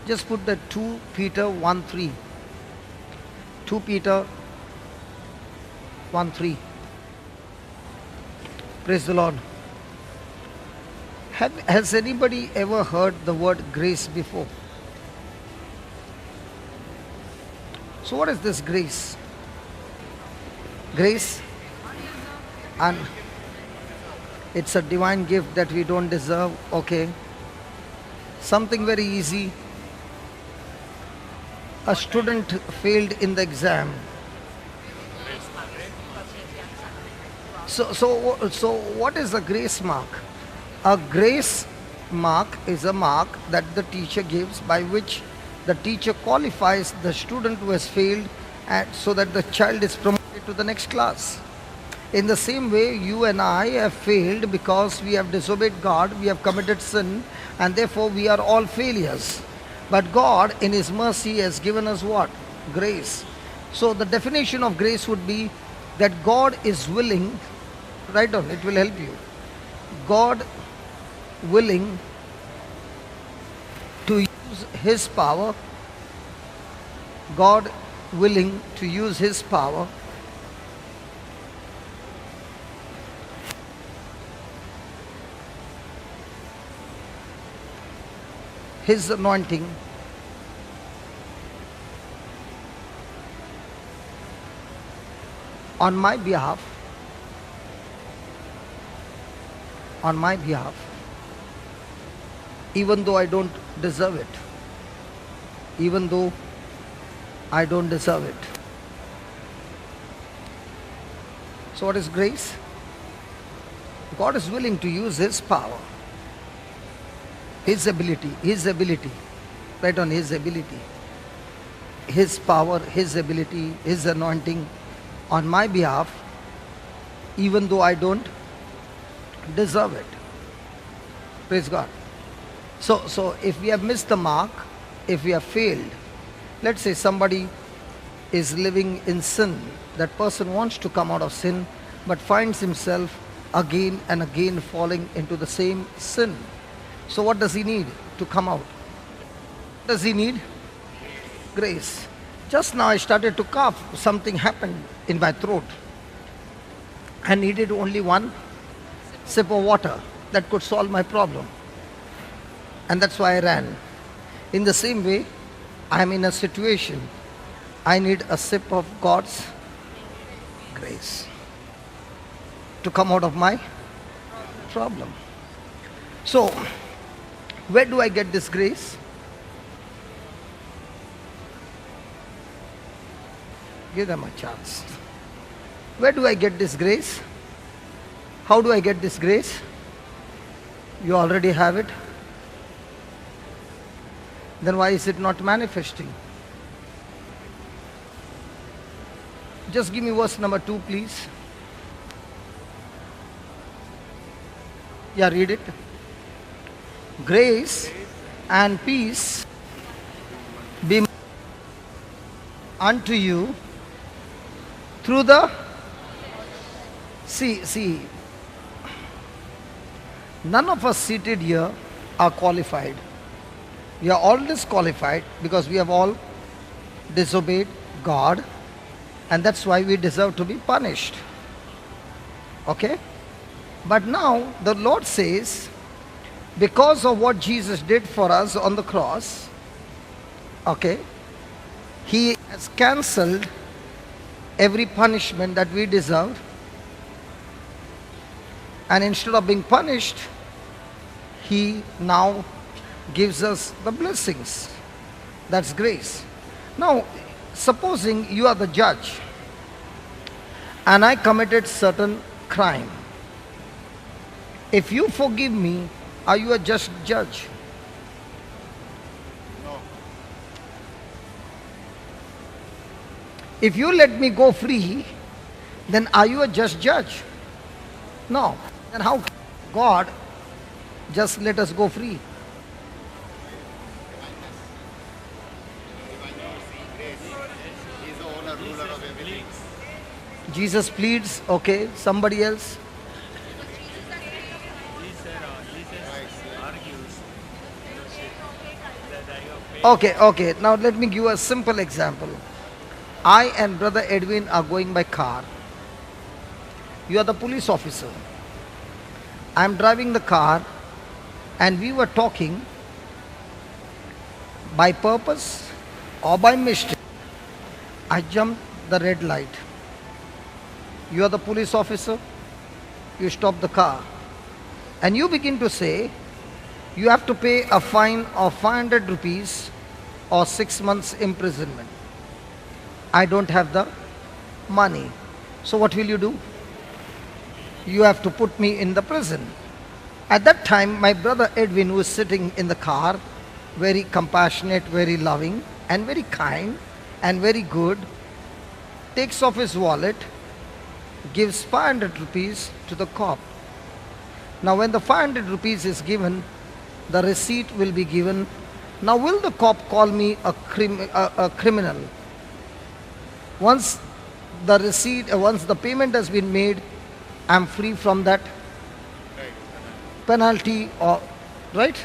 Just put the 2 Peter 1:3. 2 Peter 1:3. Praise the Lord. Has anybody ever heard the word grace before? So what is this grace? Grace, and it's a divine gift that we don't deserve. Okay. Something very easy. A student failed in the exam. So what is a grace mark? A grace mark is a mark that the teacher gives, by which the teacher qualifies the student who has failed, and so that the child is promoted to the next class. In the same way, you and I have failed because we have disobeyed God, we have committed sin, and therefore we are all failures. But God in His mercy has given us what? Grace. So the definition of grace would be that God is willing, write down, it will help you. God willing to use His power, God willing to use His power His anointing on my behalf, even though I don't deserve it. Even though I don't deserve it. So what is grace? God is willing to use His power, His ability, right on His ability, His power, His ability, His anointing on my behalf, even though I don't deserve it. Praise God. So if we have missed the mark, if we have failed, let's say somebody is living in sin, that person wants to come out of sin, but finds himself again and again falling into the same sin. So what does he need to come out? Does he need? Grace. Just now I started to cough. Something happened in my throat. I needed only one sip of water that could solve my problem. And that's why I ran. In the same way, I am in a situation. I need a sip of God's grace to come out of my problem. So, where do I get this grace? Give them a chance. Where do I get this grace? How do I get this grace? You already have it. Then why is it not manifesting? Just give me verse number 2, please. Yeah, read it. Grace and peace be unto you through the... See, none of us seated here are qualified. We are all disqualified because we have all disobeyed God, and that's why we deserve to be punished. Okay? But now the Lord says, because of what Jesus did for us on the cross, okay, He has cancelled every punishment that we deserved, and instead of being punished, He now gives us the blessings. That's grace. Now, supposing you are the judge and I committed certain crime. If you forgive me, are you a just judge? No. If you let me go free, then are you a just judge? No. Then how can God just let us go free? He's the owner, ruler of everything. Jesus pleads, okay, somebody else? Jesus argues that Okay. Now let me give you a simple example. I and Brother Edwin are going by car. You are the police officer. I am driving the car and we were talking by purpose or by mistake. I jumped the red light. You are the police officer. You stop the car. And you begin to say, you have to pay a fine of 500 rupees or 6 months imprisonment. I don't have the money. So what will you do? You have to put me in the prison. At that time, my brother Edwin, who is sitting in the car, very compassionate, very loving, and very kind, and very good, takes off his wallet, gives 500 rupees to the cop. Now when the 500 rupees is given, the receipt will be given. Now will the cop call me a criminal? Once the payment has been made, I am free from that penalty, or right?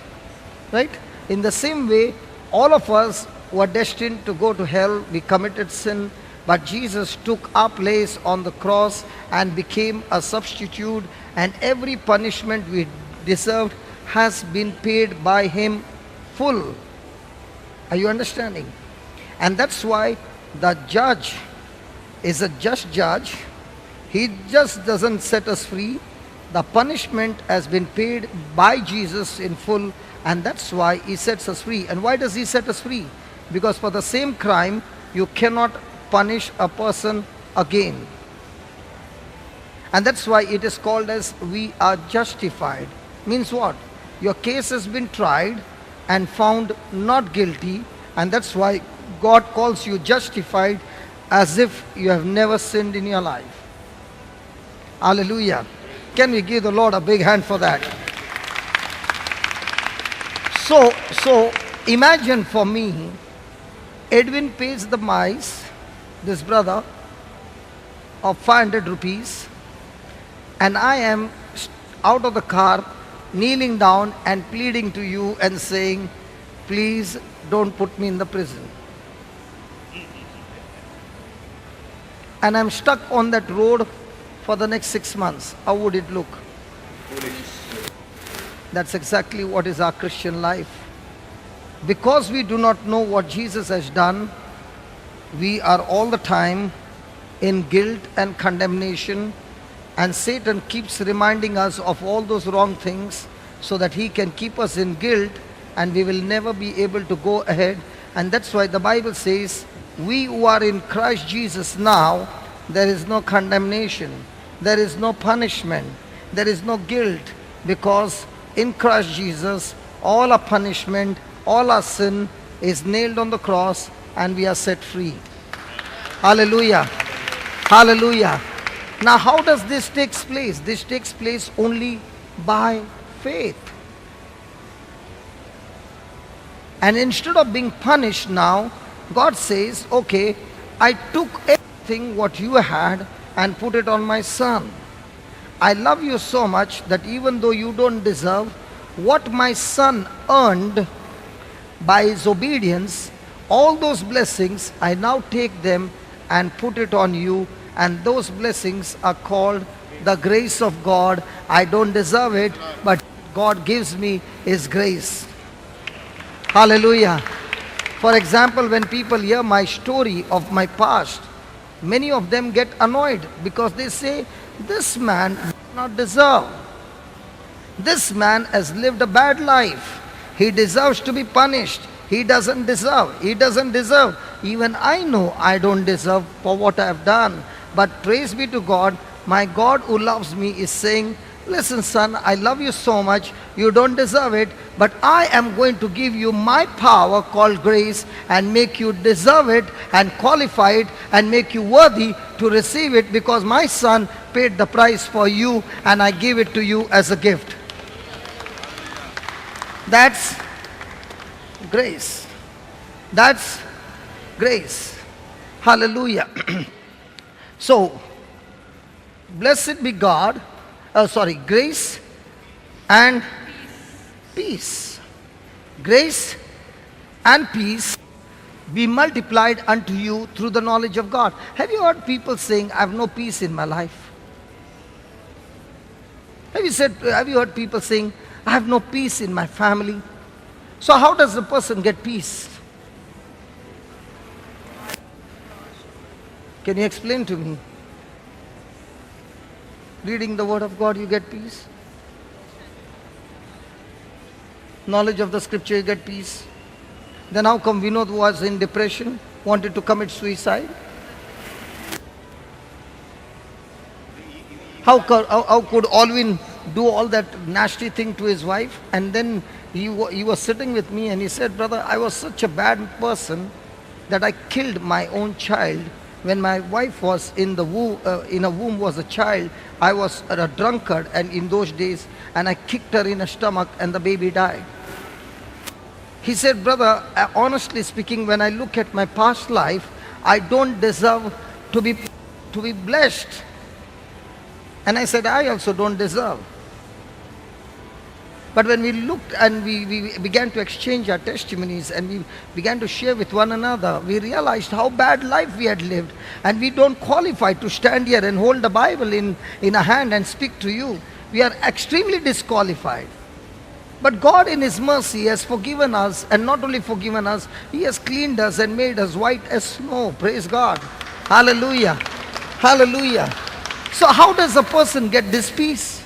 In the same way, all of us were destined to go to hell. We committed sin, but Jesus took our place on the cross and became a substitute, and every punishment we deserved has been paid by him full. Are you understanding? And that's why the judge is a just judge. He just doesn't set us free. The punishment has been paid by Jesus in full, and that's why he sets us free. And why does he set us free? Because for the same crime, you cannot punish a person again. And that's why it is called as we are justified. Means what? Your case has been tried and found not guilty, and that's why God calls you justified, as if you have never sinned in your life. Hallelujah. Can we give the Lord a big hand for that? So imagine for me, Edwin pays the mice, this brother, of 500 rupees, and I am out of the car, kneeling down and pleading to you and saying, please don't put me in the prison. And I'm stuck on that road for the next 6 months. How would it look? That's exactly what is our Christian life. Because we do not know what Jesus has done, we are all the time in guilt and condemnation, and Satan keeps reminding us of all those wrong things so that he can keep us in guilt, and we will never be able to go ahead. And that's why the Bible says, we who are in Christ Jesus now, there is no condemnation, there is no punishment, there is no guilt, because in Christ Jesus, all our punishment, all our sin is nailed on the cross, and we are set free. Hallelujah. Hallelujah. Now how does this take place? This takes place only by faith. And instead of being punished now, God says, okay, I took everything what you had and put it on my son. I love you so much that even though you don't deserve, what my son earned by his obedience, all those blessings, I now take them and put it on you, and those blessings are called the grace of God. I don't deserve it, but God gives me his grace. Hallelujah. For example, when people hear my story of my past, many of them get annoyed because they say, this man does not deserve. This man has lived a bad life. He deserves to be punished. He doesn't deserve. He doesn't deserve. Even I know I don't deserve for what I have done. But praise be to God, my God who loves me is saying, listen son, I love you so much, you don't deserve it, but I am going to give you my power called grace and make you deserve it and qualify it and make you worthy to receive it, because my son paid the price for you and I give it to you as a gift. That's grace. That's grace. Hallelujah. So, blessed be God. Grace and peace. Grace and peace be multiplied unto you through the knowledge of God. Have you heard people saying, I have no peace in my life? Have you heard people saying, I have no peace in my family? So how does a person get peace? Can you explain to me? Reading the word of God, you get peace. Knowledge of the scripture, you get peace. Then how come Vinod was in depression, wanted to commit suicide? How could Alvin do all that nasty thing to his wife? And then he was sitting with me and he said, brother, I was such a bad person that I killed my own child. When my wife was in a womb was a child, I was a drunkard and in those days, and I kicked her in the stomach and the baby died. He said, brother, honestly speaking, when I look at my past life, I don't deserve to be blessed. And I said, I also don't deserve. But when we looked and we began to exchange our testimonies and we began to share with one another, we realized how bad life we had lived. And we don't qualify to stand here and hold the Bible in a hand and speak to you. We are extremely disqualified. But God in His mercy has forgiven us, and not only forgiven us, He has cleaned us and made us white as snow. Praise God. Hallelujah. Hallelujah. So how does a person get this peace?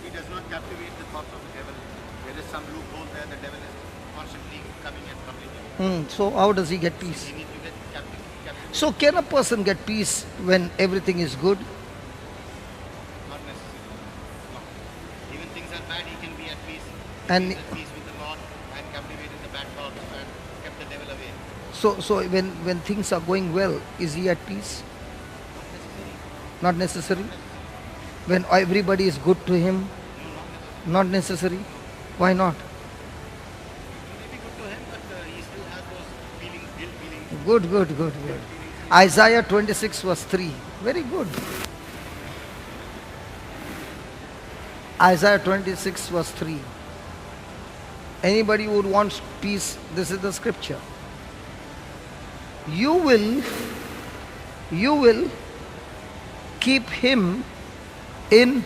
He does not captivate the thoughts of the devil. There is some loophole there. The devil is constantly coming and troubling him. So how does he get peace? He needs to get captive. So can a person get peace when everything is good? Not necessarily. No. Even things are bad, he can be at peace. And He is at peace with the Lord and captivated the bad thoughts and kept the devil away. so when things are going well, is he at peace? Not necessary. When everybody is good to him, not necessary. Why not? It may be good to him, but he still has those feelings, guilt feelings. Good. Isaiah 26 verse 3. Very good. Isaiah 26 verse 3. Anybody who wants peace, this is the scripture. You will keep him in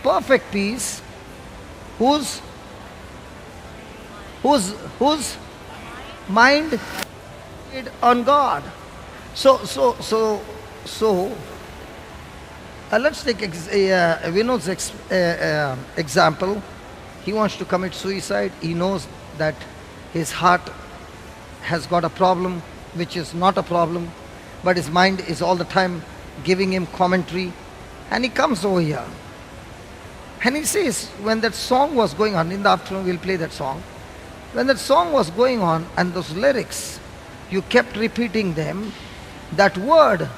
perfect peace whose mind is on God. So let's take Vinod's example. He wants to commit suicide. He knows that his heart has got a problem, which is not a problem, but his mind is all the time giving him commentary. And he comes over here and he says, when that song was going on, in the afternoon we'll play that song. When that song was going on and those lyrics, you kept repeating them, that word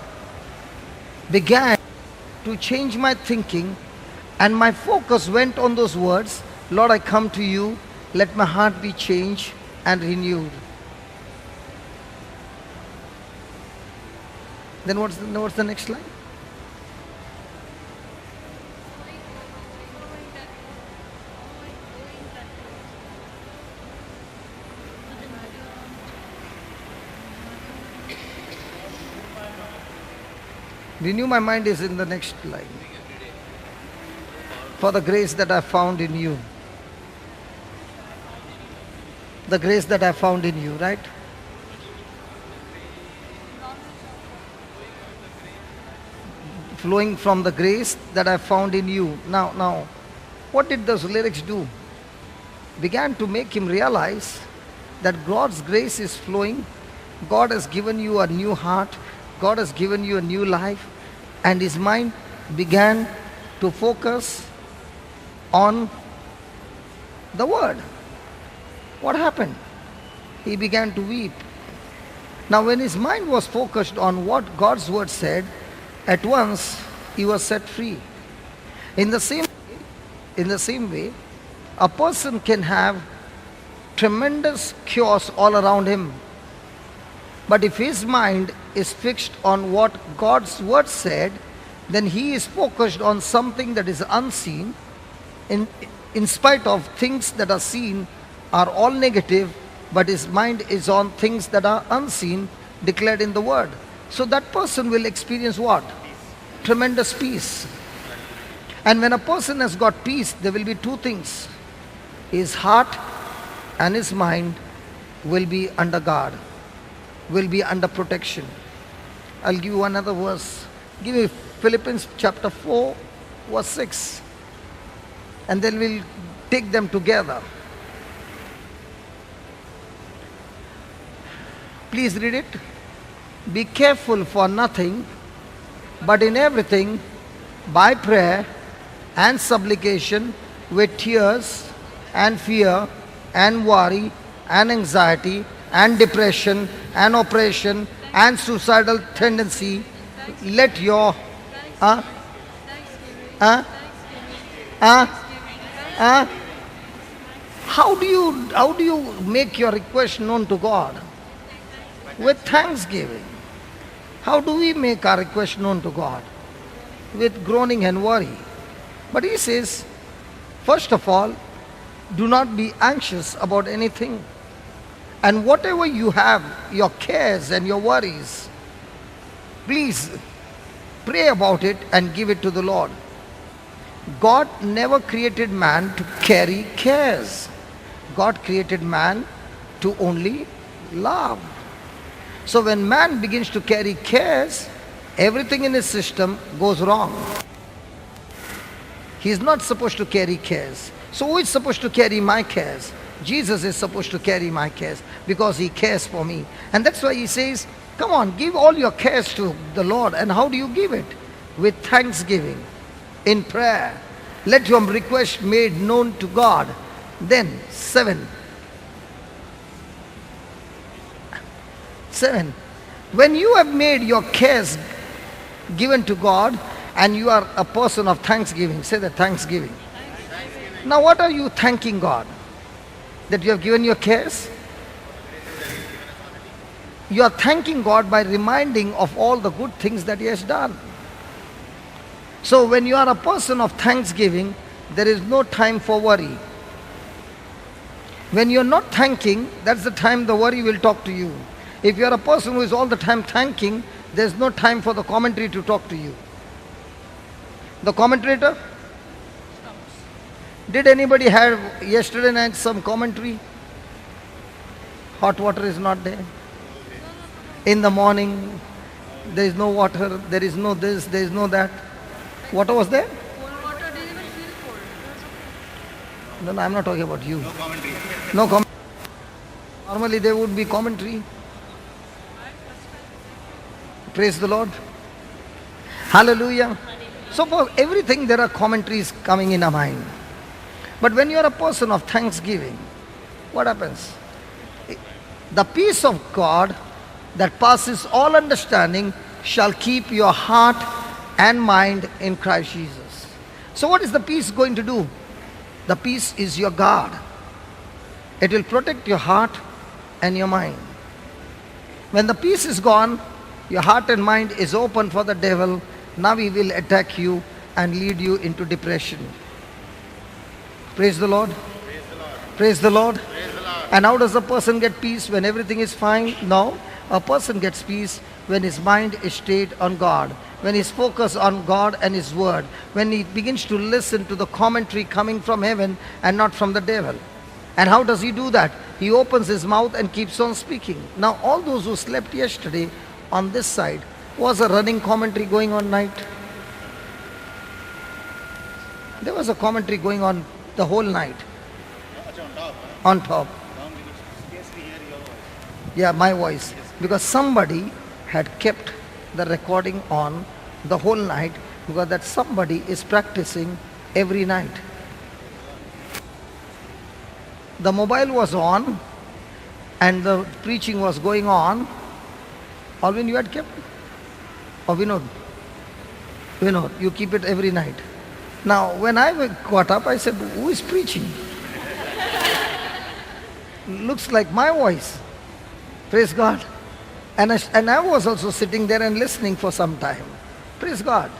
began to change my thinking, and my focus went on those words. Lord, I come to you, let my heart be changed and renewed. Then what's the next line? Renew my mind is in the next line. For the grace that I found in you. The grace that I found in you, right? Flowing from the grace that I found in you. Now, what did those lyrics do? Began to make him realize that God's grace is flowing. God has given you a new heart. God has given you a new life. And his mind began to focus on the word. What happened? He began to weep. Now when his mind was focused on what God's word said, at once he was set free. In the same way, a person can have tremendous chaos all around him. But if his mind is fixed on what God's word said, then he is focused on something that is unseen. in spite of things that are seen are all negative, but his mind is on things that are unseen, declared in the word. So that person will experience what? Tremendous peace. And when a person has got peace, there will be two things. His heart and his mind will be under guard, will be under protection. I'll give you another verse. Give me Philippians chapter 4, verse 6. And then we'll take them together. Please read it. Be careful for nothing, but in everything, by prayer and supplication, with tears and fear and worry and anxiety and depression and oppression and suicidal tendency, let your how do you make your request known to God? With thanksgiving. How do we make our request known to God? With groaning and worry. But he says, first of all, do not be anxious about anything. And whatever you have, your cares and your worries, please pray about it and give it to the Lord. God never created man to carry cares. God created man to only love. So when man begins to carry cares, everything in his system goes wrong. He is not supposed to carry cares. So who is supposed to carry my cares? Jesus is supposed to carry my cares because he cares for me. And that's why he says, come on, give all your cares to the Lord. And how do you give it? With thanksgiving, in prayer. Let your request made known to God. Then 7. When you have made your cares given to God and you are a person of thanksgiving, say that thanksgiving. Now what are you thanking God? That you have given your cares? You are thanking God by reminding of all the good things that he has done. So when you are a person of thanksgiving, there is no time for worry. When you are not thanking, that's the time the worry will talk to you. If you are a person who is all the time thanking, there is no time for the commentary to talk to you. The commentator? Did anybody have yesterday night some commentary? Hot water is not there. In the morning, there is no water, there is no this, there is no that. Water was there? Cold water didn't even feel cold. No, I'm not talking about you. No commentary. No commentary. Normally there would be commentary. Praise the Lord. Hallelujah. So for everything there are commentaries coming in our mind. But when you are a person of thanksgiving, what happens? The peace of God that passes all understanding shall keep your heart and mind in Christ Jesus. So what is the peace going to do? The peace is your guard. It will protect your heart and your mind. When the peace is gone, your heart and mind is open for the devil. Now he will attack you and lead you into depression. Praise the Lord. Praise the Lord. Praise the Lord. Praise the Lord. And how does a person get peace when everything is fine? No. A person gets peace when his mind is stayed on God, when he's focused on God and his word, when he begins to listen to the commentary coming from heaven and not from the devil. And how does he do that? He opens his mouth and keeps on speaking. Now all those who slept yesterday on this side, was a running commentary going on night? There was a commentary going on the whole night. On top. On top. Down we could scarcely hear your voice. Yeah, my voice. Because somebody had kept the recording on the whole night, because that somebody is practicing every night. The mobile was on and the preaching was going on. Alvin, you had kept? Or Vinod? Vinod, you keep it every night. Now, when I got up, I said, who is preaching? Looks like my voice. Praise God. And I was also sitting there and listening for some time. Praise God.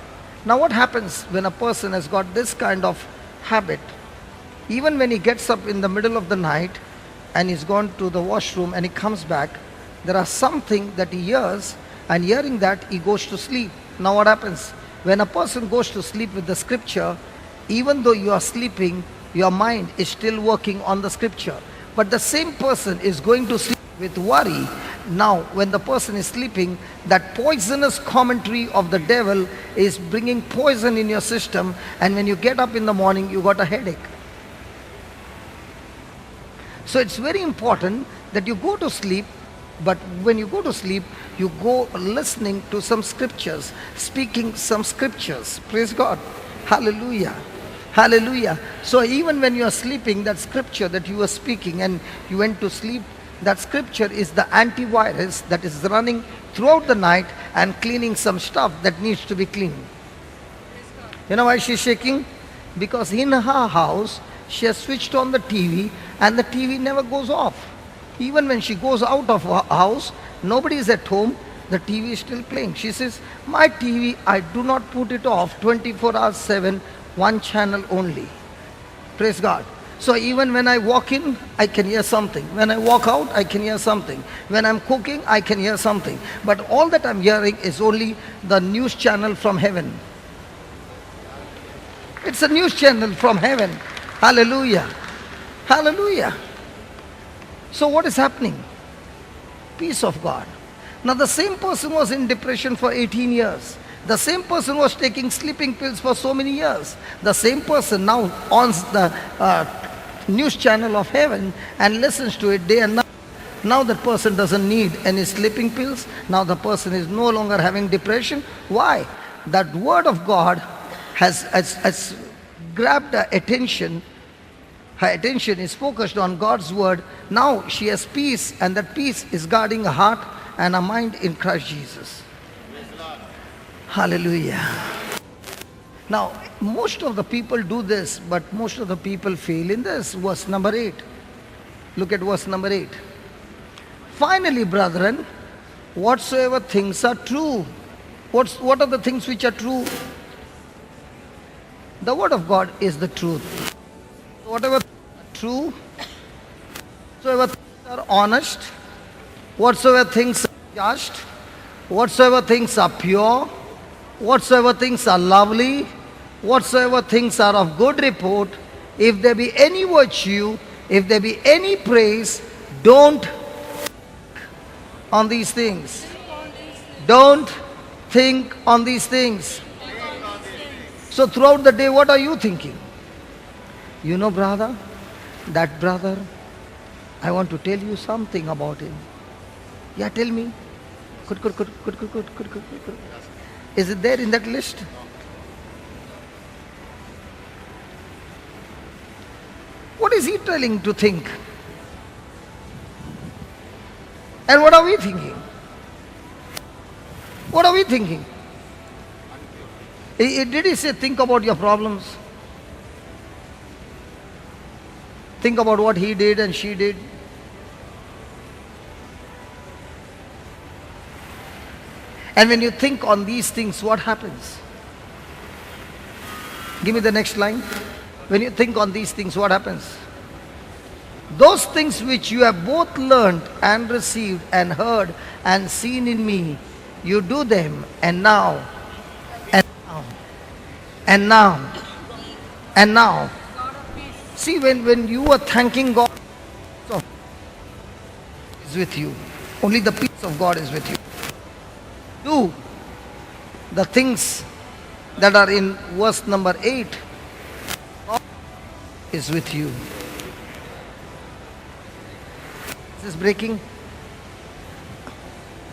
Now what happens when a person has got this kind of habit? Even when he gets up in the middle of the night and he's gone to the washroom and he comes back, there are something that he hears, and hearing that he goes to sleep. Now what happens? When a person goes to sleep with the scripture, even though you are sleeping, your mind is still working on the scripture. But the same person is going to sleep with worry. Now when the person is sleeping, that poisonous commentary of the devil is bringing poison in your system, and when you get up in the morning, you got a headache. So it's very important that you go to sleep, but when you go to sleep, you go listening to some scriptures, speaking some scriptures. Praise God. Hallelujah. Hallelujah. So even when you are sleeping, that scripture that you were speaking and you went to sleep, that scripture is the antivirus that is running throughout the night and cleaning some stuff that needs to be cleaned. You know why she's shaking? Because in her house, she has switched on the TV and the TV never goes off. Even when she goes out of her house, nobody is at home, the TV is still playing. She says, my TV, I do not put it off 24 hours 7, one channel only. Praise God. So even when I walk in, I can hear something. When I walk out, I can hear something. When I'm cooking, I can hear something. But all that I'm hearing is only the news channel from heaven. It's a news channel from heaven. Hallelujah. Hallelujah. So what is happening? Peace of God. Now the same person was in depression for 18 years. The same person was taking sleeping pills for so many years. The same person now owns the news channel of heaven and listens to it day and night. Now that person doesn't need any sleeping pills. Now the person is no longer having depression. Why? That word of God has grabbed her attention. Her attention is focused on God's word. Now she has peace, and that peace is guarding her heart and her mind in Christ Jesus. Hallelujah. Now, most of the people do this, but most of the people fail in this. Verse number 8. Look at verse number 8. Finally, brethren, whatsoever things are true. What are the things which are true? The word of God is the truth. Whatever things are true, whatsoever things are honest, whatsoever things are just, whatsoever things are pure, whatsoever things are lovely, whatsoever things are of good report, if there be any virtue, if there be any praise, don't on these things. Don't think on these things. So throughout the day, what are you thinking? You know, brother, that brother, I want to tell you something about him. Yeah, tell me. Good. Is it there in that list? What is he telling to think? And what are we thinking? What are we thinking? Did he say think about your problems? Think about what he did and she did. And when you think on these things, what happens? Give me the next line. When you think on these things, what happens? Those things which you have both learned and received and heard and seen in me, you do them, and now, and now. See, when you are thanking God, so is with you. Only the peace of God is with you. Do the things that are in verse number 8. God is with you. Is this breaking?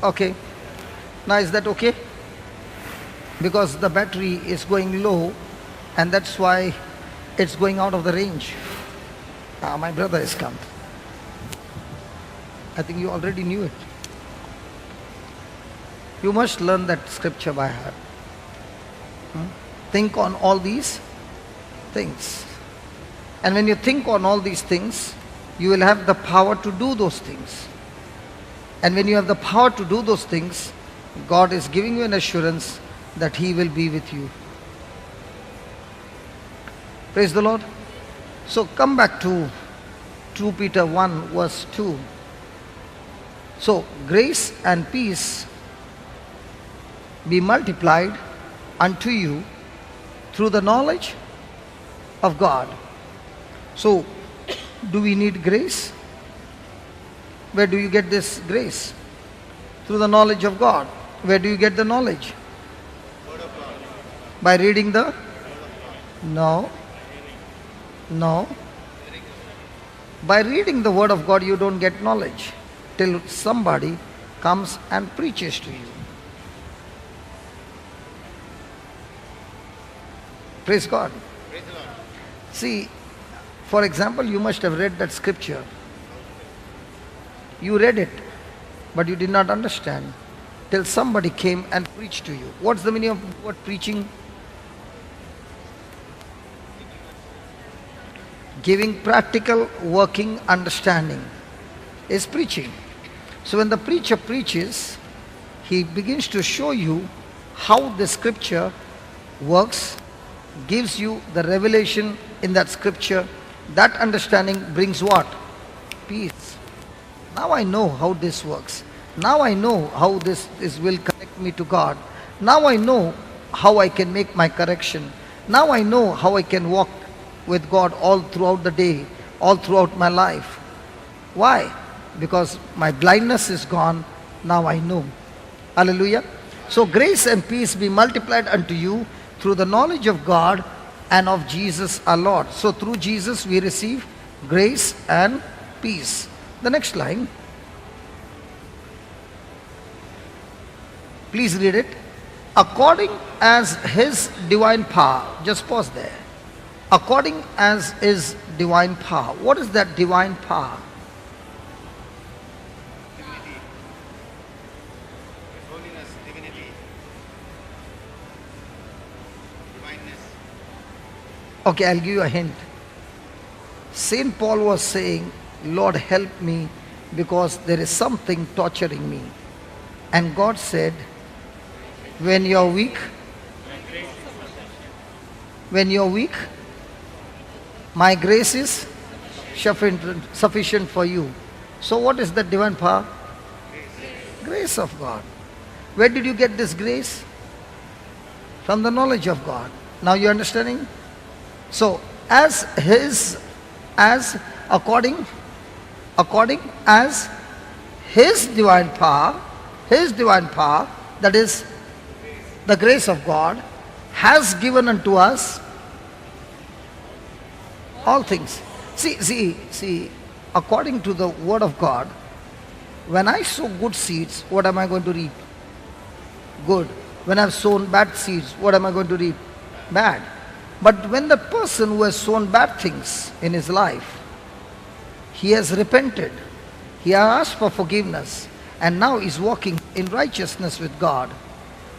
Okay. Now is that okay? Because the battery is going low, and that's why it's going out of the range. My brother has come. I think you already knew it. You must learn that scripture by heart. Think on all these things. And when you think on all these things, you will have the power to do those things. And when you have the power to do those things, God is giving you an assurance that He will be with you. Praise the Lord. So come back to 2 Peter 1 verse 2. So grace and peace be multiplied unto you through the knowledge of God. So do we need grace? Where do you get this grace? Through the knowledge of God. Where do you get the knowledge? By reading the? No. No. By reading the word of God you don't get knowledge till somebody comes and preaches to you. Praise God. Praise the Lord. See, for example, you must have read that scripture. You read it, but you did not understand till somebody came and preached to you. What's the meaning of the word preaching? Giving practical working understanding is preaching. So when the preacher preaches, he begins to show you how the scripture works, gives you the revelation in that scripture. That understanding brings what? Peace. Now I know how this works. Now I know how this will connect me to God. Now I know how I can make my correction. Now I know how I can walk with God all throughout the day, all throughout my life. Why? Because my blindness is gone. Now I know. Hallelujah. So grace and peace be multiplied unto you through the knowledge of God and of Jesus our Lord. So through Jesus we receive grace and peace. The next line. Please read it. According as his divine power. Just pause there. According as his divine power. What is that divine power? Divinity. His holiness, divinity. Divineness. Okay, I'll give you a hint. Saint Paul was saying, Lord, help me because there is something torturing me. And God said, when you're weak, my grace is sufficient for you. So what is the divine power? Grace of God. Where did you get this grace? From the knowledge of God. Now you understanding? So according as his divine power, that is the grace of God, has given unto us all things. See, according to the word of God, when I sow good seeds, what am I going to reap? Good. When I've sown bad seeds, what am I going to reap? Bad. But when the person who has sown bad things in his life, he has repented, he has asked for forgiveness, and now is walking in righteousness with God.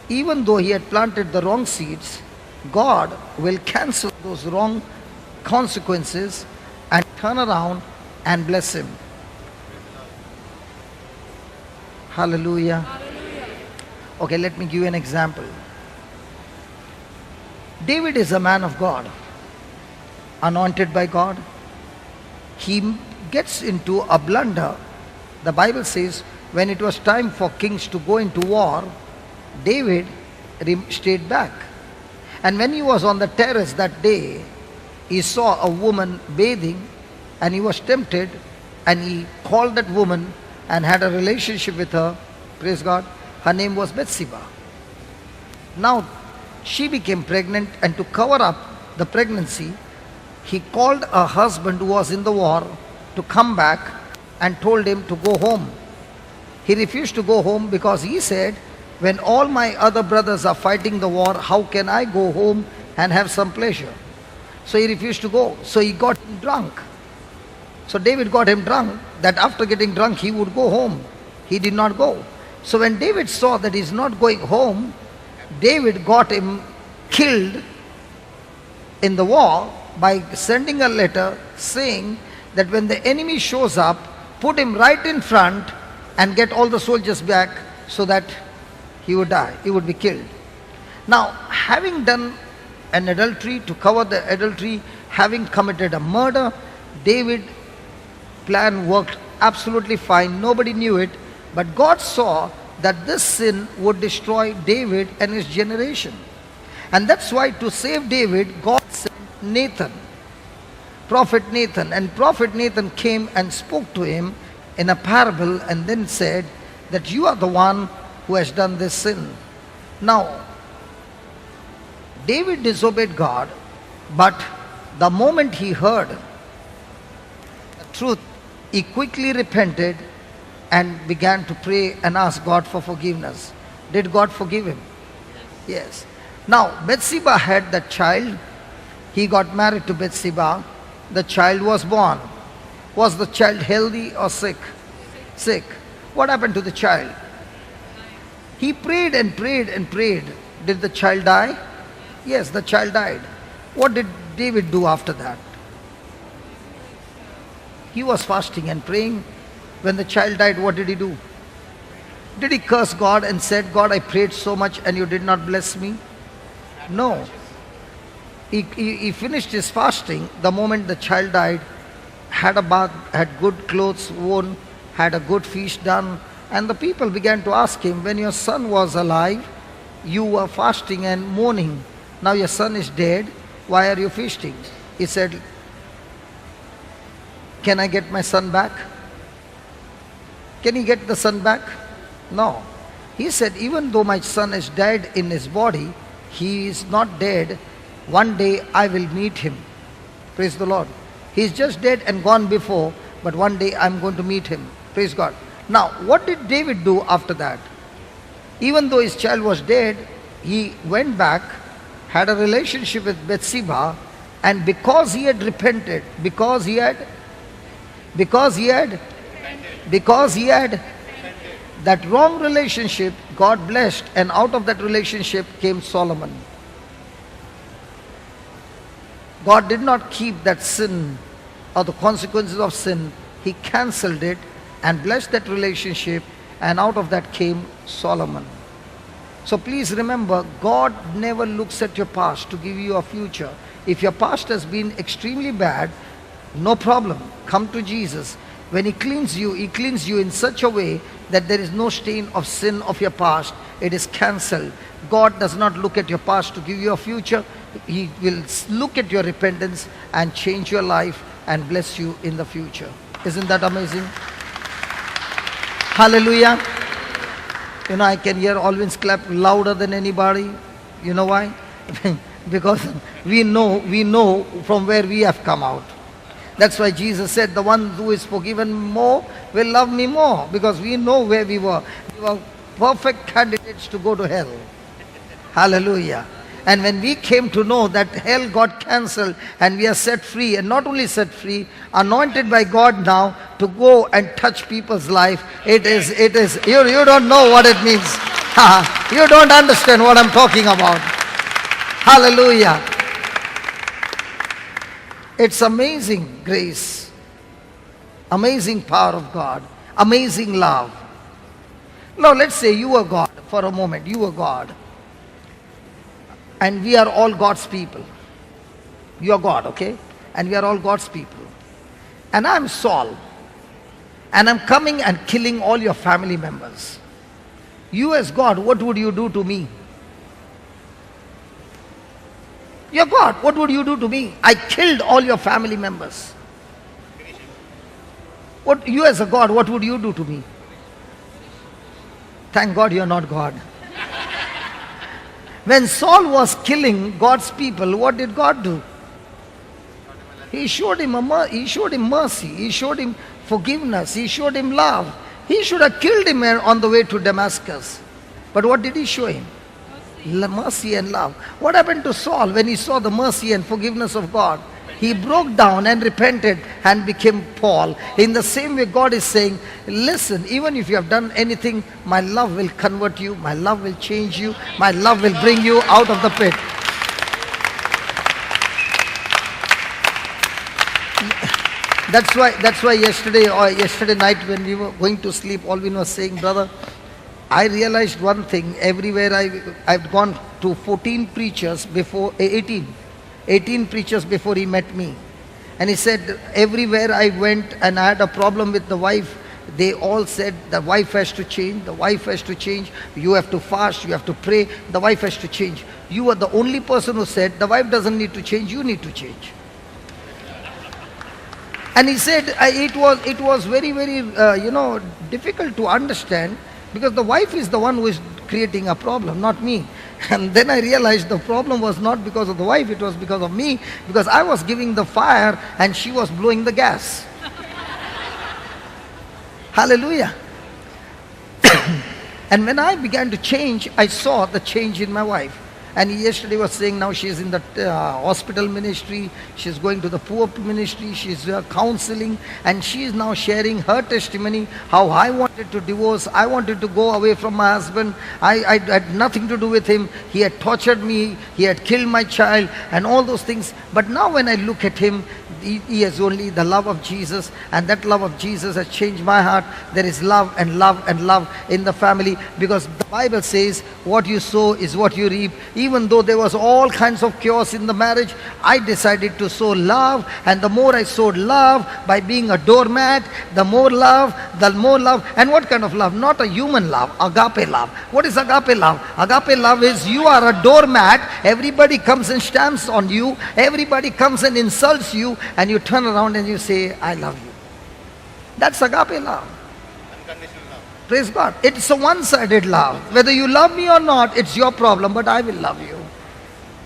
Even though he had planted the wrong seeds, God will cancel those wrong consequences and turn around and bless him. Hallelujah. Okay, let me give you an example. David is a man of God, anointed by God. He gets into a blunder. The Bible says when it was time for kings to go into war, David stayed back. And when he was on the terrace that day, he saw a woman bathing and he was tempted and he called that woman and had a relationship with her. Praise God. Her name was Bathsheba. Now she became pregnant, and to cover up the pregnancy, he called her husband who was in the war to come back and told him to go home. He refused to go home because he said, when all my other brothers are fighting the war, how can I go home and have some pleasure? So he refused to go. So he got him drunk. So David got him drunk, that after getting drunk he would go home. He did not go. So when David saw that he's not going home, David got him killed in the war by sending a letter saying that when the enemy shows up, put him right in front and get all the soldiers back so that he would die, he would be killed. Now, having done an adultery, to cover the adultery, having committed a murder. David's plan worked absolutely fine. Nobody knew it. But God saw that this sin would destroy David and his generation. And that's why to save David, God sent Nathan, Prophet Nathan. And Prophet Nathan came and spoke to him in a parable and then said that you are the one who has done this sin. Now, David disobeyed God, but the moment he heard the truth, he quickly repented and began to pray and ask God for forgiveness. Did God forgive him? Yes. Now, Bathsheba had that child. He got married to Bathsheba. The child was born. Was the child healthy or sick? Sick. What happened to the child? He prayed and prayed and prayed. Did the child die? Yes, the child died. What did David do after that? He was fasting and praying. When the child died, what did he do? Did he curse God and said, God, I prayed so much and you did not bless me? No. He finished his fasting the moment the child died, had a bath, had good clothes worn, had a good feast done, and the people began to ask him, when your son was alive, you were fasting and mourning. Now your son is dead, why are you feasting? He said, can I get my son back? Can he get the son back? No. He said, even though my son is dead in his body, he is not dead. One day I will meet him. Praise the Lord. He is just dead and gone before, but one day I'm going to meet him. Praise God. Now, what did David do after that? Even though his child was dead, he went back, had a relationship with Bathsheba, and because he had repented, because he had that wrong relationship, God blessed, and out of that relationship came Solomon. God did not keep that sin or the consequences of sin. He cancelled it and blessed that relationship, and out of that came Solomon. So please remember, God never looks at your past to give you a future. If your past has been extremely bad, no problem. Come to Jesus. When He cleans you in such a way that there is no stain of sin of your past. It is cancelled. God does not look at your past to give you a future. He will look at your repentance and change your life and bless you in the future. Isn't that amazing? Hallelujah. You know, I can hear Alvin's clap louder than anybody. You know why? Because we know from where we have come out. That's why Jesus said, the one who is forgiven more will love me more. Because we know where we were. We were perfect candidates to go to hell. Hallelujah. And when we came to know that hell got cancelled and we are set free, and not only set free, anointed by God now to go and touch people's life, it is, you don't know what it means. You don't understand what I'm talking about. Hallelujah. It's amazing grace, amazing power of God, amazing love. Now let's say you are God for a moment, you are God. And we are all God's people. You are God, okay? And we are all God's people. And I'm Saul. And I'm coming and killing all your family members. You as God, what would you do to me? You're God, what would you do to me? I killed all your family members. What, you as a God, what would you do to me? Thank God you're not God. When Saul was killing God's people, what did God do? He showed him mercy. He showed him forgiveness. He showed him love. He should have killed him on the way to Damascus. But what did he show him? Mercy and love. What happened to Saul when he saw the mercy and forgiveness of God? He broke down and repented and became Paul. In the same way, God is saying, listen, even if you have done anything, my love will convert you, my love will change you, my love will bring you out of the pit. That's why yesterday night when we were going to sleep, Alvin was saying, brother, I realized one thing. Everywhere I've gone to 14 preachers before 18. 18 preachers before he met me. And he said, everywhere I went and I had a problem with the wife, they all said, the wife has to change, the wife has to change, you have to fast, you have to pray, the wife has to change. You are the only person who said, the wife doesn't need to change, you need to change. And he said, it was very, very, difficult to understand, because the wife is the one who is creating a problem, not me. And then I realized the problem was not because of the wife, it was because of me, because I was giving the fire and she was blowing the gas. Hallelujah. And when I began to change, I saw the change in my wife. And he yesterday was saying now she's in the hospital ministry, she's going to the poor ministry, she's counseling, and she is now sharing her testimony, how I wanted to divorce, I wanted to go away from my husband, I had nothing to do with him, he had tortured me, he had killed my child, and all those things. But now when I look at him, he has only the love of Jesus, and that love of Jesus has changed my heart. There is love and love and love in the family, because the Bible says what you sow is what you reap. Even though there was all kinds of chaos in the marriage, I decided to sow love, and the more I sowed love by being a doormat, the more love, the more love. And what kind of love? Not a human love, agape love. What is agape love? Agape love is you are a doormat, everybody comes and stamps on you, everybody comes and insults you, and you turn around and you say, I love you. That's agape love. Unconditional love. Praise God. It's a one-sided love. Whether you love me or not, it's your problem, but I will love you.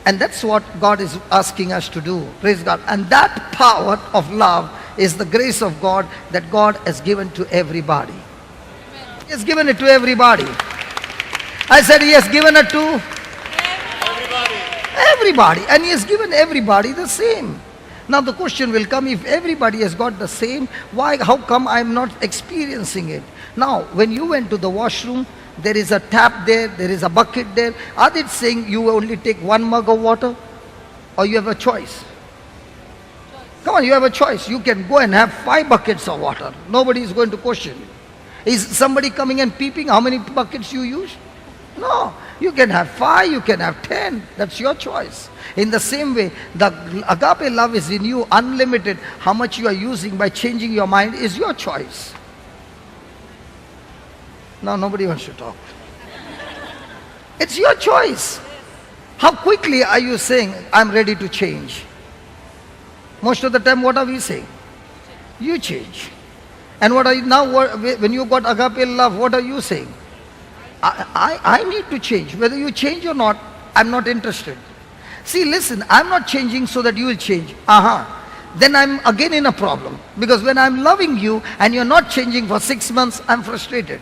And that's what God is asking us to do. Praise God. And that power of love is the grace of God that God has given to everybody. He has given it to everybody. I said He has given it to everybody. And He has given everybody the same. Now the question will come, if everybody has got the same, how come I'm not experiencing it? Now, when you went to the washroom, there is a tap there, there is a bucket there. Are they saying you only take one mug of water? Or you have a choice? Come on, you have a choice. You can go and have 5 buckets of water. Nobody is going to question you. Is somebody coming and peeping how many buckets you use? No. You can have 5, you can have 10. That's your choice. In the same way, the agape love is in you, unlimited. How much you are using by changing your mind is your choice. Now nobody wants to talk. It's your choice. How quickly are you saying, I'm ready to change? Most of the time, what are we saying? You change. And what are you now? When you got agape love, what are you saying? I need to change. Whether you change or not, I'm not interested. See, listen, I'm not changing so that you will change. Then I'm again in a problem. Because when I'm loving you and you're not changing for 6 months, I'm frustrated.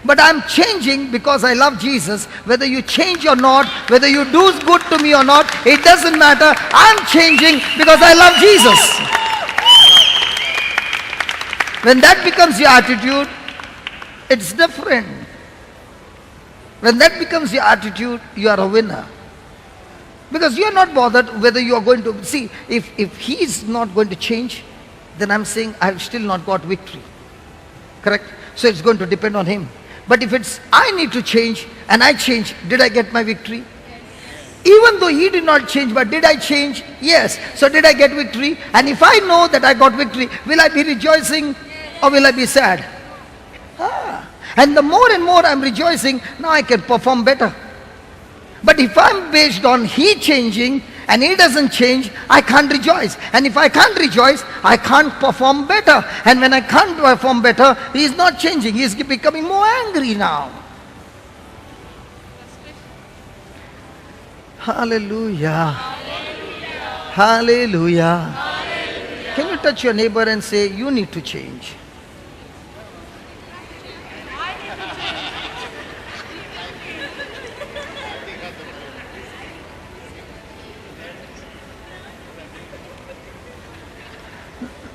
But I'm changing because I love Jesus. Whether you change or not, whether you do good to me or not, it doesn't matter. I'm changing because I love Jesus. When that becomes your attitude, it's different. When that becomes your attitude, you are a winner. Because you are not bothered whether you are going to... See, if he is not going to change, then I'm saying I've still not got victory. Correct? So it's going to depend on him. But if it's I need to change and I change, did I get my victory? Even though he did not change, but did I change? Yes. So did I get victory? And if I know that I got victory, will I be rejoicing or will I be sad? And the more and more I'm rejoicing, now I can perform better. But if I'm based on he changing and he doesn't change, I can't rejoice. And if I can't rejoice, I can't perform better. And when I can't perform better, he is not changing. He is becoming more angry now. Hallelujah. Hallelujah. Hallelujah. Hallelujah. Can you touch your neighbor and say, you need to change?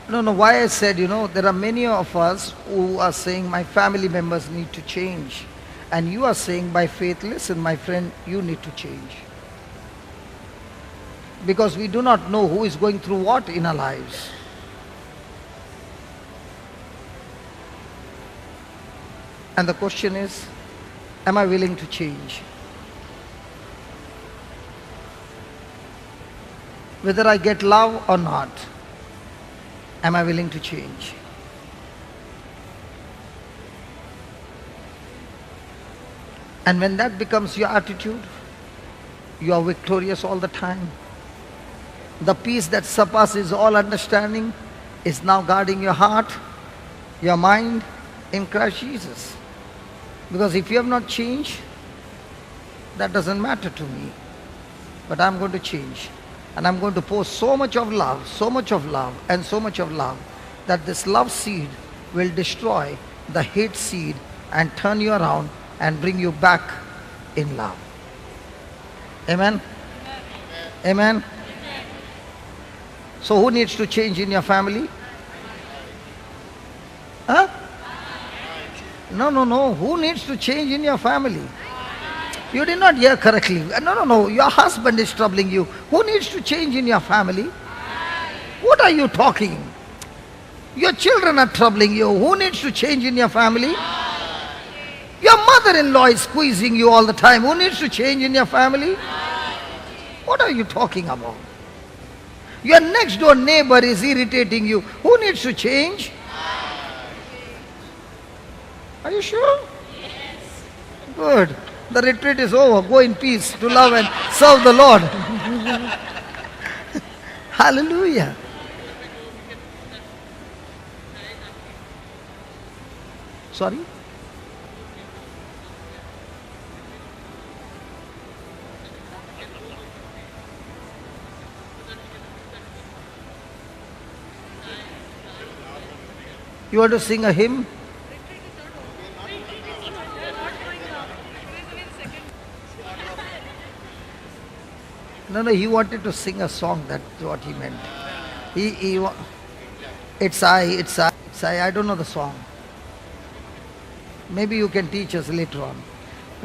No, why I said, there are many of us who are saying my family members need to change. And you are saying by faith, listen, my friend, you need to change. Because we do not know who is going through what in our lives. And the question is, am I willing to change? whether I get love or not, am I willing to change? And when that becomes your attitude, you are victorious all the time. The peace that surpasses all understanding is now guarding your heart, your mind in Christ Jesus. Because if you have not changed, that doesn't matter to me. But I'm going to change. And I'm going to pour so much of love, so much of love, and so much of love, that this love seed will destroy the hate seed and turn you around and bring you back in love. Amen? Amen? Amen? So who needs to change in your family? Huh? No. Who needs to change in your family? You did not hear correctly. No. Your husband is troubling you. Who needs to change in your family? What are you talking? Your children are troubling you. Who needs to change in your family? Your mother-in-law is squeezing you all the time. Who needs to change in your family? What are you talking about? Your next door neighbor is irritating you. Who needs to change? Are you sure? Yes. Good. The retreat is over. Go in peace to love and serve the Lord. Hallelujah. Sorry? You want to sing a hymn? No, he wanted to sing a song. That's what he meant. It's I. I don't know the song. Maybe you can teach us later on.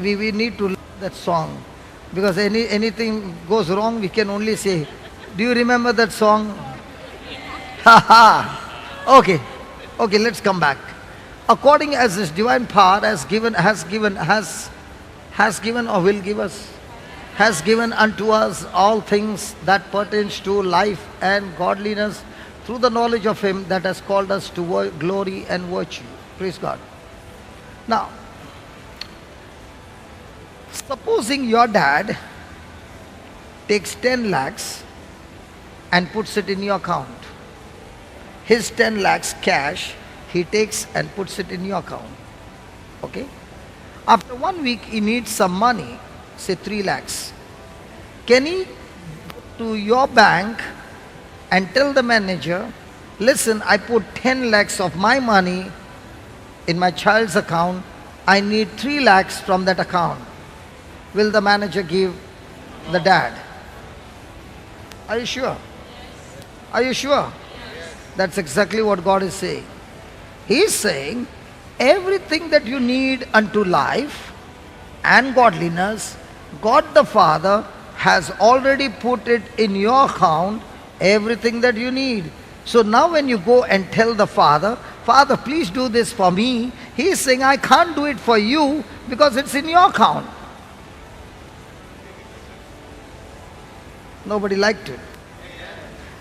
We need to learn that song. Because anything goes wrong, we can only say, do you remember that song? Ha ha. Okay, let's come back. According as His divine power has given or will give us, has given unto us all things that pertains to life and godliness through the knowledge of Him that has called us to glory and virtue. Praise God. Now, supposing your dad takes 10 lakhs and puts it in your account. His 10 lakhs cash, he takes and puts it in your account. Okay? After 1 week, he needs some money, say 3 lakhs. Can he go to your bank and tell the manager, listen, I put 10 lakhs of my money in my child's account. I need 3 lakhs from that account. Will the manager give the dad? Are you sure? Are you sure? That's exactly what God is saying. He is saying, everything that you need unto life and godliness, God the Father has already put it in your account, everything that you need. So now when you go and tell the Father, Father, please do this for me, He is saying, I can't do it for you because it's in your account. Nobody liked it.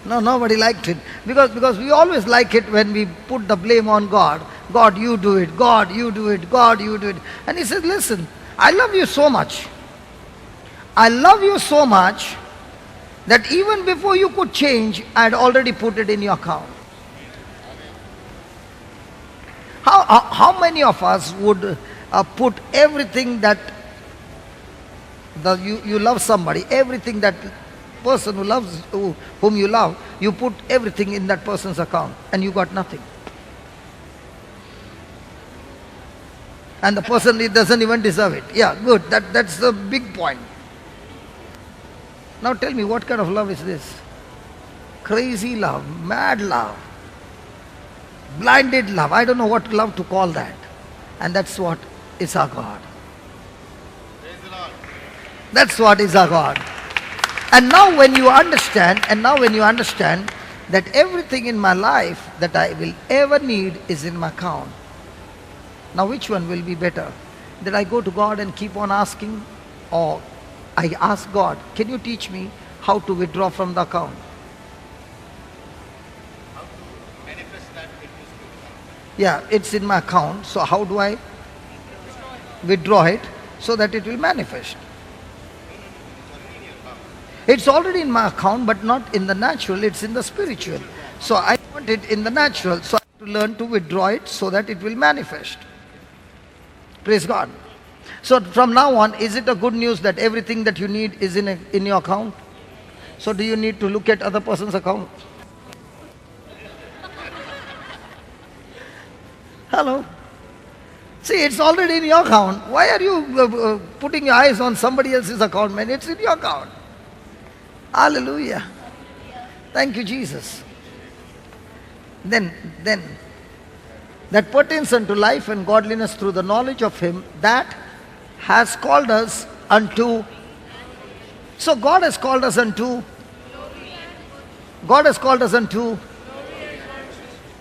No, nobody liked it. Because we always like it when we put the blame on God. God, you do it. God, you do it. God, you do it. And He says, listen, I love you so much. I love you so much that even before you could change, I had already put it in your account. How many of us would put everything that you love somebody, everything that person whom you love, you put everything in that person's account and you got nothing. And the person doesn't even deserve it. Yeah, good. That's the big point. Now tell me, what kind of love is this? Crazy love, mad love, blinded love. I don't know what love to call that. And that's what is our God. That's what is our God. And now when you understand that everything in my life that I will ever need is in my account. Now which one will be better? Did I go to God and keep on asking? Or I ask God, can you teach me how to withdraw from the account? Yeah, it's in my account. So how do I withdraw it so that it will manifest? It's already in my account, but not in the natural, it's in the spiritual. So I want it in the natural, so I have to learn to withdraw it so that it will manifest. Praise God. So from now on, is it a good news that everything that you need is in your account? So do you need to look at other person's account? Hello? See, it's already in your account. Why are you putting your eyes on somebody else's account, man? It's in your account. Hallelujah. Thank you, Jesus. Then, that pertains unto life and godliness through the knowledge of Him that has called us unto. So God has called us unto. God has called us unto.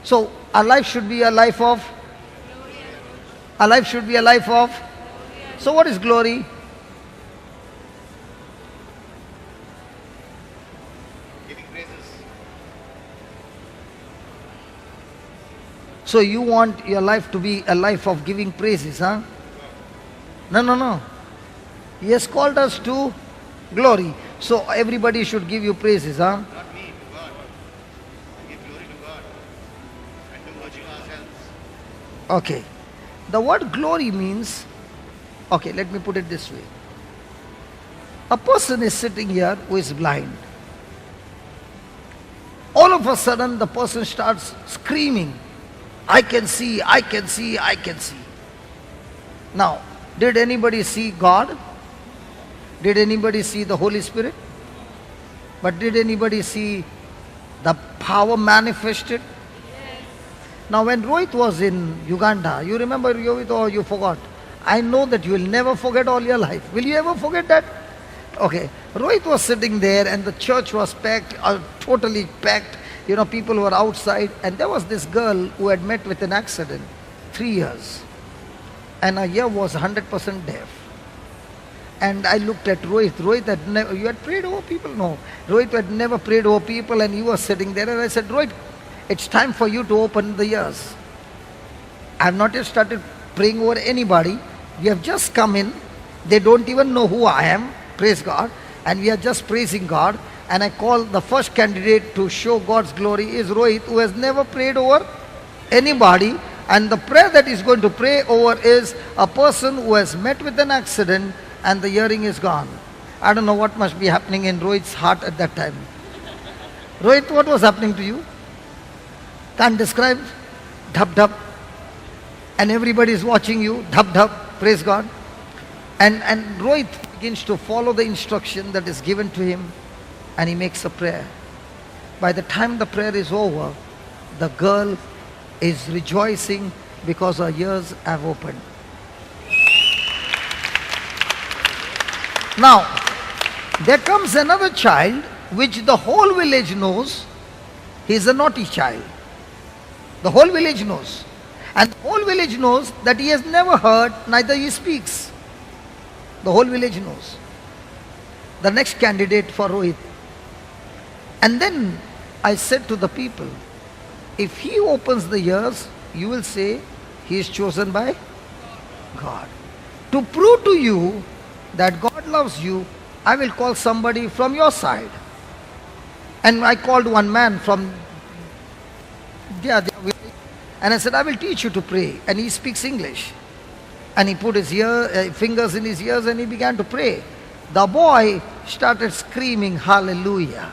So our life should be a life of. Our life should be a life of. So what is glory? Giving praises. So you want your life to be a life of giving praises, huh? No. He has called us to glory. So everybody should give you praises, huh? Not me, to God. Give glory to God. And to worship ourselves. Okay. The word glory means, okay, let me put it this way. A person is sitting here who is blind. All of a sudden the person starts screaming, I can see, I can see, I can see. Now, did anybody see God? Did anybody see the Holy Spirit? But did anybody see the power manifested? Now when Rohit was in Uganda, you remember Rohit or you forgot? I know that you will never forget all your life. Will you ever forget that? Okay. Rohit was sitting there and the church was packed, totally packed. You know, people were outside and there was this girl who had met with an accident, 3 years. And her ear was 100% deaf. And I looked at Rohit. Rohit had never, you had prayed over people? No. Rohit had never prayed over people and he was sitting there and I said, Rohit, it's time for you to open the ears. I have not yet started praying over anybody. We have just come in. They don't even know who I am. Praise God. And we are just praising God. And I call the first candidate to show God's glory is Rohit, who has never prayed over anybody. And the prayer that he's going to pray over is a person who has met with an accident and the hearing is gone. I don't know what must be happening in Rohit's heart at that time. Rohit, what was happening to you? Can't describe. Dhap dhap. And everybody is watching you. Dhap dhap. Praise God. And Rohit begins to follow the instruction that is given to him and he makes a prayer. By the time the prayer is over, the girl is rejoicing because her ears have opened. Now, there comes another child which the whole village knows he is a naughty child. The whole village knows. And the whole village knows that he has never heard, neither he speaks. The whole village knows. The next candidate for Rohit. And then I said to the people, if he opens the ears, you will say he is chosen by God. To prove to you that God loves you, I will call somebody from your side. And I called one man from their village. And I said, I will teach you to pray. And he speaks English. And he put his fingers in his ears and he began to pray. The boy started screaming, hallelujah.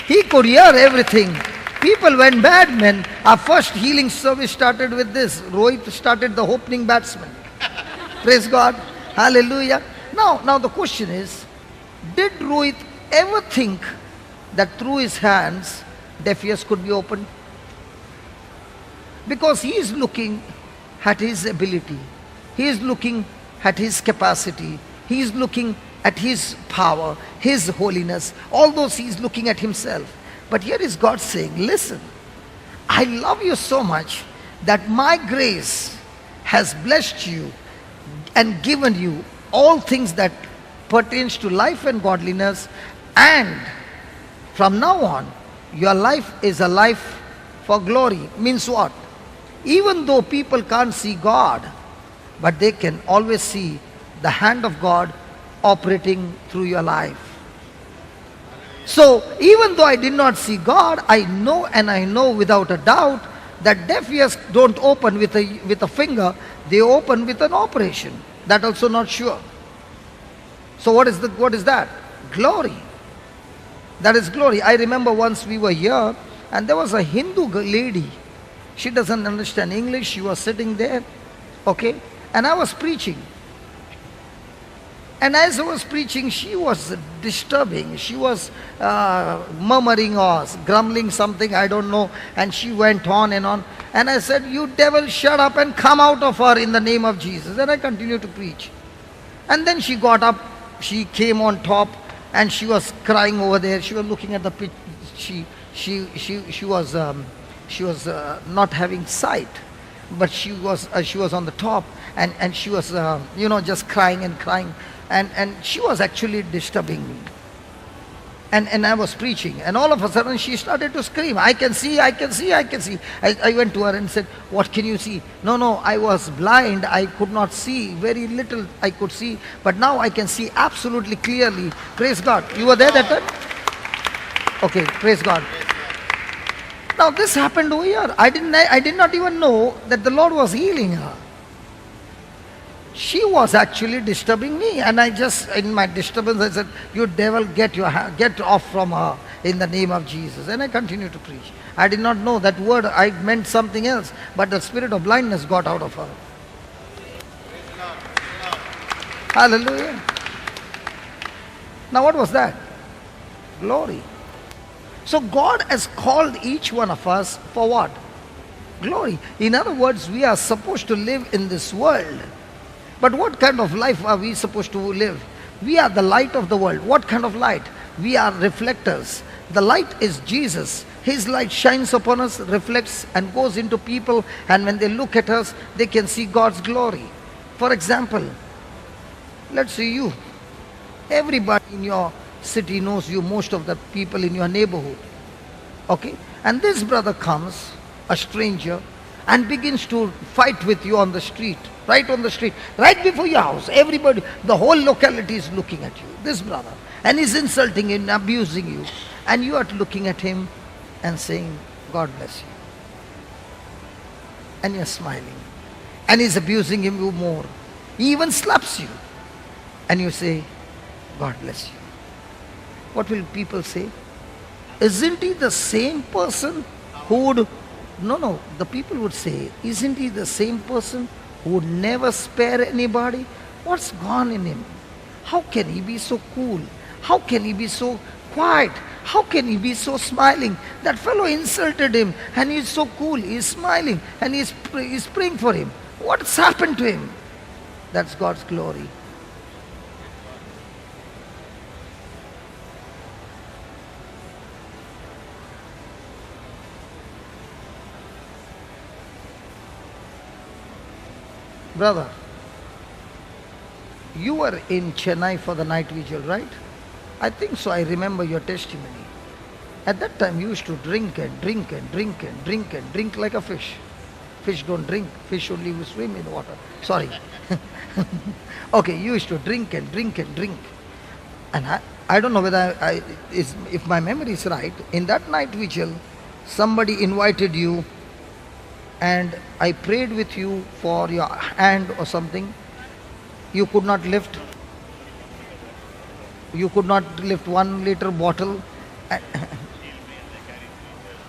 He could hear everything. People went mad, man. Our first healing service started with this. Rohit started the opening batsman. Praise God. Hallelujah. Now the question is, did Rohit ever think that through his hands, deaf ears could be opened? Because he is looking at his ability. He is looking at his capacity. He is looking at his power, his holiness. All those he is looking at himself. But here is God saying, listen, I love you so much that my grace has blessed you and given you all things that pertains to life and godliness. And from now on, your life is a life for glory. Means what? Even though people can't see God, but they can always see the hand of God operating through your life. So even though I did not see God, I know, and I know without a doubt, that deaf ears don't open with a finger, they open with an operation. That also not sure. So what is that? Glory. That is glory. I remember once we were here and there was a Hindu lady. She doesn't understand English. She was sitting there, okay, and I was preaching. And as I was preaching, she was disturbing. She was murmuring or grumbling something, I don't know. And she went on and on. And I said, "You devil, shut up and come out of her in the name of Jesus." And I continued to preach. And then she got up. She came on top and she was crying over there. She was looking at the pitch. She was not having sight, but she was on the top, and she was just crying and crying. And she was actually disturbing me. And I was preaching, and all of a sudden she started to scream, "I can see, I can see, I can see." I went to her and said, "What can you see?" No, I was blind, I could not see, very little I could see, but now I can see absolutely clearly. Praise God. You were there that time? Okay, praise God. Now this happened over here. I did not even know that the Lord was healing her. She was actually disturbing me, and I just, in my disturbance, I said, "You devil, get off from her in the name of Jesus." And I continued to preach. I did not know that word. I meant something else, but the spirit of blindness got out of her. Hallelujah. Now what was that? Glory. So God has called each one of us for what? Glory. In other words, we are supposed to live in this world. But what kind of life are we supposed to live? We are the light of the world. What kind of light? We are reflectors. The light is Jesus. His light shines upon us, reflects and goes into people, and when they look at us, they can see God's glory. For example, let's say you. Everybody in your city knows you, most of the people in your neighborhood. Okay? And this brother comes, a stranger, and begins to fight with you on the street. Right on the street, right before your house. Everybody, the whole locality is looking at you, this brother. And he's insulting you and abusing you. And you are looking at him and saying, "God bless you." And you're smiling. And he's abusing him more. He even slaps you. And you say, "God bless you." What will people say? Isn't he the same person who would... No, the people would say, "Isn't he the same person who would never spare anybody? What's gone in him? How can he be so cool? How can he be so quiet? How can he be so smiling? That fellow insulted him and he's so cool, he's smiling and he's praying for him. What's happened to him?" That's God's glory. Brother, you were in Chennai for the night vigil, right? I think so. I remember your testimony. At that time, you used to drink and drink and drink and drink and drink like a fish. Fish don't drink. Fish only swim in water. Sorry. Okay, you used to drink and drink and drink. And I don't know whether if my memory is right, in that night vigil, somebody invited you and I prayed with you for your hand or something. You could not lift. You could not lift 1 liter bottle.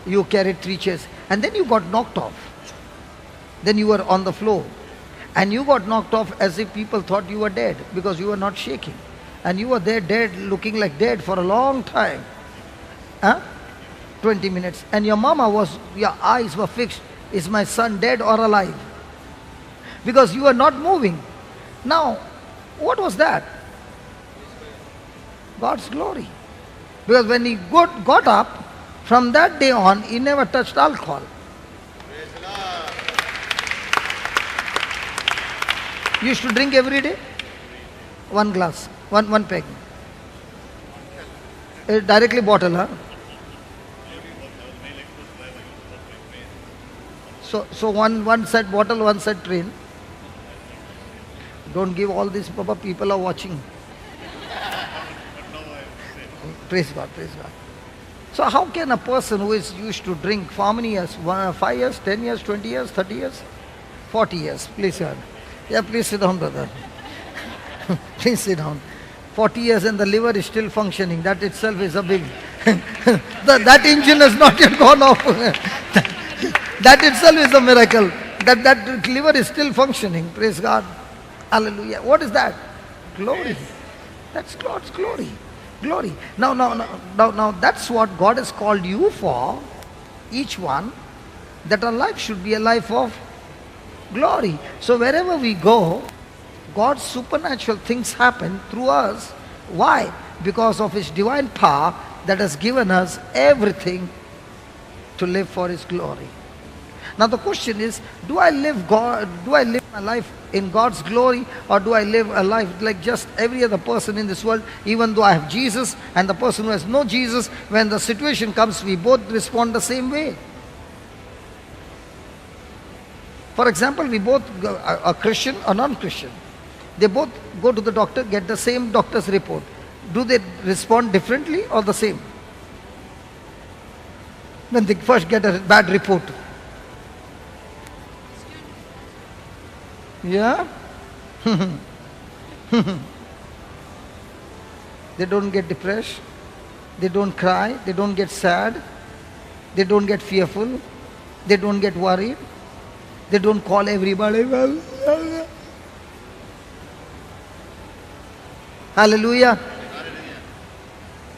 You carried 3 chairs. And then you got knocked off. Then you were on the floor. And you got knocked off as if people thought you were dead because you were not shaking. And you were there dead, looking like dead for a long time. 20 minutes. And your your eyes were fixed. Is my son dead or alive? Because you were not moving. Now, what was that? God's glory. Because when he got up, from that day on, he never touched alcohol. You used to drink every day? 1 glass, one peg. Directly bottle, huh? So one said bottle, one said train. Don't give all this, Baba, people are watching. Praise God, praise God. So how can a person who is used to drink for how many years? 5 years, 10 years, 20 years, 30 years? 40 years, please God. Yeah, please sit down, brother. Please sit down. 40 years and the liver is still functioning. That itself is a big... that engine has not yet gone off. That itself is a miracle. That liver is still functioning. Praise God. Hallelujah. What is that? Glory. That's God's glory. Glory. Now, that's what God has called you for, each one, that our life should be a life of glory. So wherever we go, God's supernatural things happen through us. Why? Because of His divine power that has given us everything to live for His glory. Now the question is, do I live my life in God's glory, or do I live a life like just every other person in this world, even though I have Jesus and the person who has no Jesus? When the situation comes, we both respond the same way. For example, we both, a Christian or non-Christian, they both go to the doctor, get the same doctor's report. Do they respond differently or the same? When they first get a bad report. Yeah? They don't get depressed. They don't cry. They don't get sad. They don't get fearful. They don't get worried. They don't call everybody. Hallelujah.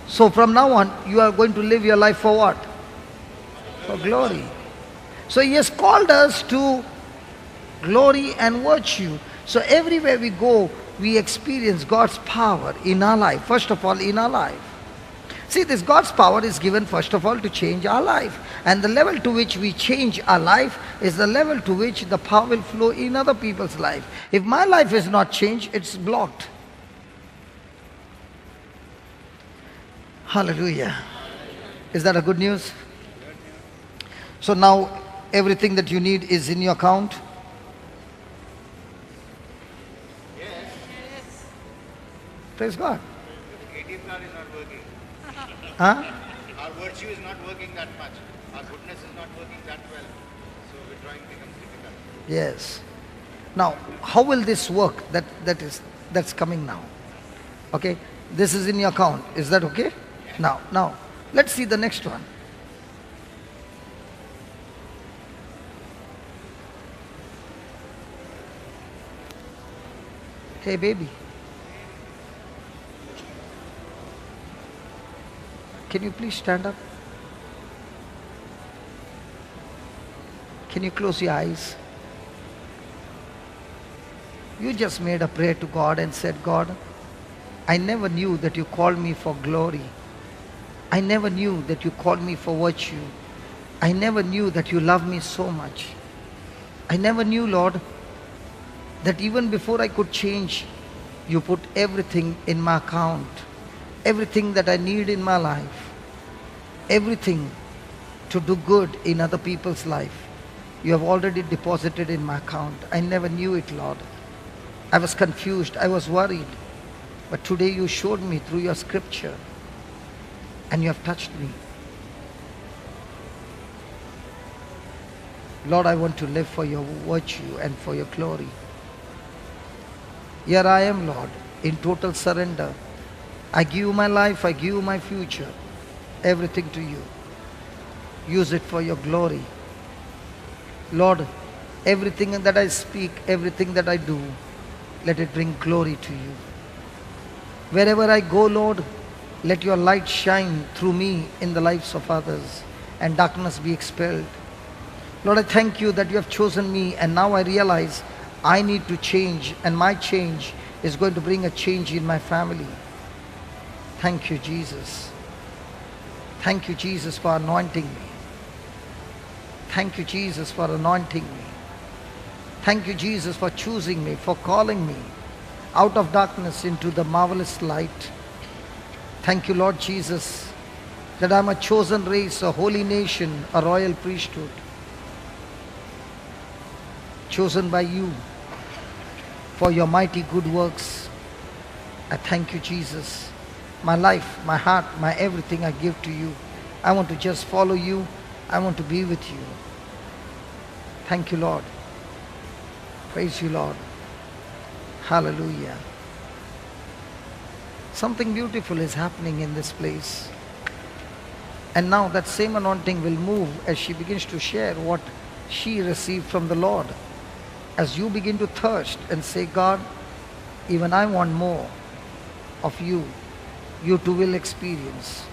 So from now on, you are going to live your life for what? For glory. So He has called us to glory and virtue. So everywhere we go, we experience God's power in our life. First of all, in our life. See, this God's power is given first of all to change our life. And the level to which we change our life is the level to which the power will flow in other people's life. If my life is not changed, it's blocked. Hallelujah. Is that a good news? So now everything that you need is in your account. Praise God. ATM card is not working. Huh? Our virtue is not working that much. Our goodness is not working that well. So withdrawing becomes difficult. Yes. Now, how will this work? That's coming now. Okay? This is in your account. Is that okay? Yeah. Now, let's see the next one. Hey, baby. Can you please stand up? Can you close your eyes? You just made a prayer to God and said, God, I never knew that you called me for glory. I never knew that you called me for virtue. I never knew that you love me so much. I never knew, Lord, that even before I could change, you put everything in my account. Everything that I need in my life. Everything to do good in other people's life. You have already deposited in my account. I never knew it, Lord. I was confused. I was worried. But today you showed me through your scripture. And you have touched me. Lord, I want to live for your virtue and for your glory. Here I am, Lord, in total surrender. I give you my life, I give you my future, everything to you. Use it for your glory. Lord, everything that I speak, everything that I do, let it bring glory to you. Wherever I go, Lord, let your light shine through me in the lives of others and darkness be expelled. Lord, I thank you that you have chosen me, and now I realize I need to change, and my change is going to bring a change in my family. Thank you, Jesus. Thank you, Jesus, for anointing me. Thank you, Jesus, for anointing me. Thank you, Jesus, for choosing me, for calling me out of darkness into the marvelous light. Thank you, Lord Jesus, that I'm a chosen race, a holy nation, a royal priesthood. chosen by you for your mighty good works. I thank you, Jesus. My life, my heart, my everything I give to you. I want to just follow you. I want to be with you. Thank you, Lord. Praise you, Lord. Hallelujah. Something beautiful is happening in this place. And now that same anointing will move as she begins to share what she received from the Lord. As you begin to thirst and say, God, even I want more of you. You too will experience.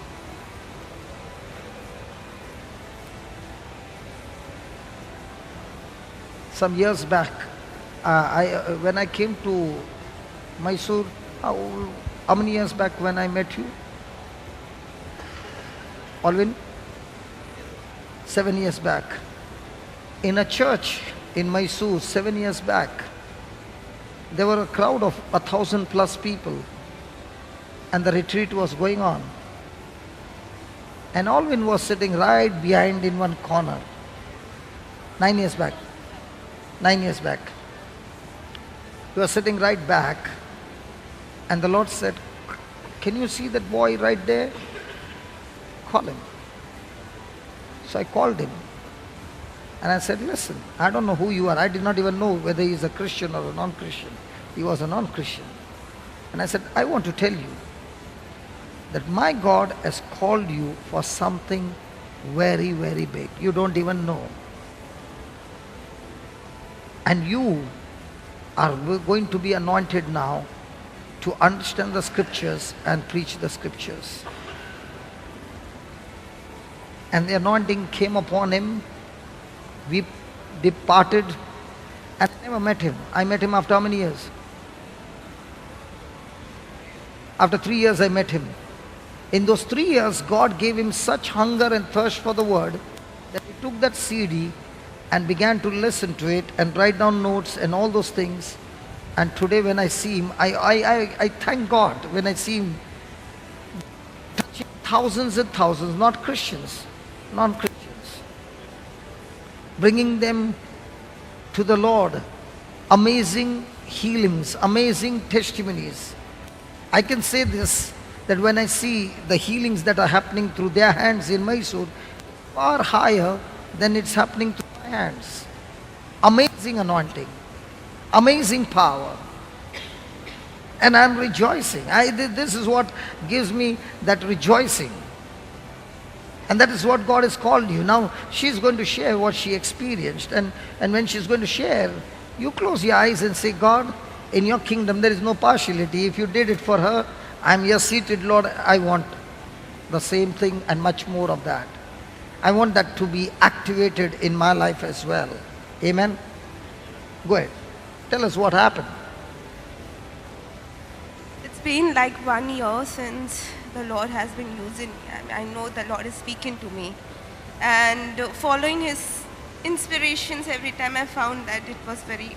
Some years back, when I came to Mysore, how many years back when I met you? Alvin? 7 years back. In a church in Mysore, 7 years back, there were a crowd of 1,000 plus people, and the retreat was going on. And Alvin was sitting right behind in one corner. 9 years back. 9 years back. He was sitting right back, and the Lord said, can you see that boy right there? Call him. So I called him. And I said, listen, I don't know who you are. I did not even know whether he is a Christian or a non-Christian. He was a non-Christian. And I said, I want to tell you that my God has called you for something very, very big. You don't even know. And you are going to be anointed now to understand the scriptures and preach the scriptures. And the anointing came upon him. We departed, and I never met him. I met him after how many years? After 3 years I met him. In those 3 years, God gave him such hunger and thirst for the word that he took that CD and began to listen to it and write down notes and all those things. And today when I see him, I thank God when I see him touching thousands and thousands, not Christians, non-Christians, bringing them to the Lord. Amazing healings, amazing testimonies. I can say this, that when I see the healings that are happening through their hands in Mysore, far higher than it's happening through my hands. Amazing anointing, amazing power. And I'm rejoicing. This is what gives me that rejoicing. And that is what God has called you. Now she's going to share what she experienced. And when she's going to share, you close your eyes and say, God, in your kingdom there is no partiality. If you did it for her, I'm here seated, Lord. I want the same thing and much more of that. I want that to be activated in my life as well. Amen? Go ahead. Tell us what happened. It's been like 1 year since the Lord has been using me. I know the Lord is speaking to me. And following His inspirations every time, I found that it was very,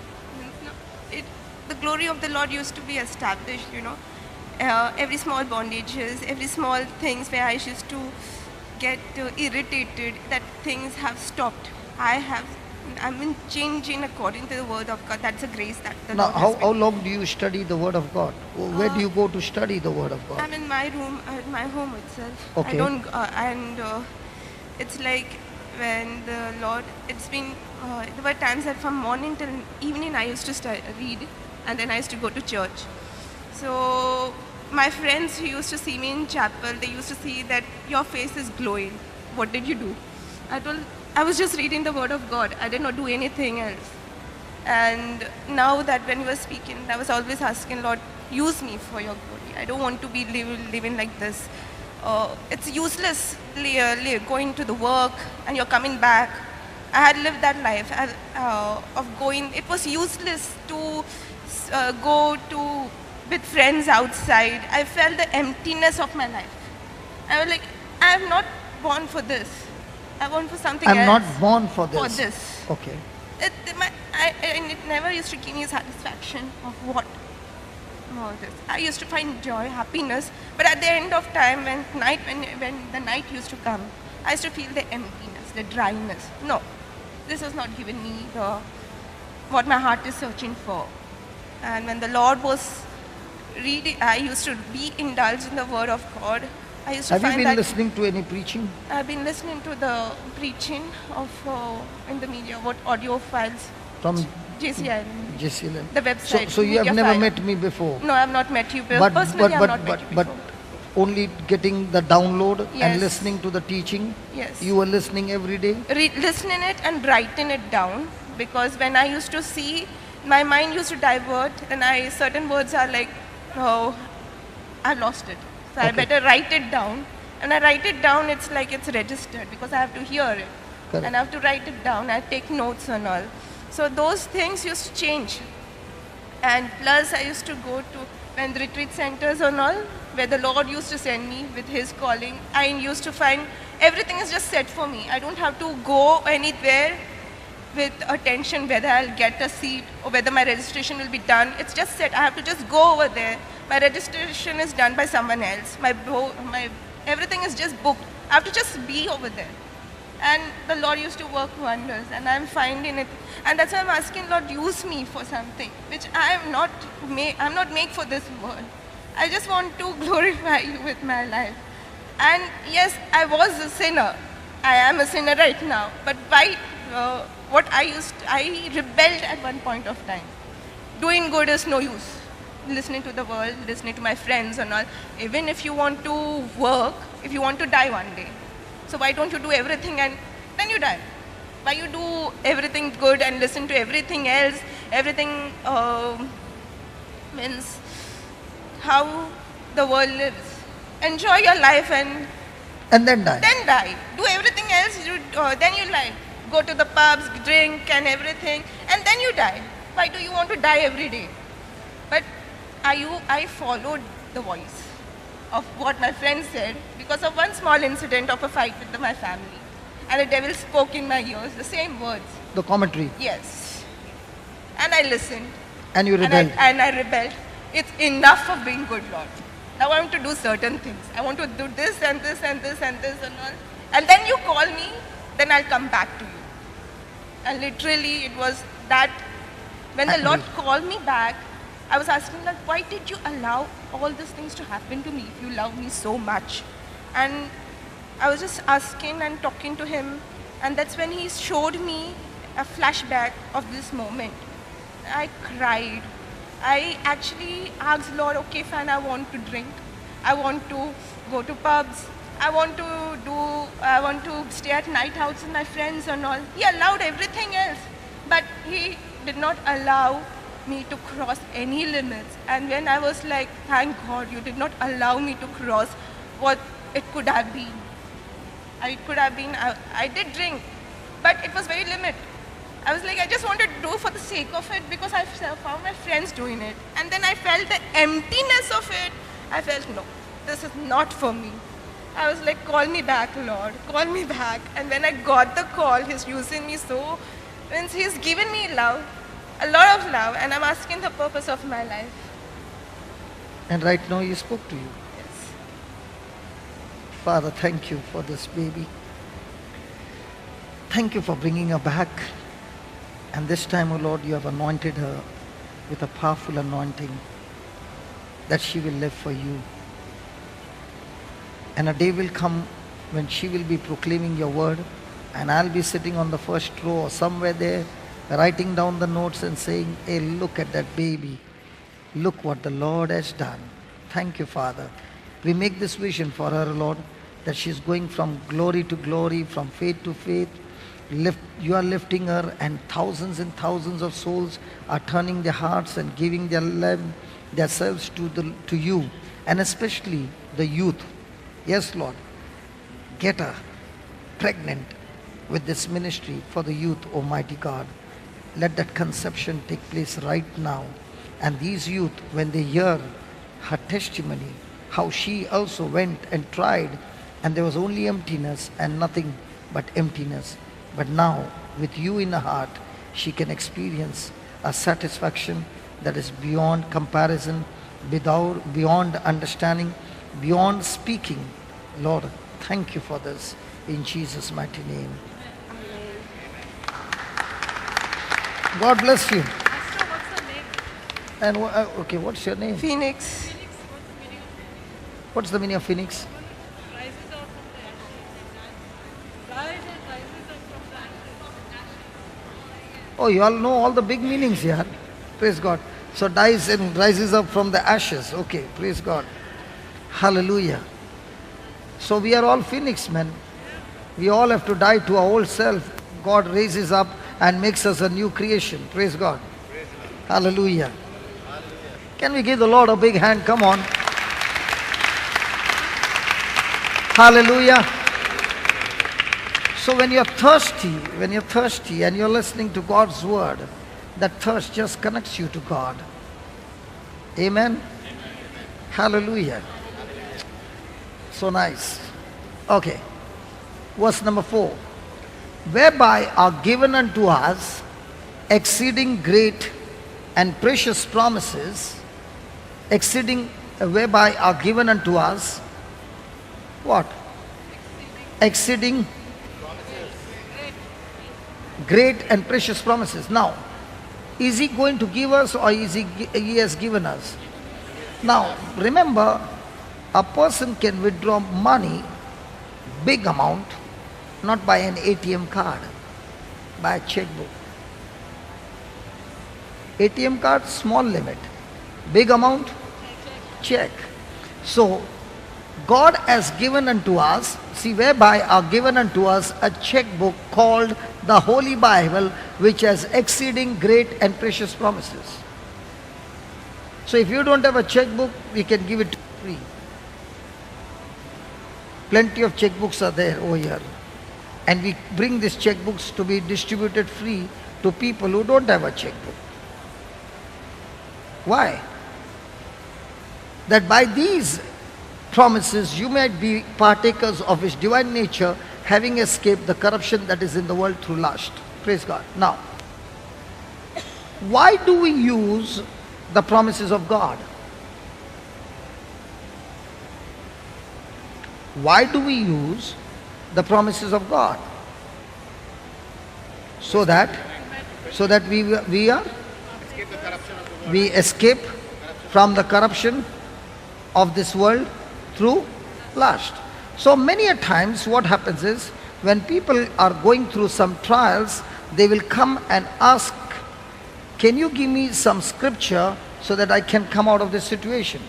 the glory of the Lord used to be established, every small bondages, every small things where I used to get irritated, that things have stopped. I've been changing according to the word of God. That's a grace that the Now, Lord has how long do you study the word of God? Where do you go to study the word of God? I'm in my room, at my home itself. Okay. I don't, it's like when the Lord, it's been, there were times that from morning till evening I used to read, and then I used to go to church. So my friends who used to see me in chapel, they used to see that your face is glowing. What did you do? I was just reading the word of God. I did not do anything else. And now that when you were speaking, I was always asking, Lord, use me for your glory. I don't want to be living like this. It's useless going to the work and you're coming back. I had lived that life of going. It was useless to go to with friends outside. I felt the emptiness of my life. I was like, I am not born for this. I want for something else. I'm not born for this. For this. Okay. And it never used to give me satisfaction of what all this. I used to find joy, happiness, but at the end of time, when the night used to come, I used to feel the emptiness, the dryness. No, this was not giving me the what my heart is searching for. And when the Lord was reading, I used to be indulged in the Word of God. I used to Have you find been that listening to any preaching? I've been listening to the preaching of in the media, what audio files, From JCILM, JCILM? the website. So you have media never file. met me before? No, I've not met you personally. I've not met you But before. only getting the download and Yes. listening to the teaching? Yes. You were listening every day? Listening it and writing it down, because when I used to see, my mind used to divert, and certain words are like, oh, I've lost it. So I Okay. better write it down. And I write it down, it's like it's registered because I have to hear it. Correct. And I have to write it down. I take notes and all. So those things used to change. And plus I used to go to when the retreat centers and all, where the Lord used to send me with His calling. I used to find everything is just set for me. I don't have to go anywhere with attention whether I'll get a seat or whether my registration will be done. It's just set. I have to just go over there. My registration is done by someone else. My everything is just booked. I have to just be over there. And the Lord used to work wonders, and I'm finding it. And that's why I'm asking, Lord, use me for something which I'm not made for this world. I just want to glorify you with my life. And yes, I was a sinner. I am a sinner right now. But by I rebelled at one point of time. Doing good is no use. Listening to the world, listening to my friends and all. Even if you want to work, if you want to die one day, so why don't you do everything and then you die? Why you do everything good and listen to everything else? Everything means how the world lives. Enjoy your life and And then die. then die. Do everything else, then you lie. Go to the pubs, drink and everything, and then you die. Why do you want to die every day? But I followed the voice of what my friend said because of one small incident of a fight with my family. And the devil spoke in my ears the same words. The commentary. Yes. And I listened. And you rebelled. And I rebelled. It's enough of being good, Lord. Now I want to do certain things. I want to do this and this and this and this and all. And then you call me, then I'll come back to you. And literally it was that when the Lord called me back, I was asking, like, why did you allow all these things to happen to me if you love me so much? And I was just asking and talking to Him, and that's when He showed me a flashback of this moment. I cried. I actually asked Lord, okay, fine, I want to drink. I want to go to pubs. I want to stay at night outs with my friends and all. He allowed everything else, but He did not allow me to cross any limits. And when I was like, thank God you did not allow me to cross what it could have been. I did drink, but it was very limited. I was like, I just wanted to do for the sake of it because I found my friends doing it. And then I felt the emptiness of it. I felt, no, this is not for me. I was like, call me back, Lord, call me back. And when I got the call, He's using me so, means He's given me love, a lot of love, and I'm asking the purpose of my life. And right now He spoke to you. Yes. Father, thank you for this baby. Thank you for bringing her back. And this time, O Lord, you have anointed her with a powerful anointing that she will live for you. And a day will come when she will be proclaiming your word, and I'll be sitting on the first row or somewhere there, writing down the notes and saying, hey, look at that baby. Look what the Lord has done. Thank you, Father. We make this vision for her, Lord, that she's going from glory to glory, from faith to faith. You are lifting her, and thousands of souls are turning their hearts and giving themselves to you, and especially the youth. Yes, Lord, get her pregnant with this ministry for the youth, Almighty God. Let that conception take place right now. And these youth, when they hear her testimony, how she also went and tried, and there was only emptiness and nothing but emptiness. But now, with you in her heart, she can experience a satisfaction that is beyond comparison, beyond understanding, beyond speaking. Lord, thank you for this. In Jesus' mighty name. God bless you. Pastor, what's the name? And okay, what's your name? Phoenix. Phoenix, what's the meaning of Phoenix? What's the meaning of Phoenix? Rises up from the ashes. Rise and rises up from the ashes. Oh, you all know all the big meanings here. Praise God. So dies and rises up from the ashes. Okay, praise God. Hallelujah. So we are all phoenix men. We all have to die to our old self. God raises up and makes us a new creation. Praise God. Hallelujah. Can we give the Lord a big hand? Come on. Hallelujah. So when you're thirsty and you're listening to God's word, that thirst just connects you to God. Amen. Hallelujah. So nice. Okay. Verse number 4. Whereby are given unto us exceeding great and precious promises, whereby are given unto us what? Exceeding great and precious promises. Now, is he going to give us, or he has given us? Now, remember, a person can withdraw money, big amount, not by an ATM card, by a checkbook. ATM card, small limit. Big amount, check. So, God has given unto us, see, whereby are given unto us a checkbook called the Holy Bible, which has exceeding great and precious promises. So if you don't have a checkbook, we can give it free. Plenty of checkbooks are there over here. And we bring these checkbooks to be distributed free to people who don't have a checkbook. Why? That by these promises you might be partakers of his divine nature, having escaped the corruption that is in the world through lust. Praise God. Now, why do we use the promises of God? Why do we use the promises of God? So that we escape from the corruption of this world through lust. So many a times what happens is, when people are going through some trials, they will come and ask, can you give me some scripture so that I can come out of this situation?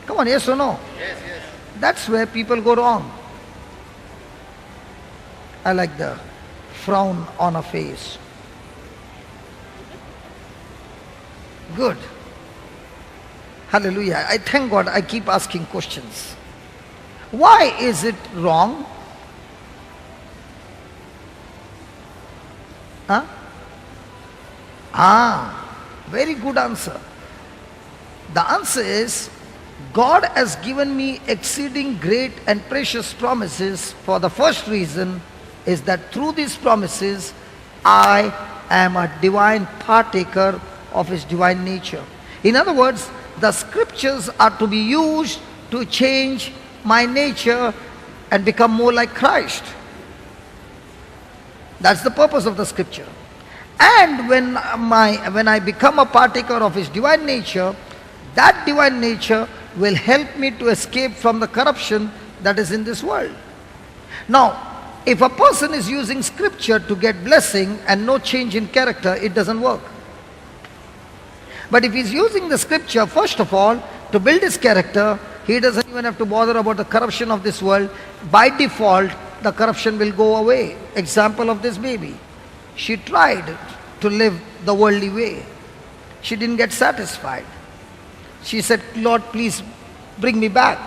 Come on, yes or no? Yes, yes. That's where people go wrong. I like the frown on a face. Good. Hallelujah. I thank God I keep asking questions. Why is it wrong? Huh? Very good answer. The answer is, God has given me exceeding great and precious promises. For the first reason is that through these promises, I am a divine partaker of his divine nature. In other words, the scriptures are to be used to change my nature and become more like Christ. That's the purpose of the scripture. And when I become a partaker of his divine nature, that divine nature will help me to escape from the corruption that is in this world. Now, if a person is using scripture to get blessing and no change in character, it doesn't work. But if he's using the scripture, first of all, to build his character, he doesn't even have to bother about the corruption of this world. By default, the corruption will go away. Example of this baby. She tried to live the worldly way. She didn't get satisfied. She said, Lord, please bring me back.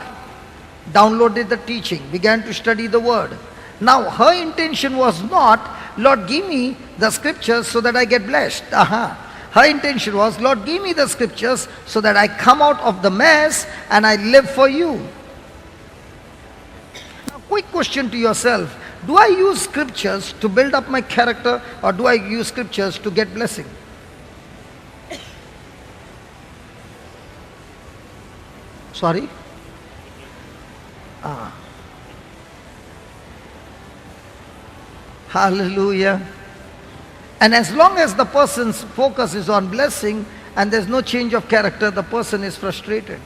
Downloaded the teaching, began to study the word. Now, her intention was not, Lord, give me the scriptures so that I get blessed. Her intention was, Lord, give me the scriptures so that I come out of the mess and I live for you. Now, quick question to yourself. Do I use scriptures to build up my character, or do I use scriptures to get blessing? Sorry? Hallelujah. And as long as the person's focus is on blessing and there's no change of character, the person is frustrated.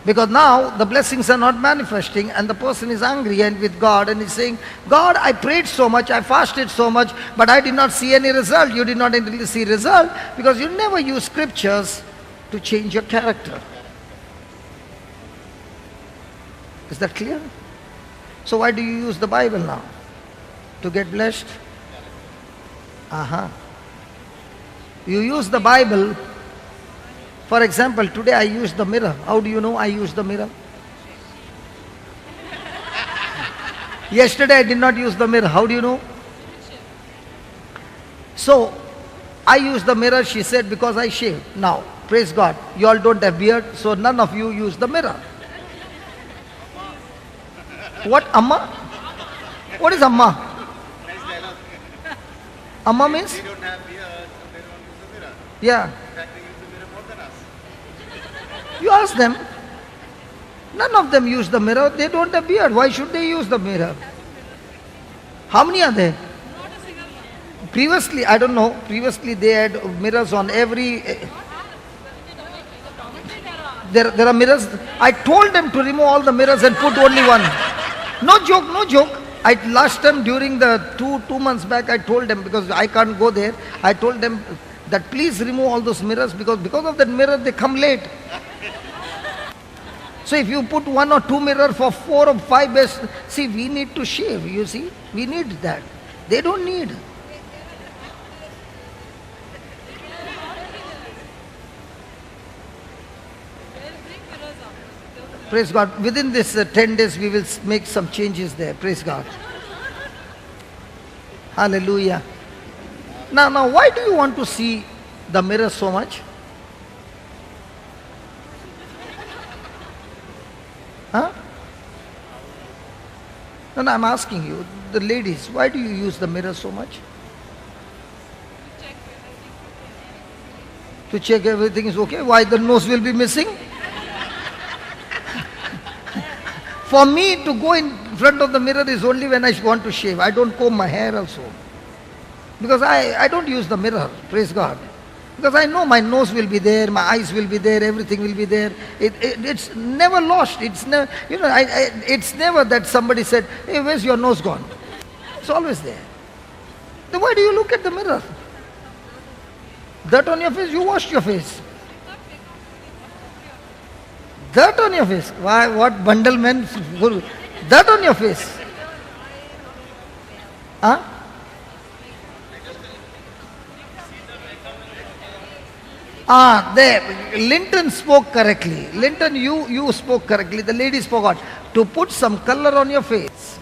Because now the blessings are not manifesting and the person is angry and with God and is saying, God, I prayed so much, I fasted so much, but I did not see any result. You did not really see result because you never use scriptures to change your character. Is that clear? So why do you use the Bible now? To get blessed? You use the Bible. For example, today I used the mirror. How do you know I used the mirror? Yesterday I did not use the mirror. How do you know? So, I used the mirror, she said, because I shaved. Now, praise God, you all don't have beard, so none of you use the mirror. What, Amma? What is Amma? Amma means? They don't have beard, so they don't use the mirror. Yeah. In fact, they use the mirror more than us. You ask them. None of them use the mirror. They don't have beard. Why should they use the mirror? How many are there? Previously, I don't know. Previously, they had mirrors on every... There are mirrors. I told them to remove all the mirrors and put only one. No joke, no joke. Last time during the two months back, I told them, because I can't go there, I told them that please remove all those mirrors because of that mirror they come late. So if you put 1 or 2 mirrors for 4 or 5 days, see, we need to shave, you see. We need that. They don't need. Praise God. Within this 10 days, we will make some changes there. Praise God. Hallelujah. Now, why do you want to see the mirror so much? Huh? No, I'm asking you, the ladies, why do you use the mirror so much? To check everything is okay. Why the nose will be missing? For me to go in front of the mirror is only when I want to shave. I don't comb my hair also. Because I don't use the mirror, praise God. Because I know my nose will be there, my eyes will be there, everything will be there. It's never lost. It's never, it's never that somebody said, hey, where's your nose gone? It's always there. Then why do you look at the mirror? Dirt on your face, you washed your face. Dirt on your face. Why? What bundle men? Dirt on your face. Huh? There. Linton spoke correctly. Linton, you spoke correctly. The lady forgot to put some color on your face.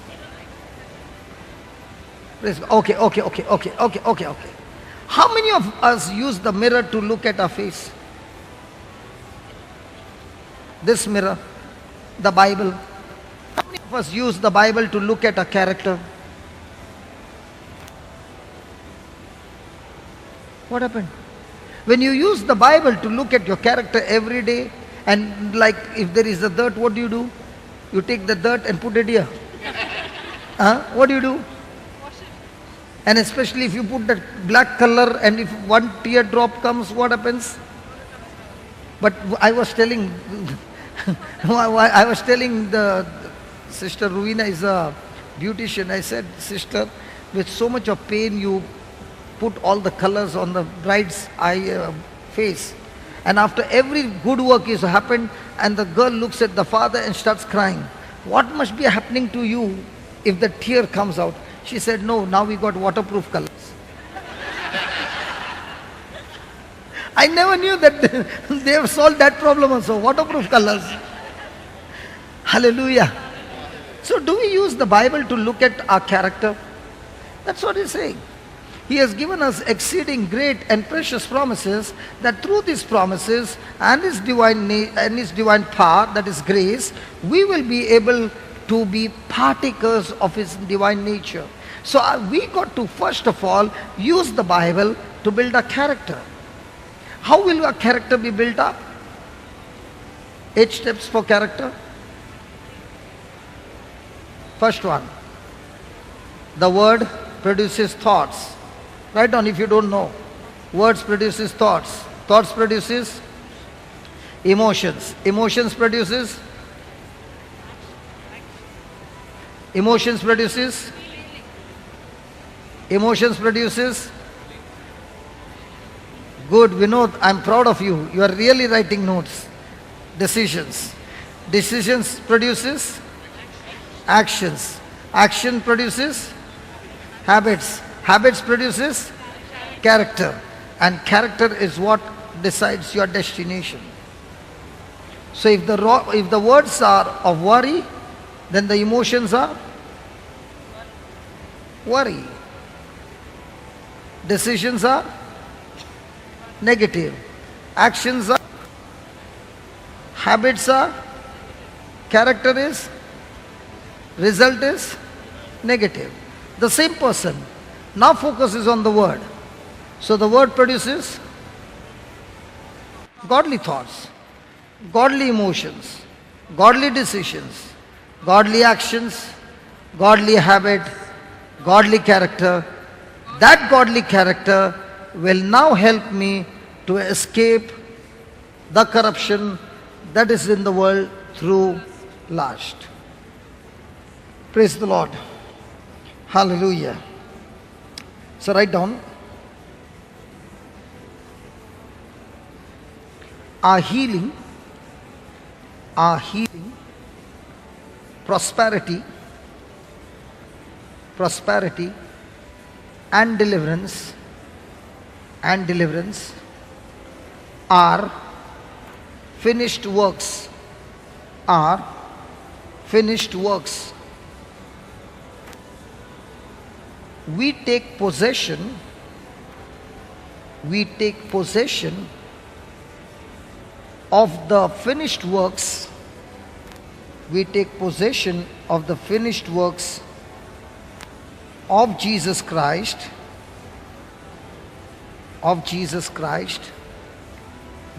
Okay. How many of us use the mirror to look at our face? This mirror, the Bible. How many of us use the Bible to look at our character? What happened? When you use the Bible to look at your character every day, and like if there is a dirt, what do? You take the dirt and put it here. What do you do? And especially if you put that black color and if one teardrop comes, what happens? But I was telling the sister Ruina is a beautician. I said, sister, with so much of pain you put all the colors on the bride's face. And after every good work is happened and the girl looks at the father and starts crying. What must be happening to you if the tear comes out? She said, no, now we got waterproof colors. I never knew that they have solved that problem also, waterproof colors. Hallelujah. So do we use the Bible to look at our character? That's what he's saying. He has given us exceeding great and precious promises, that through these promises and His divine power, that is grace, we will be able to be partakers of His divine nature. So we got to first of all use the Bible to build our character. How will our character be built up? 8 steps for character. First one, The word produces thoughts. Write down if you don't know. Words produces thoughts. Thoughts produces emotions. Emotions produces emotions produces emotions produces good. Vinod, I'm proud of you. You are really writing notes. Decisions. Decisions produces actions. Action produces habits. Habits produces character. And character is what decides your destination. So if the words are of worry, then the emotions are worry. Decisions are negative. Actions are, habits are, character is, result is negative. The same person now focuses on the word. So the word produces godly thoughts, godly emotions, godly decisions, godly actions, godly habit, godly character. That godly character will now help me to escape the corruption that is in the world through lust. Praise the Lord. Hallelujah. So write down. Our healing, prosperity, and deliverance are finished works, We take possession of the finished works. We take possession of the finished works of Jesus Christ,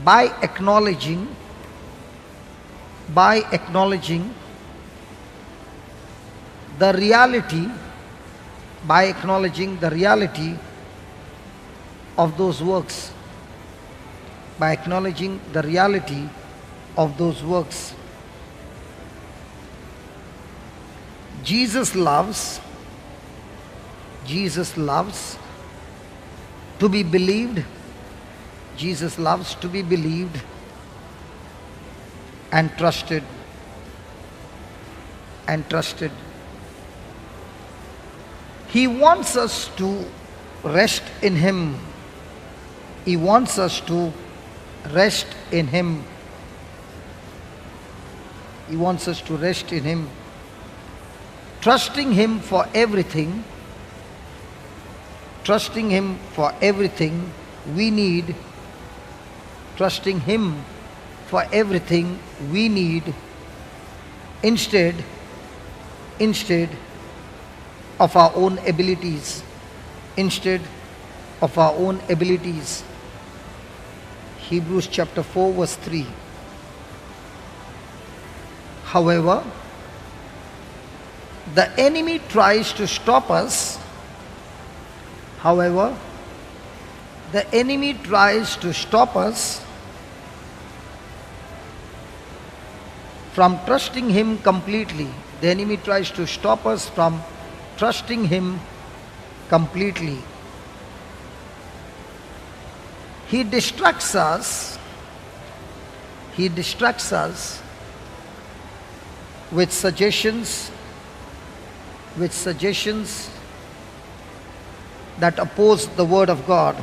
by acknowledging the reality of those works. Jesus loves to be believed. And trusted. He wants us to rest in Him. Trusting Him for everything we need. Instead of our own abilities. Hebrews chapter 4 verse 3. However, the enemy tries to stop us. From trusting Him completely. The enemy tries to stop us from trusting Him completely. He distracts us with suggestions that oppose the Word of God.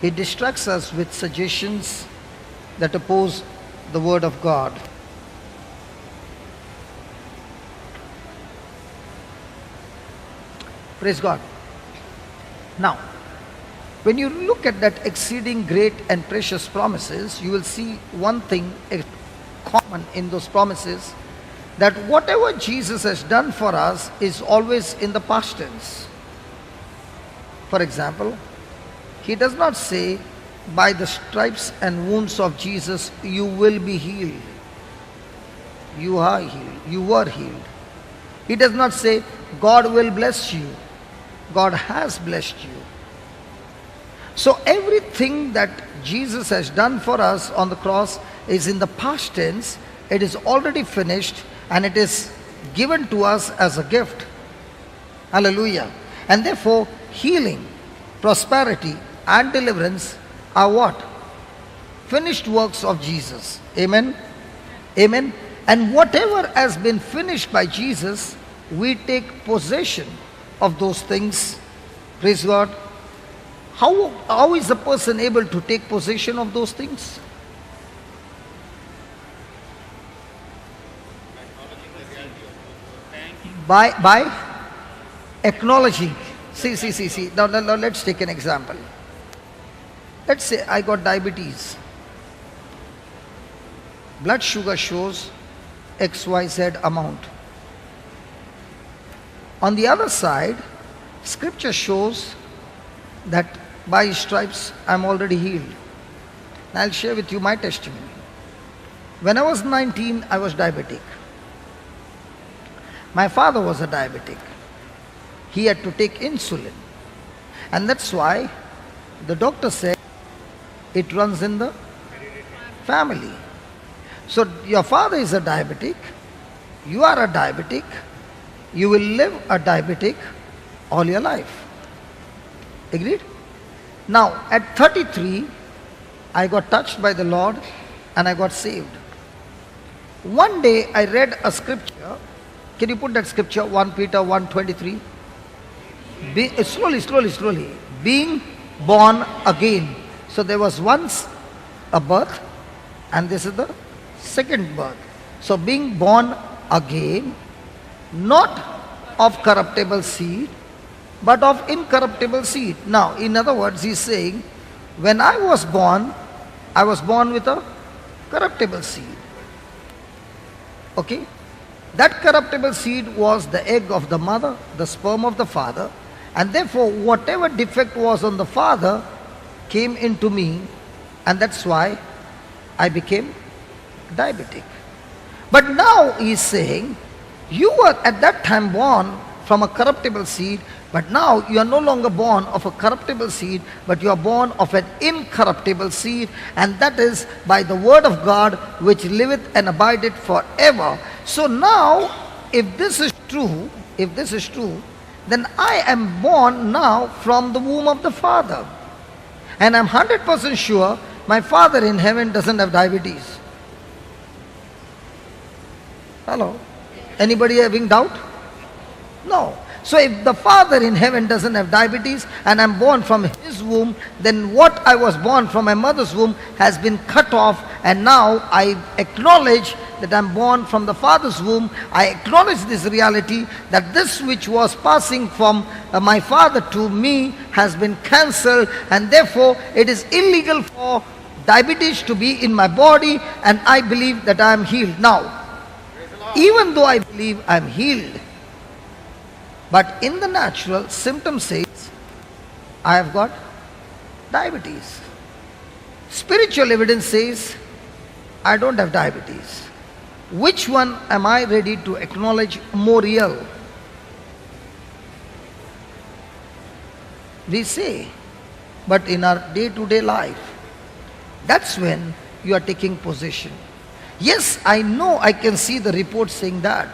He distracts us with suggestions that oppose the Word of God. Praise God. Now, when you look at that exceeding great and precious promises, you will see one thing common in those promises, that whatever Jesus has done for us is always in the past tense. For example, He does not say, by the stripes and wounds of Jesus you will be healed. You are healed. You were healed. He does not say, God will bless you. God has blessed you. So everything that Jesus has done for us on the cross is in the past tense. It is already finished and it is given to us as a gift. Hallelujah. And therefore, healing, prosperity and deliverance are what? Finished works of Jesus. Amen. Amen. And whatever has been finished by Jesus, we take possession of those things. Praise God. How is a person able to take possession of those things? By acknowledging. See. Now let's take an example. Let's say I got diabetes. Blood sugar shows XYZ amount. On the other side, scripture shows that by his stripes I am already healed. I'll share with you my testimony. When I was 19, I was diabetic. My father was a diabetic. He had to take insulin. And that's why the doctor said it runs in the family. So your father is a diabetic, you are a diabetic, you will live a diabetic all your life. Agreed? Now at 33, I got touched by the Lord and I got saved. One day I read a scripture. Can you put that scripture, 1 Peter 1:23? Slowly. Being born again. So there was once a birth and this is the second birth. So being born again, not of corruptible seed, but of incorruptible seed. Now, in other words, he's saying, when I was born with a corruptible seed. Okay? That corruptible seed was the egg of the mother, the sperm of the father, and therefore whatever defect was on the father came into me, and that's why I became diabetic. But now he's saying, you were at that time born from a corruptible seed, but now you are no longer born of a corruptible seed, but you are born of an incorruptible seed, and that is by the word of God which liveth and abideth forever. So now, if this is true, then I am born now from the womb of the Father. And I'm 100% sure my Father in heaven doesn't have diabetes. Hello? Anybody having doubt? No. So if the Father in heaven doesn't have diabetes and I'm born from his womb, then what I was born from my mother's womb has been cut off, and now I acknowledge that I'm born from the Father's womb. I acknowledge this reality that this which was passing from my father to me has been cancelled, and therefore it is illegal for diabetes to be in my body, and I believe that I am healed. Now, even though I believe I am healed, but in the natural, symptom says, I have got diabetes. Spiritual evidence says, I don't have diabetes. Which one am I ready to acknowledge more real? We say, but in our day-to-day life, that's when you are taking possession. Yes, I know I can see the report saying that,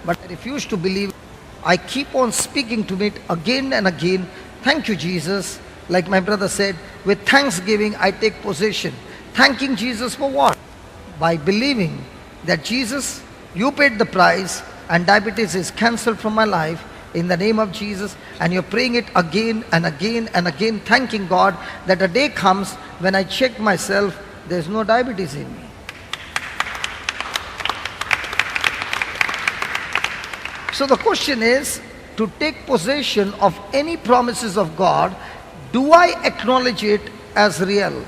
but I refuse to believe. I keep on speaking to it again and again. Thank you, Jesus. Like my brother said, with thanksgiving I take possession. Thanking Jesus for what? By believing that Jesus, you paid the price and diabetes is cancelled from my life in the name of Jesus, and you're praying it again and again and again, thanking God that a day comes when I check myself, there's no diabetes in me. So the question is, to take possession of any promises of God, do I acknowledge it as real?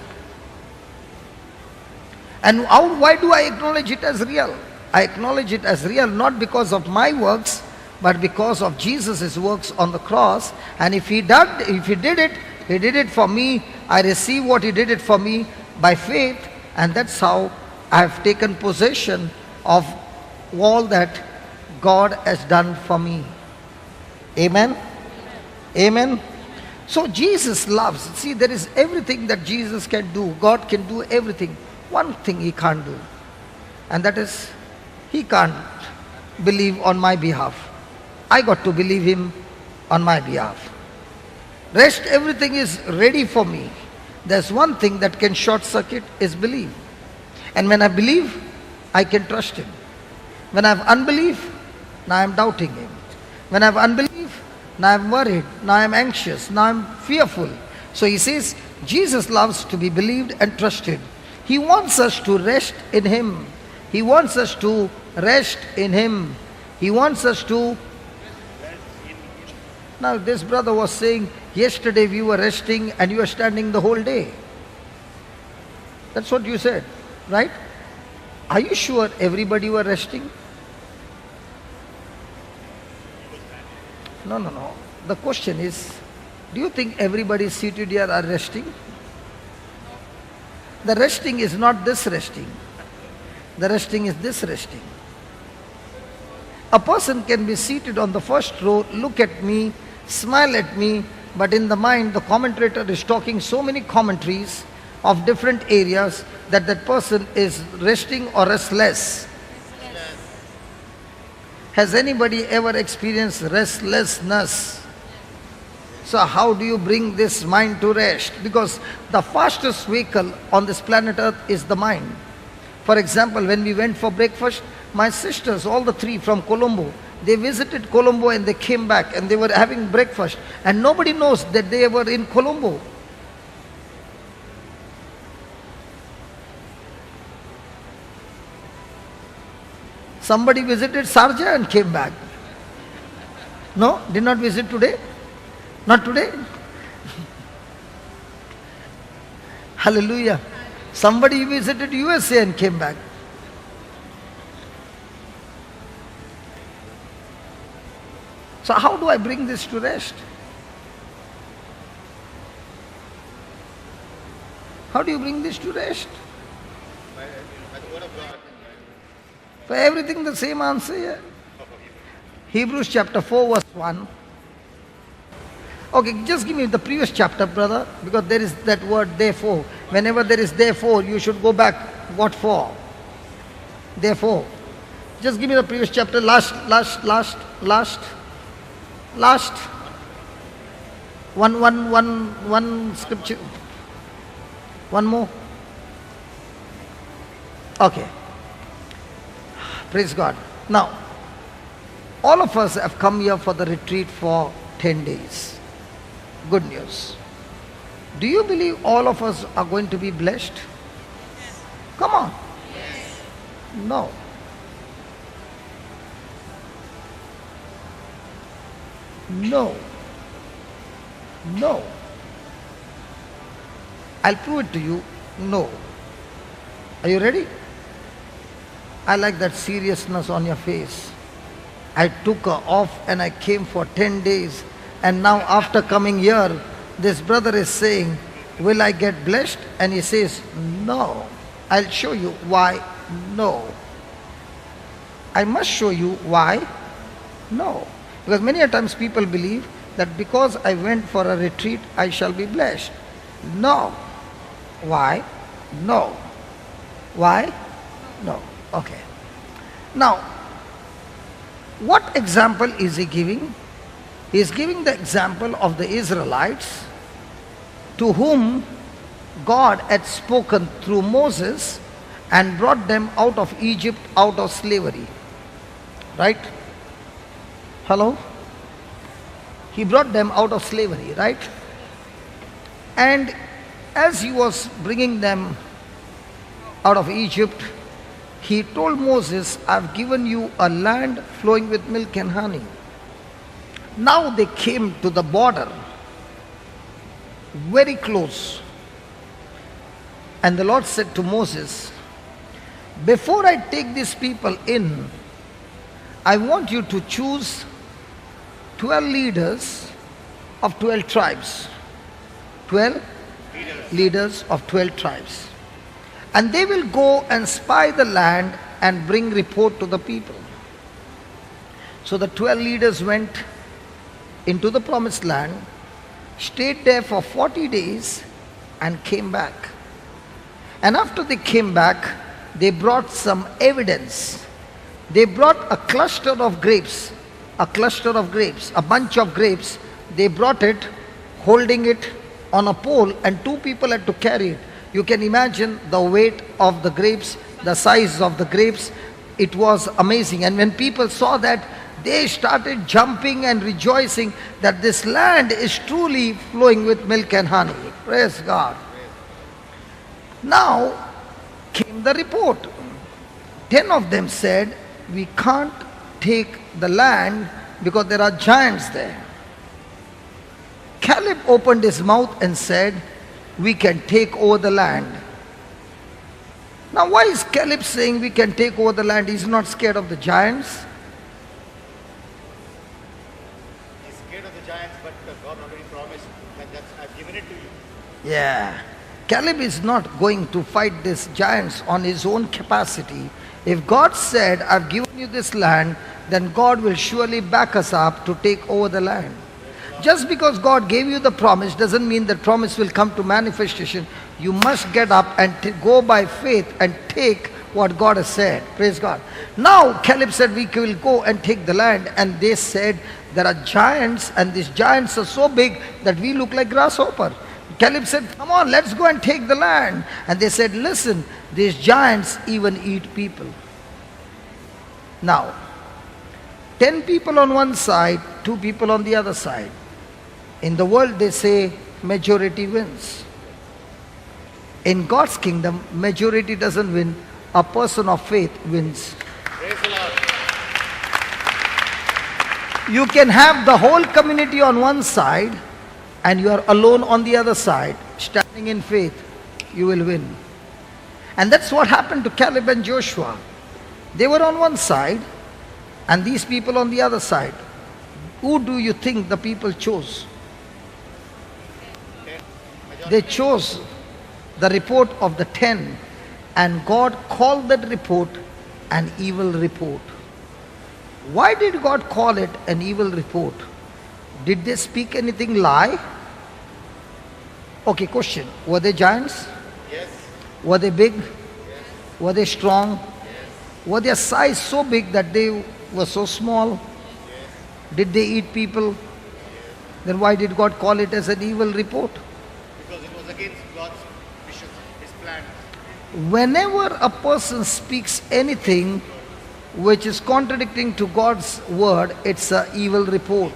And why do I acknowledge it as real? I acknowledge it as real not because of my works, but because of Jesus' works on the cross. And if he did it for me. I receive what he did it for me by faith, and that's how I have taken possession of all that God has done for me. Amen? Amen? So Jesus loves. See, there is everything that Jesus can do. God can do everything. One thing he can't do. And that is, he can't believe on my behalf. I got to believe him on my behalf. Rest, everything is ready for me. There's one thing that can short circuit is belief. And when I believe, I can trust him. When I have unbelief, now I am doubting him. When I have unbelief, now I am worried, now I am anxious, now I am fearful. So he says, Jesus loves to be believed and trusted. He wants us to rest in him. He wants us to rest in him. He wants us to... Now this brother was saying, yesterday we were resting and you were standing the whole day. That's what you said, right? Are you sure everybody were resting? No. The question is, do you think everybody seated here are resting? The resting is not this resting. The resting is this resting. A person can be seated on the first row, look at me, smile at me, but in the mind the commentator is talking so many commentaries of different areas that that person is resting or restless. Has anybody ever experienced restlessness? So how do you bring this mind to rest? Because the fastest vehicle on this planet Earth is the mind. For example, when we went for breakfast, my sisters, all the three from Colombo, they visited Colombo and they came back and they were having breakfast. And nobody knows that they were in Colombo. Somebody visited Sharjah and came back. No? Did not visit today? Not today? Hallelujah. Somebody visited USA and came back. So how do I bring this to rest? How do you bring this to rest? By the word of God. For everything the same answer here. Hebrews chapter 4 verse 1. Okay, just give me the previous chapter, brother, because there is that word therefore. Whenever there is therefore, you should go back. What for? Therefore. Just give me the previous chapter, last. One scripture. One more. Okay. Praise God. Now, all of us have come here for the retreat for 10 days. Good news. Do you believe all of us are going to be blessed? Yes. Come on. Yes. No. No. No. I'll prove it to you. No. Are you ready? I like that seriousness on your face. I took her off and I came for 10 days. And now after coming here, this brother is saying, will I get blessed? And he says, no. I'll show you why no. I must show you why no. Because many a times people believe that because I went for a retreat, I shall be blessed. No. Why? No. Why? No. Okay. Now, what example is he giving? He is giving the example of the Israelites to whom God had spoken through Moses and brought them out of Egypt, out of slavery. Right? Hello? He brought them out of slavery, right? And as he was bringing them out of Egypt, he told Moses, I've given you a land flowing with milk and honey. Now they came to the border, very close. And the Lord said to Moses, before I take these people in, I want you to choose 12 leaders of 12 tribes. 12 leaders of 12 tribes. And they will go and spy the land and bring report to the people. So the 12 leaders went into the promised land, stayed there for 40 days and came back. And after they came back, they brought some evidence. They brought a cluster of grapes, a bunch of grapes. They brought it, holding it on a pole, and two people had to carry it. You can imagine the weight of the grapes, the size of the grapes. It was amazing. And when people saw that, they started jumping and rejoicing that this land is truly flowing with milk and honey. Praise God. Now came the report. 10 of them said, we can't take the land because there are giants there. Caleb opened his mouth and said, we can take over the land. Now why is Caleb saying we can take over the land? He's not scared of the giants. He's scared of the giants, but God already promised that I've given it to you. Yeah. Caleb is not going to fight these giants on his own capacity. If God said, I've given you this land, then God will surely back us up to take over the land. Just because God gave you the promise doesn't mean that promise will come to manifestation. You must get up and go by faith and take what God has said. Praise God. Now Caleb said, we will go and take the land. And they said, there are giants, and these giants are so big that we look like grasshopper. Caleb said, come on, let's go and take the land. And they said, listen, these giants even eat people. Now, 10 people on one side, 2 people on the other side. In the world they say majority wins. In God's kingdom, majority doesn't win. A person of faith wins. Praise the Lord. You can have the whole community on one side and you are alone on the other side, standing in faith. You will win. And that's what happened to Caleb and Joshua. They were on one side and these people on the other side. Who do you think the people chose? They chose the report of the 10, and God called that report an evil report. Why did God call it an evil report? Did they speak anything lie? Okay, question. Were they giants? Yes. Were they big? Yes. Were they strong? Yes. Were their size so big that they were so small? Yes. Did they eat people? Then why did God call it as an evil report? Because it was against God's vision, His plan. Whenever a person speaks anything which is contradicting to God's word, it's an evil report.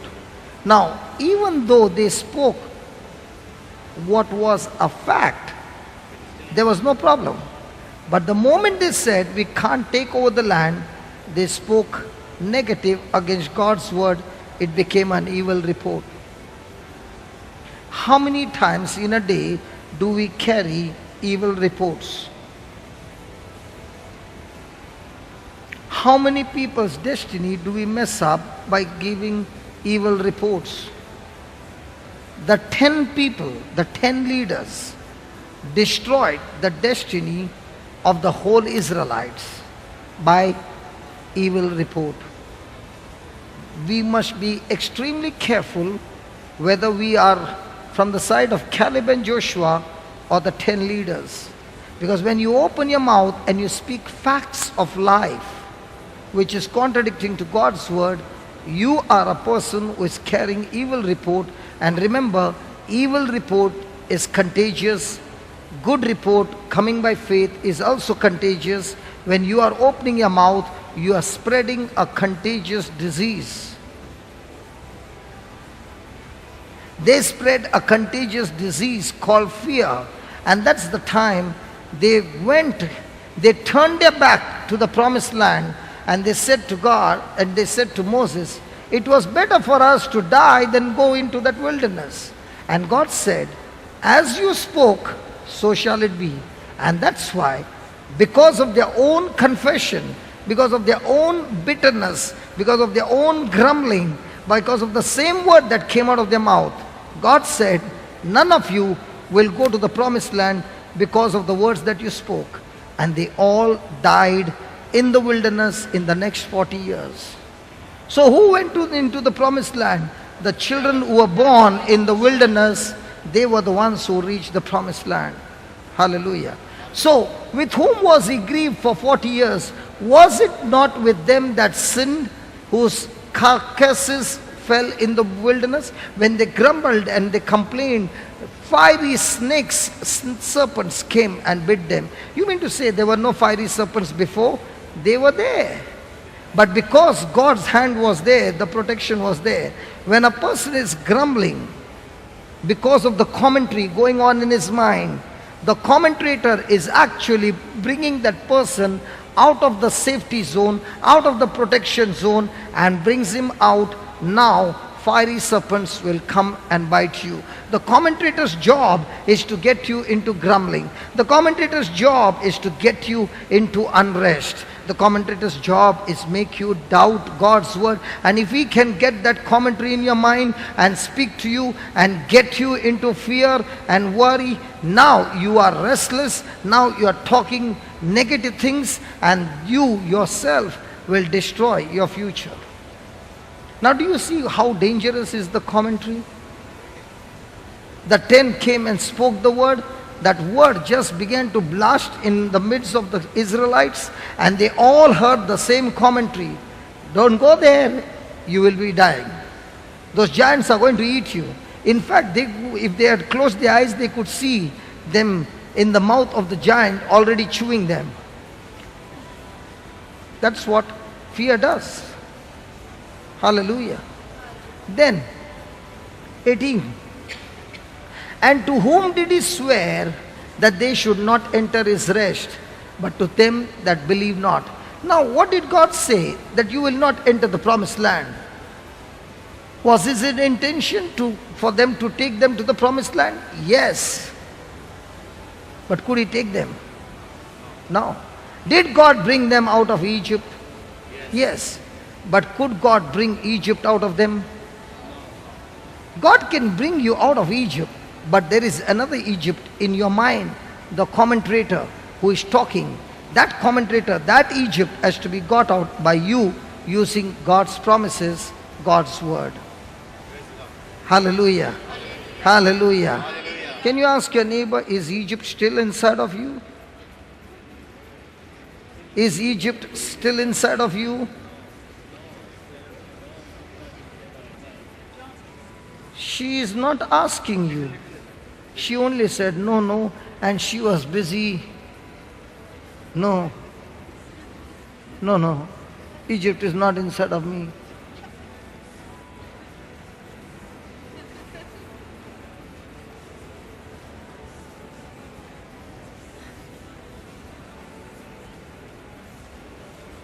Now, even though they spoke what was a fact, there was no problem. But the moment they said we can't take over the land, they spoke negative against God's word. It became an evil report. How many times in a day do we carry evil reports? How many people's destiny do we mess up by giving evil reports? The 10 people, the 10 leaders destroyed the destiny of the whole Israelites by evil report. We must be extremely careful whether we are from the side of Caleb and Joshua or the 10 leaders. Because when you open your mouth and you speak facts of life, which is contradicting to God's word, you are a person who is carrying evil report. And remember, evil report is contagious. Good report coming by faith is also contagious. When you are opening your mouth, you are spreading a contagious disease. They spread a contagious disease called fear. And that's the time they turned their back to the promised land. And they said to God, and they said to Moses, it was better for us to die than go into that wilderness. And God said, as you spoke, so shall it be. And that's why, because of their own confession, because of their own bitterness, because of their own grumbling, because of the same word that came out of their mouth, God said, none of you will go to the promised land because of the words that you spoke. And they all died in the wilderness in the next 40 years. So who went into the promised land? The children who were born in the wilderness, they were the ones who reached the promised land. Hallelujah. So, with whom was he grieved for 40 years? Was it not with them that sinned, whose carcasses fell in the wilderness? When they grumbled and they complained, fiery snakes, serpents came and bit them. You mean to say there were no fiery serpents before? They were there. But because God's hand was there, the protection was there. When a person is grumbling because of the commentary going on in his mind, the commentator is actually bringing that person out of the safety zone, out of the protection zone, and brings him out. Now fiery serpents will come and bite you. The commentator's job is to get you into grumbling. The commentator's job is to get you into unrest. The commentator's job is make you doubt God's word. And if he can get that commentary in your mind and speak to you and get you into fear and worry, now you are restless, now you are talking negative things, and you yourself will destroy your future. Now do you see how dangerous is the commentary? The 10 came and spoke the word. That word just began to blast in the midst of the Israelites, and they all heard the same commentary. Don't go there, you will be dying. Those giants are going to eat you. In fact, if they had closed their eyes, they could see them in the mouth of the giant already chewing them. That's what fear does. Hallelujah. Then, 18. And to whom did he swear that they should not enter his rest, but to them that believe not? Now, what did God say? That you will not enter the promised land. Was his intention for them to take them to the promised land? Yes. But could he take them? No. Did God bring them out of Egypt? Yes. But could God bring Egypt out of them? God can bring you out of Egypt, but there is another Egypt in your mind, the commentator who is talking. That commentator, that Egypt has to be got out by you using God's promises, God's word. Hallelujah. Hallelujah. Can you ask your neighbor, is Egypt still inside of you? Is Egypt still inside of you? She is not asking you. She only said, no, no, and she was busy. No, no, no, Egypt is not inside of me.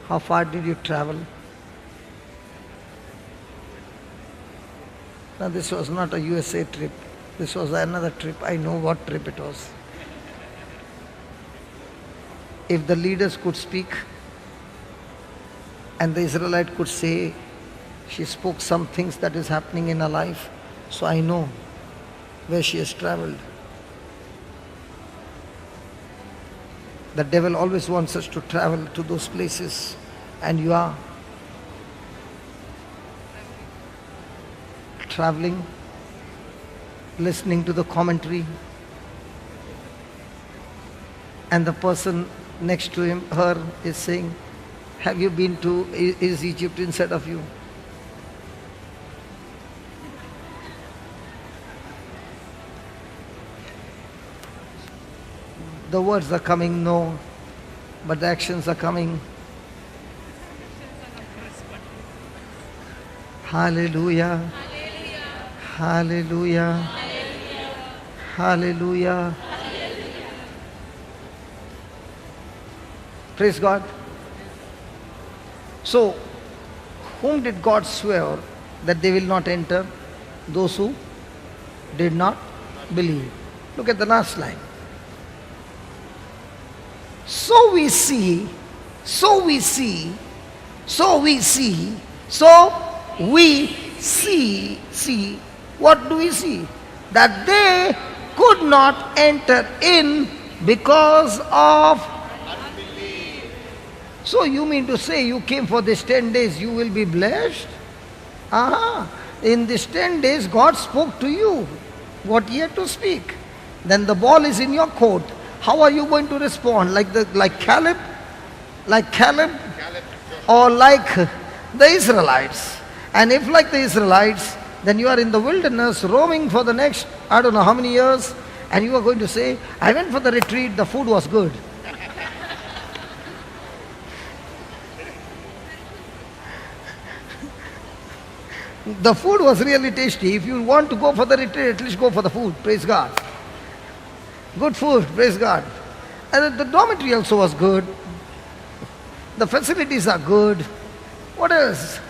How far did you travel? Now this was not a USA trip. This was another trip. I know what trip it was. If the leaders could speak and the Israelite could say, she spoke some things that is happening in her life, so I know where she has traveled. The devil always wants us to travel to those places, and you are traveling, listening to the commentary, and the person next to him, her, is saying, have you been to, is Egypt inside of you? The words are coming, no, but the actions are coming. Hallelujah. Hallelujah. Hallelujah. Praise God. So, whom did God swear that they will not enter? Those who did not believe. Look at the last line. So we see, so we see, so we see, so we see. What do we see? That they could not enter in because of unbelief. So you mean to say you came for this 10 days, you will be blessed? In these 10 days, God spoke to you what He had to speak. Then the ball is in your court. How are you going to respond? Like Caleb? Like Caleb? Or like the Israelites? And if like the Israelites, then you are in the wilderness roaming for the next, I don't know how many years, and you are going to say, I went for the retreat, the food was good. The food was really tasty. If you want to go for the retreat, at least go for the food. Praise God. Good food. Praise God. And the dormitory also was good. The facilities are good. What else?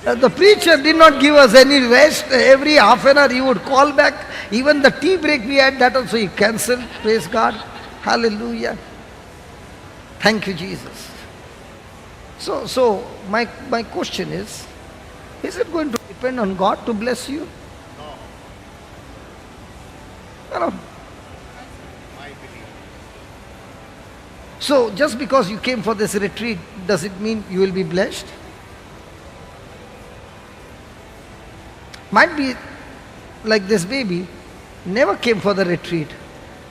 The preacher did not give us any rest. Every half an hour he would call back. Even the tea break we had, that also he cancelled. Praise God. Hallelujah. Thank you, Jesus. So my question is it going to depend on God to bless you? No. So just because you came for this retreat, does it mean you will be blessed? Might be like this baby, never came for the retreat,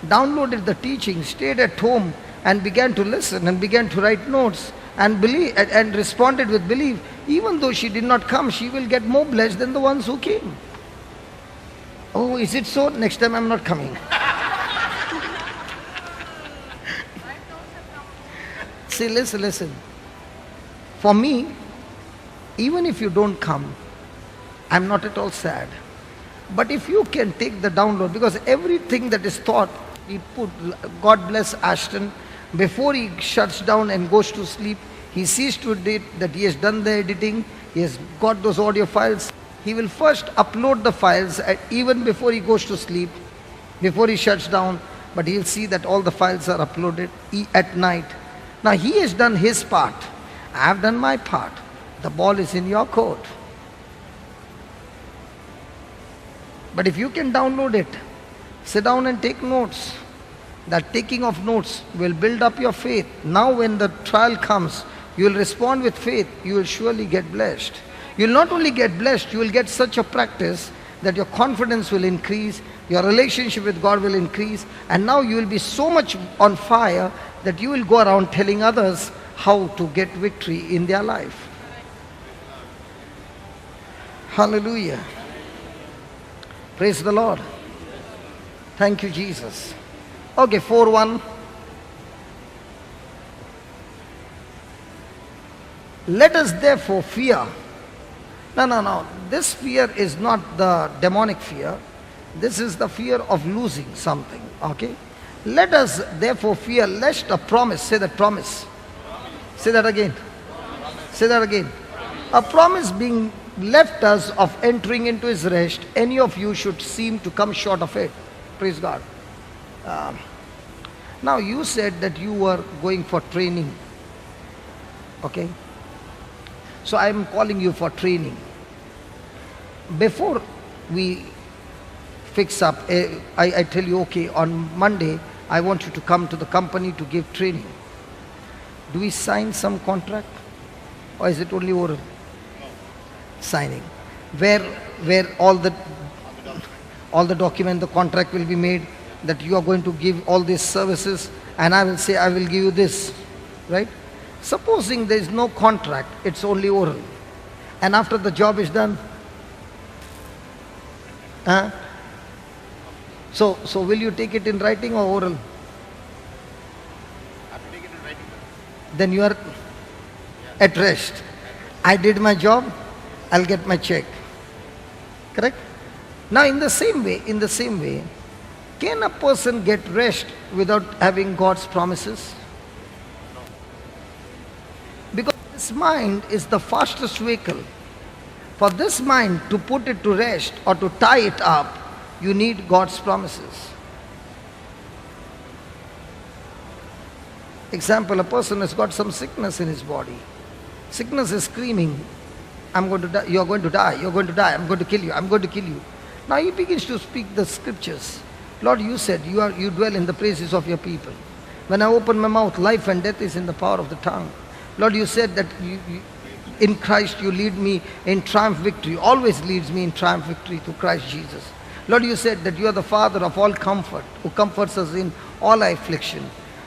downloaded the teaching, stayed at home and began to listen and began to write notes and believe and responded with belief. Even though she did not come, she will get more blessed than the ones who came. Oh, is it so? Next time I'm not coming. See, listen. For me, even if you don't come, I'm not at all sad. But if you can take the download, because everything that is taught, he put, God bless Ashton, before he shuts down and goes to sleep, he sees to it that he has done the editing, he has got those audio files. He will first upload the files even before he goes to sleep, before he shuts down, but he'll see that all the files are uploaded at night. Now he has done his part. I have done my part. The ball is in your court. But if you can download it, sit down and take notes. That taking of notes will build up your faith. Now when the trial comes, you will respond with faith. You will surely get blessed. You will not only get blessed, you will get such a practice that your confidence will increase, your relationship with God will increase, and now you will be so much on fire that you will go around telling others how to get victory in their life. Hallelujah. Praise the Lord. Thank you, Jesus. Okay, 4:1. Let us therefore fear. No. This fear is not the demonic fear. This is the fear of losing something. Okay? Let us therefore fear lest a promise. Say that promise. Say that again. Say that again. A promise being left us of entering into his rest, any of you should seem to come short of it. Praise God. Now you said that you were going for training. Okay? So I am calling you for training. Before we fix up, I tell you, okay, on Monday, I want you to come to the company to give training. Do we sign some contract? Or is it only oral? Signing. Where all the document, the contract will be made that you are going to give all these services, and I will say I will give you this. Right? Supposing there is no contract, it's only oral. And after the job is done, so will you take it in writing or oral? I have to take it in writing. Then you are at rest. I did my job, I'll get my check. Correct? Now in the same way, can a person get rest without having God's promises? Because this mind is the fastest vehicle. For this mind to put it to rest or to tie it up, you need God's promises. Example, a person has got some sickness in his body. Sickness is screaming, I'm going to die, you're going to die, you're going to die, I'm going to kill you, I'm going to kill you. Now he begins to speak the scriptures. Lord, you said you dwell in the praises of your people. When I open my mouth, life and death is in the power of the tongue. Lord, you said that in Christ you lead me in triumph victory, always leads me in triumph victory through Christ Jesus. Lord, you said that you are the Father of all comfort, who comforts us in all our affliction.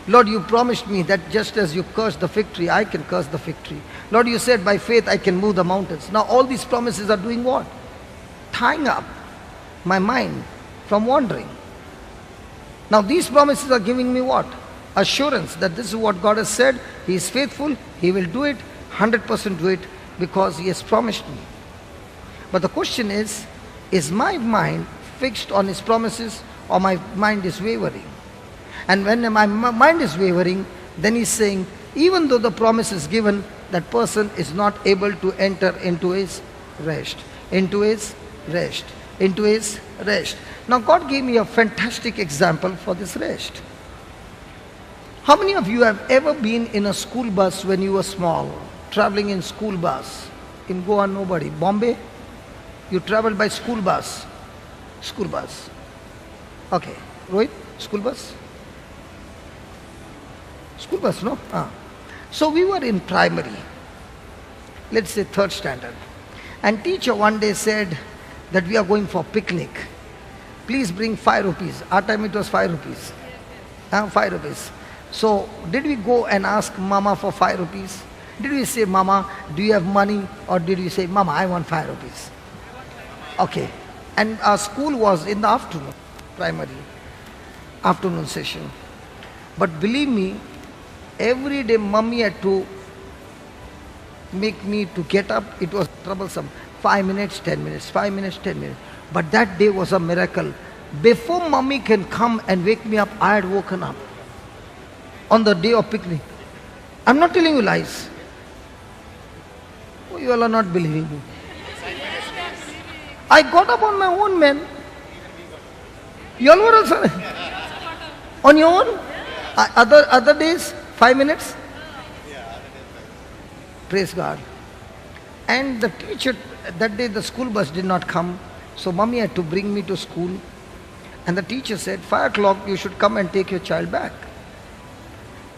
Lord, you promised me that just as you cursed the fig tree, I can curse the fig tree. Lord, you said by faith I can move the mountains. Now all these promises are doing what? Tying up my mind from wandering. Now these promises are giving me what? Assurance that this is what God has said. He is faithful. He will do it. 100% do it because He has promised me. But the question is my mind fixed on His promises or my mind is wavering? And when my mind is wavering, then He's saying, even though the promise is given, that person is not able to enter into His rest. Into His rest. Into His rest. Now God gave me a fantastic example for this rest. How many of you have ever been in a school bus when you were small? Traveling in school bus. In Goa, nobody. Bombay, you traveled by school bus. School bus. Okay. Rohit, school bus? School bus, no? So we were in primary. Let's say 3rd standard. And teacher one day said that we are going for picnic. Please bring 5 rupees. Our time it was 5 rupees. 5 rupees. So did we go and ask Mama for 5 rupees? Did we say, Mama, do you have money? Or did we say, Mama, I want 5 rupees? Okay. And our school was in the afternoon, primary, afternoon session. But believe me, every day Mummy had to make me to get up. It was troublesome. 5 minutes, 10 minutes, 5 minutes, 10 minutes. But that day was a miracle. Before Mummy can come and wake me up, I had woken up. On the day of picnic. I'm not telling you lies. Oh, you all are not believing me. I got up on my own, man. You all were also on your own? Other days, 5 minutes? Praise God. And the teacher, that day the school bus did not come. So Mummy had to bring me to school. And the teacher said, 5 o'clock you should come and take your child back.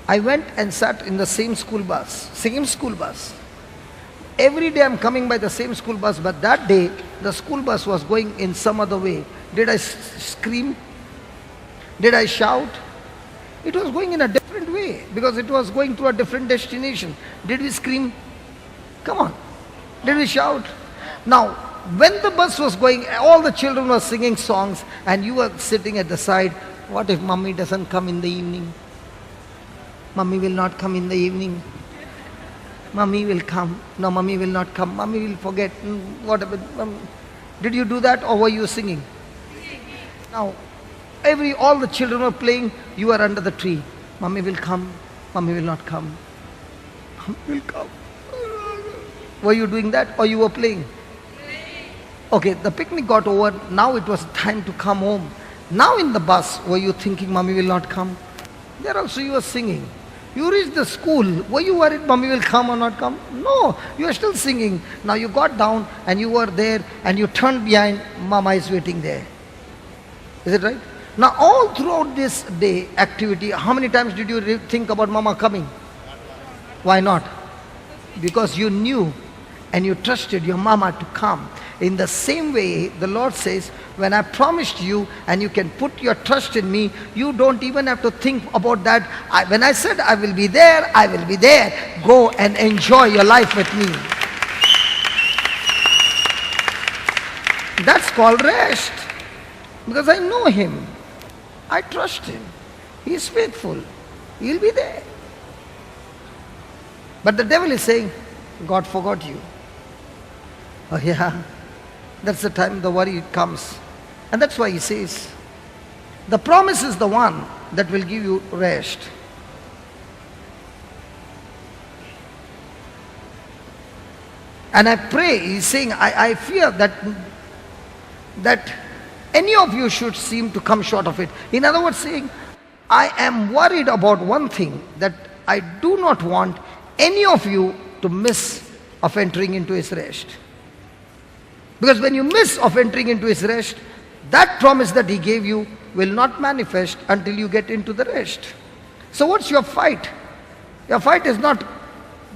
I went and sat in the same school bus. Same school bus. Every day I'm coming by the same school bus, but that day the school bus was going in some other way. Did I scream? Did I shout? It was going in a different way because it was going to a different destination. Did we scream? Come on. Did we shout? Now, when the bus was going, all the children were singing songs and you were sitting at the side. What if Mummy doesn't come in the evening? Mummy will not come in the evening. Mummy will come. No, Mummy will not come. Mummy will forget. Whatever. Did you do that or were you singing? Now, all the children were playing. You are under the tree. Mummy will come. Mummy will not come. Mummy will come. Were you doing that or you were playing? Okay, the picnic got over. Now it was time to come home. Now in the bus, were you thinking Mummy will not come? There also you were singing. You reached the school. Were you worried Mummy will come or not come? No, you are still singing. Now you got down and you were there and you turned behind. Mama is waiting there. Is it right? Now all throughout this day activity, how many times did you think about Mama coming? Why not? Because you knew and you trusted your Mama to come. In the same way, the Lord says, when I promised you and you can put your trust in me, you don't even have to think about that. When I said I will be there, I will be there. Go and enjoy your life with me. That's called rest. Because I know Him. I trust Him. He is faithful. He will be there. But the devil is saying, God forgot you. Oh yeah. That's the time the worry comes. And that's why he says, the promise is the one that will give you rest. And I pray, he's saying, I fear that any of you should seem to come short of it. In other words, saying, I am worried about one thing, that I do not want any of you to miss of entering into His rest. Because when you miss of entering into His rest, that promise that He gave you will not manifest until you get into the rest. So what's your fight? Your fight is not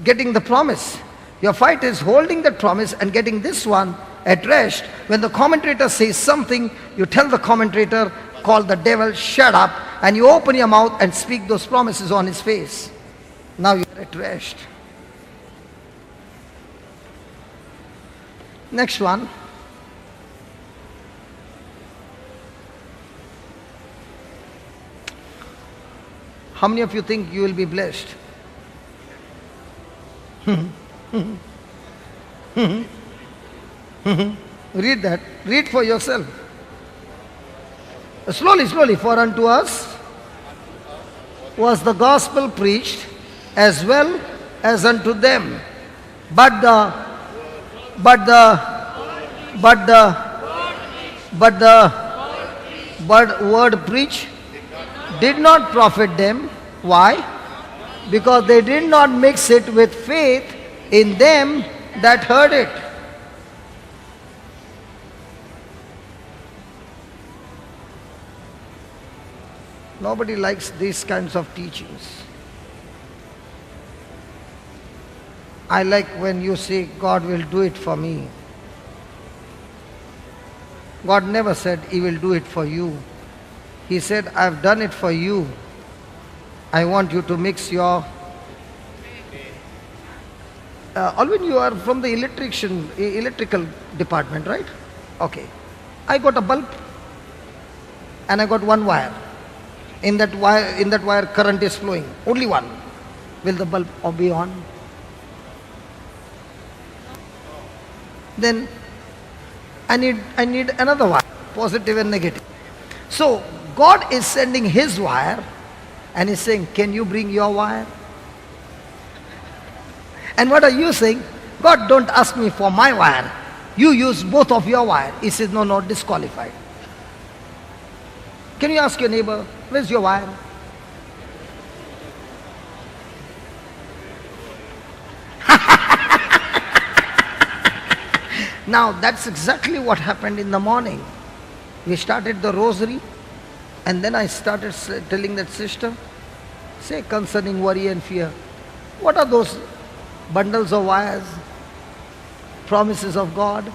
getting the promise. Your fight is holding that promise and getting this one at rest. When the commentator says something, you tell the commentator, call the devil, shut up, and you open your mouth and speak those promises on his face. Now you're at rest. Next one. How many of you think you will be blessed? Read that. Read for yourself. Slowly, slowly. For unto us was the gospel preached as well as unto them. But word preach did not profit them. Why? Because they did not mix it with faith in them that heard it. Nobody likes these kinds of teachings. I like when you say, God will do it for me. God never said He will do it for you. He said, I've done it for you. I want you to mix your... Alvin, you are from the electrical department, right? Okay. I got a bulb and I got one wire. In that wire current is flowing. Only one. Will the bulb be on? Then I need another wire, positive and negative. So God is sending His wire and He's saying, can you bring your wire? And what are you saying? God, don't ask me for my wire. You use both of your wire. He says, no, not disqualified. Can you ask your neighbor, where's your wire? Now that's exactly what happened in the morning. We started the rosary and then I started telling that sister, say concerning worry and fear, what are those bundles of wires? Promises of God.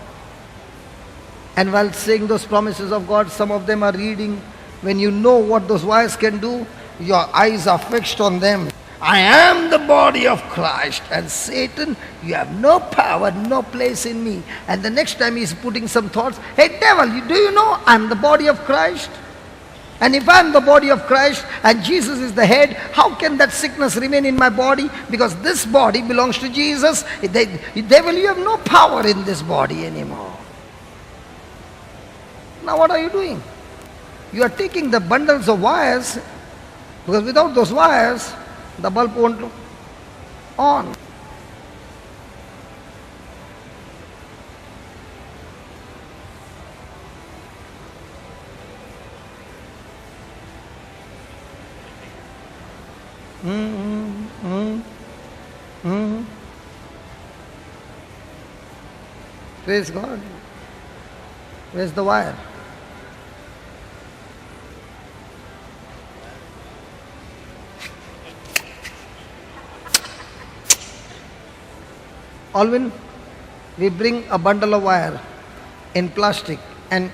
And while saying those promises of God, some of them are reading. When you know what those wires can do, your eyes are fixed on them. I am the body of Christ, and Satan, you have no power, no place in me. And the next time he's putting some thoughts, hey devil, do you know I'm the body of Christ? And if I'm the body of Christ and Jesus is the head, how can that sickness remain in my body? Because this body belongs to Jesus. Devil, you have no power in this body anymore. Now what are you doing? You are taking the bundles of wires, because without those wires, the bulb won't on. Praise God. Where's the wire? Alvin, we bring a bundle of wire in plastic and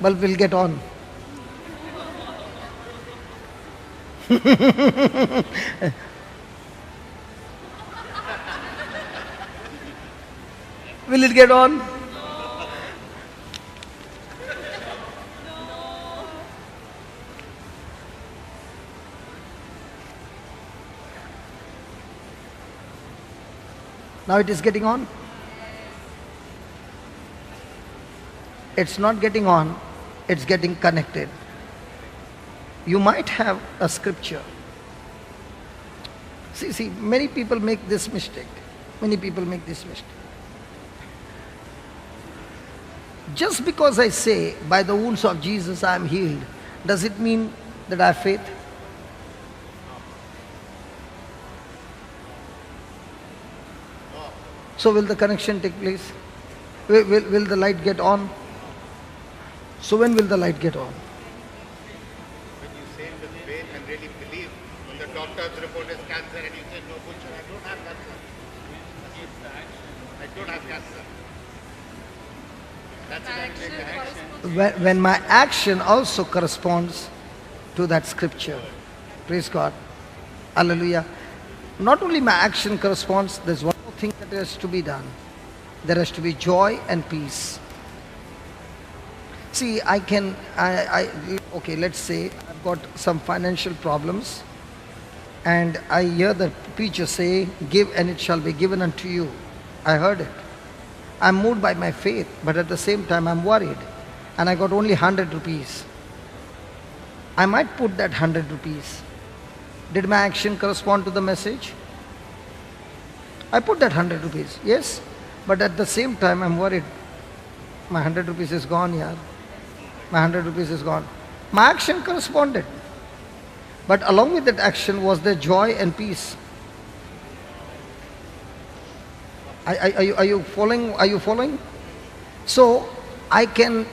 bulb will get on. Will it get on? Now it is getting on. It's not getting on, it's getting connected. You might have a scripture. See, many people make this mistake. Many people make this mistake. Just because I say, by the wounds of Jesus I am healed, does it mean that I have faith? So will the connection take place? Will the light get on? So when will the light get on? When you say with faith and really believe, when the doctor's report is cancer and you say, no, Butcher, I don't have cancer. don't have cancer. That's My it. I action take the action. corresponds When my action also corresponds to that scripture. Praise God. Hallelujah. Not only my action corresponds, there's one more thing that has to be done. There has to be joy and peace. See, okay, let's say I've got some financial problems and I hear the preacher say, give and it shall be given unto you. I heard it. I'm moved by my faith, but at the same time I'm worried. And I got only 100 rupees. I might put that 100 rupees. Did my action correspond to the message? I put that 100 rupees, yes. But at the same time I'm worried. My 100 rupees is gone, yaar. My 100 rupees is gone. My action corresponded. But along with that action was there joy and peace. Are you following? Are you following? So I can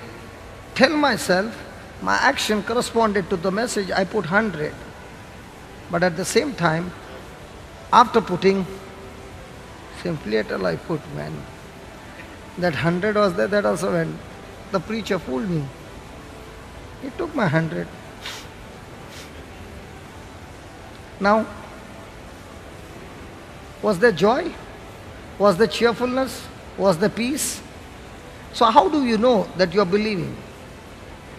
tell myself my action corresponded to the message. I put 100. But at the same time, after putting, simply at all I put, man, that 100 was there, that also went. The preacher fooled me. He took my 100. Now, was there joy? Was there cheerfulness? Was there peace? So how do you know that you are believing?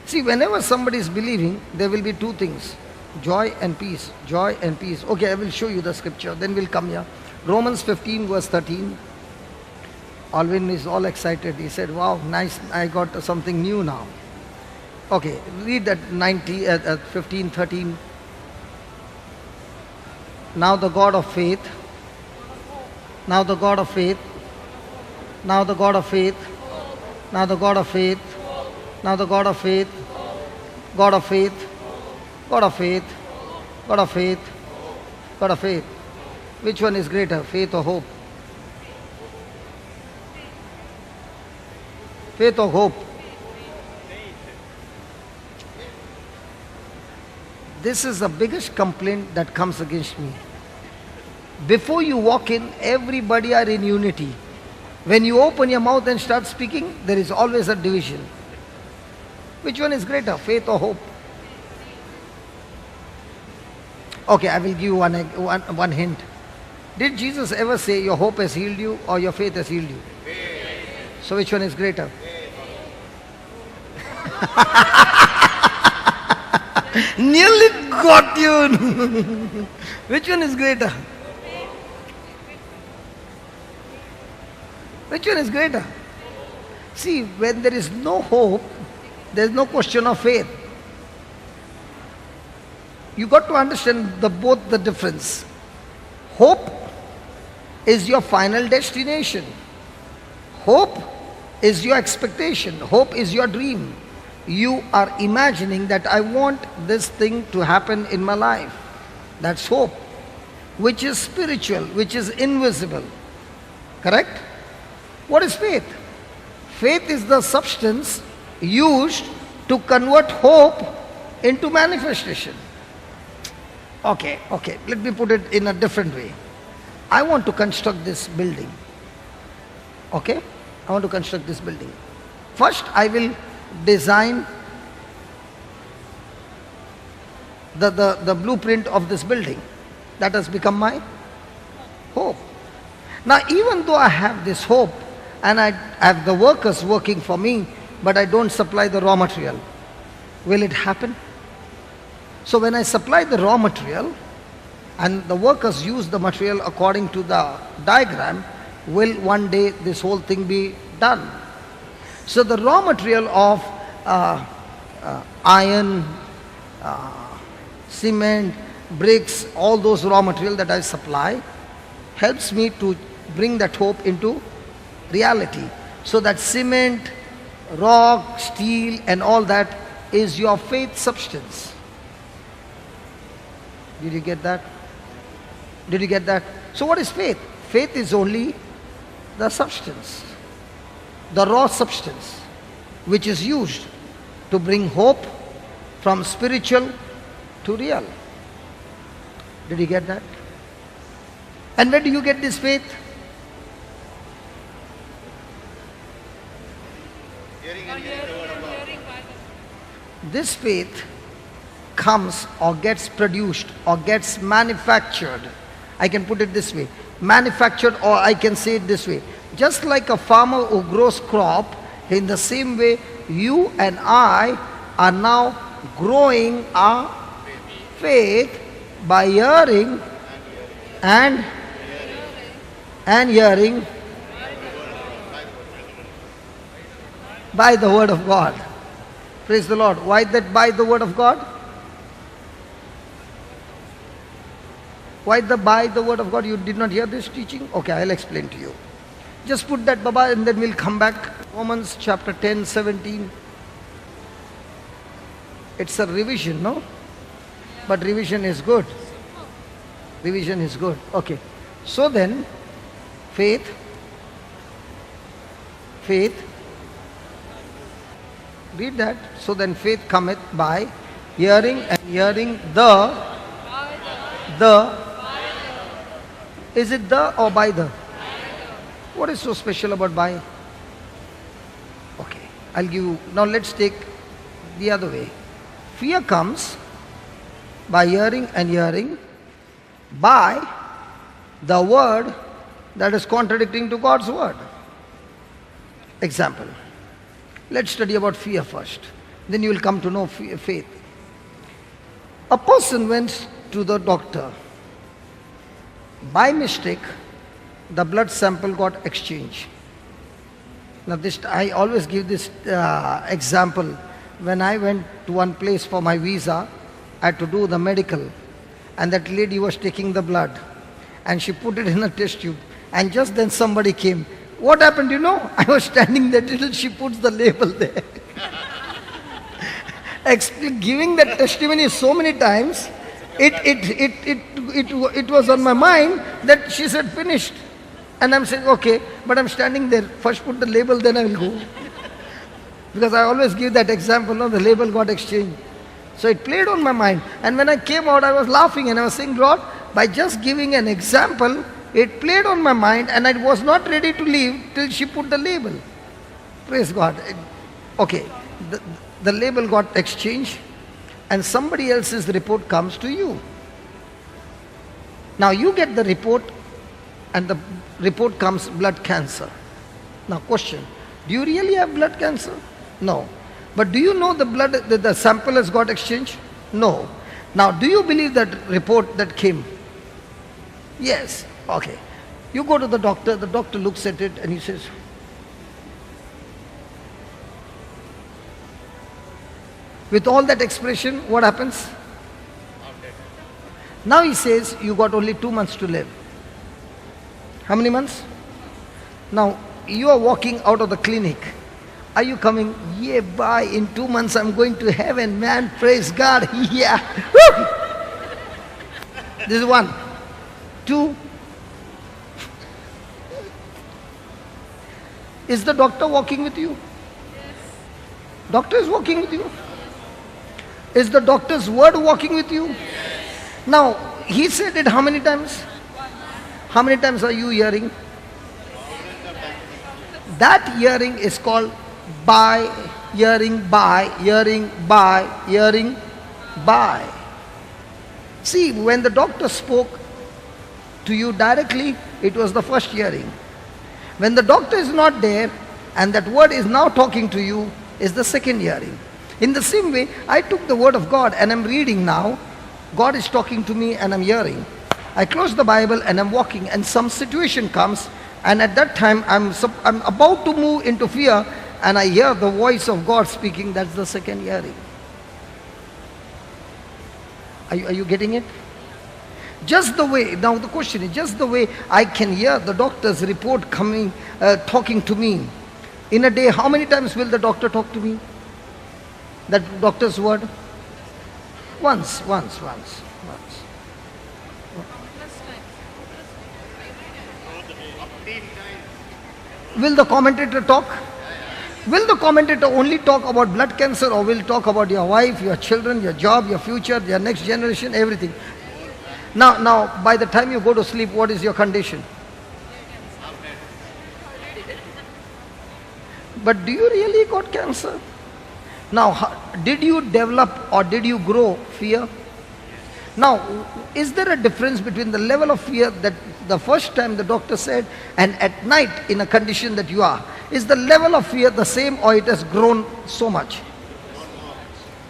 See, whenever somebody is believing, there will be two things. Joy and peace. Joy and peace. Okay, I will show you the scripture. Then we'll come here. Romans 15 verse 13. Alvin is all excited. He said, wow, nice. I got something new now. Okay, read that 15, 13. Now the God of faith. Now the God of faith. Now the God of faith. Now the God of faith. Now the God of faith. God of faith. God of faith. God of faith. God of faith. Which one is greater, faith or hope? Faith or hope? This is the biggest complaint that comes against me. Before you walk in, everybody are in unity. When you open your mouth and start speaking, there is always a division. Which one is greater, faith or hope? Okay, I will give you one hint. Did Jesus ever say your hope has healed you or your faith has healed you? So which one is greater? Nearly got you. Which one is greater? Which one is greater? See, when there is no hope, there is no question of faith. You got to understand both the difference. Hope is your final destination. Hope is your expectation. Hope is your dream. You are imagining that I want this thing to happen in my life. That's hope, which is spiritual, which is invisible. Correct? What is faith? Faith is the substance used to convert hope into manifestation. Okay, let me put it in a different way. I want to construct this building. Okay? I want to construct this building. First, I will design the blueprint of this building. That has become my hope. Now, even though I have this hope and I have the workers working for me, but I don't supply the raw material, will it happen? So when I supply the raw material and the workers use the material according to the diagram, will one day this whole thing be done? So the raw material of iron, cement, bricks, all those raw material that I supply helps me to bring that hope into reality. So that cement, rock, steel and all that is your faith substance. Did you get that? Did you get that? So what is faith? Faith is only the substance, the raw substance, which is used to bring hope from spiritual to real. Did you get that? And where do you get this faith? Hearing Or and hearing the word of God. hearing by the This faith comes or gets produced or gets manufactured. I can put it this way. Manufactured, or I can say it this way. Just like a farmer who grows crop, in the same way you and I are now growing our faith by hearing and hearing by the word of God. Praise the Lord. Why that by the word of God? Why by the word of God? You did not hear this teaching? Okay, I'll explain to you. Just put that, Baba, and then we'll come back. Romans chapter 10, 17. It's a revision, no? But revision is good. Revision is good. Okay. So then, faith, read that. So then faith cometh by hearing, and hearing is it the or by the? What is so special about by? Okay, I'll give you, now let's take the other way. Fear comes by hearing, and hearing by the word that is contradicting to God's word. Example. Let's study about fear first. Then you will come to know faith. A person went to the doctor. By mistake, the blood sample got exchanged. Now this, I always give this example. When I went to one place for my visa, I had to do the medical. And that lady was taking the blood. And she put it in a test tube. And just then somebody came. What happened, you know? I was standing there till she puts the label there. Giving that testimony so many times, it was on my mind that she said finished. And I'm saying, okay, but I'm standing there. First put the label, then I will go. Because I always give that example, no, the label got exchanged. So it played on my mind. And when I came out, I was laughing and I was saying, Lord, by just giving an example, it played on my mind and I was not ready to leave till she put the label. Praise God. Okay, the label got exchanged and somebody else's report comes to you. Now you get the report and the report comes blood cancer. Now question, do you really have blood cancer? No. But do you know the sample has got exchanged? No. Now do you believe that report that came? Yes. Okay. You go to the doctor looks at it and he says, with all that expression, what happens? Now he says, you got only 2 months to live. How many months? Now, you are walking out of the clinic. Are you coming? Yeah, bye. In 2 months I'm going to heaven, man. Praise God. Yeah. Woo! This is 1. 2. Is the doctor walking with you? Yes. Doctor is walking with you? Is the doctor's word walking with you? Yes. Now, he said it how many times? How many times are you hearing? That hearing is called by, hearing by, hearing by, hearing by. See, when the doctor spoke to you directly, it was the first hearing. When the doctor is not there and that word is now talking to you, is the second hearing. In the same way, I took the word of God and I'm reading now. God is talking to me and I'm hearing. I close the Bible and I'm walking and some situation comes and at that time I'm about to move into fear and I hear the voice of God speaking. That's the second hearing. Are you getting it? Just the way, now the question is, just the way I can hear the doctor's report coming, talking to me. In a day, how many times will the doctor talk to me? That doctor's word? Once. Will the commentator talk? Will the commentator only talk about blood cancer or will talk about your wife, your children, your job, your future, your next generation, everything? Now, by the time you go to sleep, what is your condition? But do you really got cancer? Now, did you develop or did you grow fear? Now, is there a difference between the level of fear that the first time the doctor said and at night in a condition that you are? Is the level of fear the same or it has grown so much?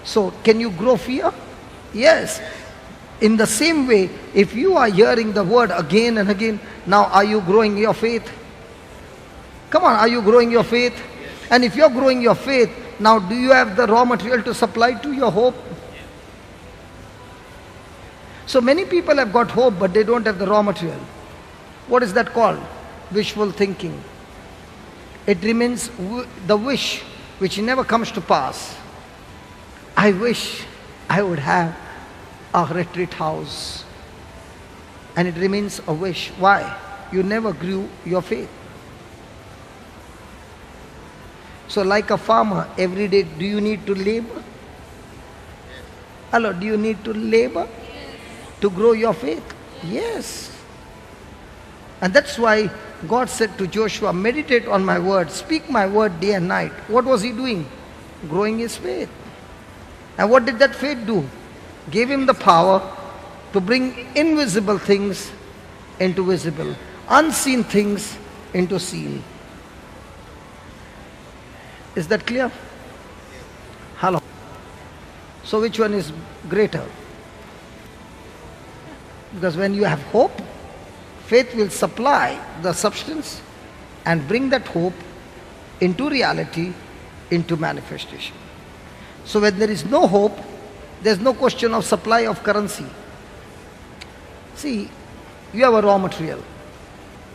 So, can you grow fear? Yes. In the same way, if you are hearing the word again and again, now are you growing your faith? Come on, are you growing your faith? And if you're growing your faith, now do you have the raw material to supply to your hope? So many people have got hope, but they don't have the raw material. What is that called? Wishful thinking. It remains the wish which never comes to pass. I wish I would have a retreat house. And it remains a wish. Why? You never grew your faith. So like a farmer, every day, do you need to labor? Hello, do you need to labor to grow your faith? Yes. And that's why God said to Joshua, meditate on my word, speak my word day and night. What was he doing? Growing his faith. And what did that faith do? Gave him the power to bring invisible things into visible, unseen things into seen. Is that clear? Hello. So which one is greater? Because when you have hope, faith will supply the substance and bring that hope into reality, into manifestation. So when there is no hope, there is no question of supply of currency. See, you have a raw material,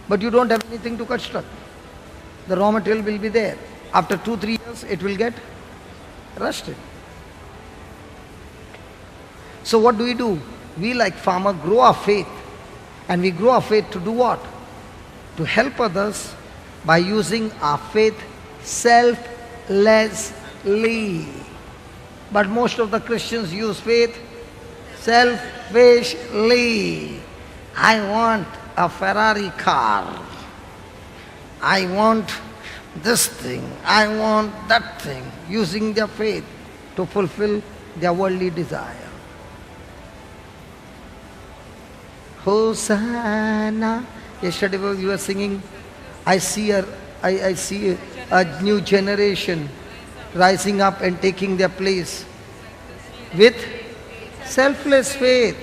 but you don't have anything to construct. The raw material will be there. After 2-3 years, it will get rusted. So what do? We like farmer grow our faith. And we grow our faith to do what? To help others by using our faith selflessly. But most of the Christians use faith selfishly. I want a Ferrari car. I want this thing. I want that thing. Using their faith to fulfill their worldly desire. Hosanna. Yesterday we were singing, I see a new generation rising up and taking their place with selfless faith.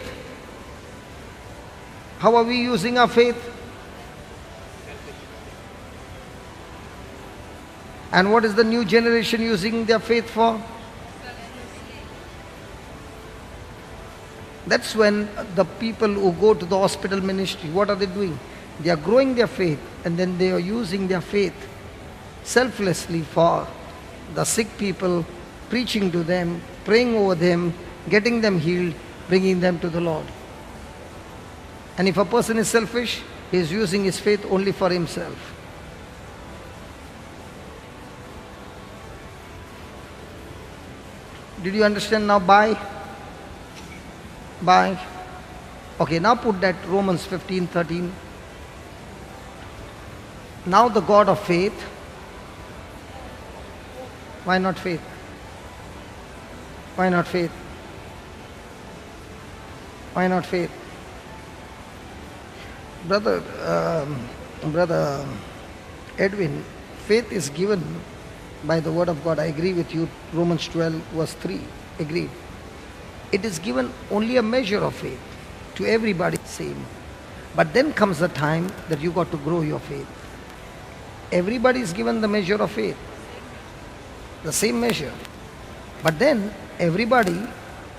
How are we using our faith? And what is the new generation using their faith for? That's when the people who go to the hospital ministry, what are they doing? They are growing their faith and then they are using their faith selflessly for the sick people, preaching to them, praying over them, getting them healed, bringing them to the Lord. And if a person is selfish, he is using his faith only for himself. Did you understand now? Bye. Okay, now put that Romans 15:13. Now the God of faith. Why not faith? Why not faith? Why not faith? Brother Edwin, faith is given by the word of God. I agree with you. Romans 12 verse 3. Agreed. It is given only a measure of faith. To everybody same. But then comes the time that you got to grow your faith. Everybody is given the measure of faith. The same measure. But then everybody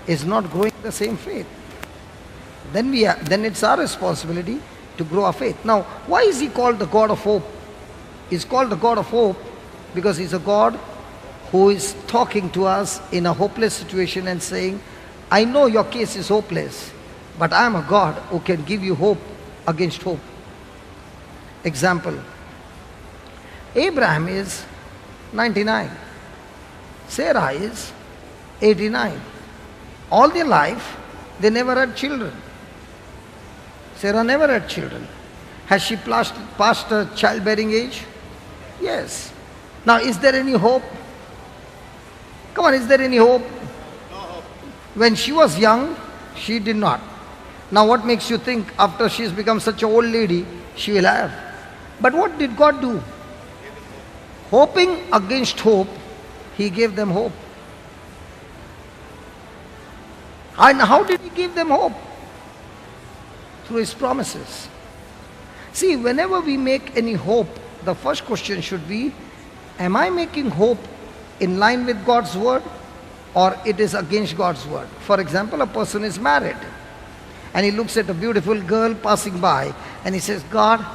is not growing the same faith. Then it's our responsibility to grow our faith. Now, why is he called the God of hope? He's called the God of hope because he's a God who is talking to us in a hopeless situation and saying, I know your case is hopeless, but I am a God who can give you hope against hope. Example, Abraham is 99. Sarah is 89. All their life, they never had children. Sarah never had children. Has she passed a childbearing age? Yes. Now, is there any hope? Come on, is there any hope? No hope. When she was young, she did not. Now, what makes you think after she's become such an old lady, she will have? But what did God do? Hoping against hope, He gave them hope. And how did He give them hope? Through His promises. See, whenever we make any hope, the first question should be, am I making hope in line with God's word, or it is against God's word? For example, a person is married and he looks at a beautiful girl passing by and he says, God,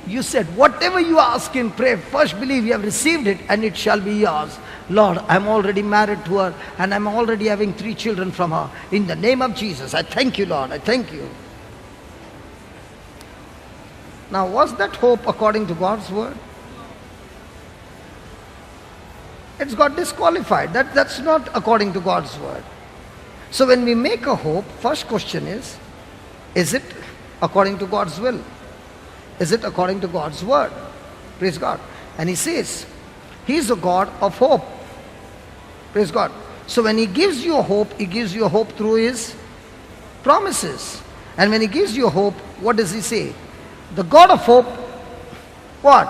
you said whatever you ask in prayer, first believe you have received it and it shall be yours. Lord, I'm already married to her and I'm already having 3 children from her. In the name of Jesus, I thank you, Lord, I thank you. Now, was that hope according to God's word? It's got disqualified. That's not according to God's word. So when we make a hope, first question is it according to God's will? Is it according to God's word? Praise God. And He says, He is a God of hope. Praise God. So when He gives you a hope, He gives you a hope through His promises. And when He gives you a hope, what does He say? The God of hope, what?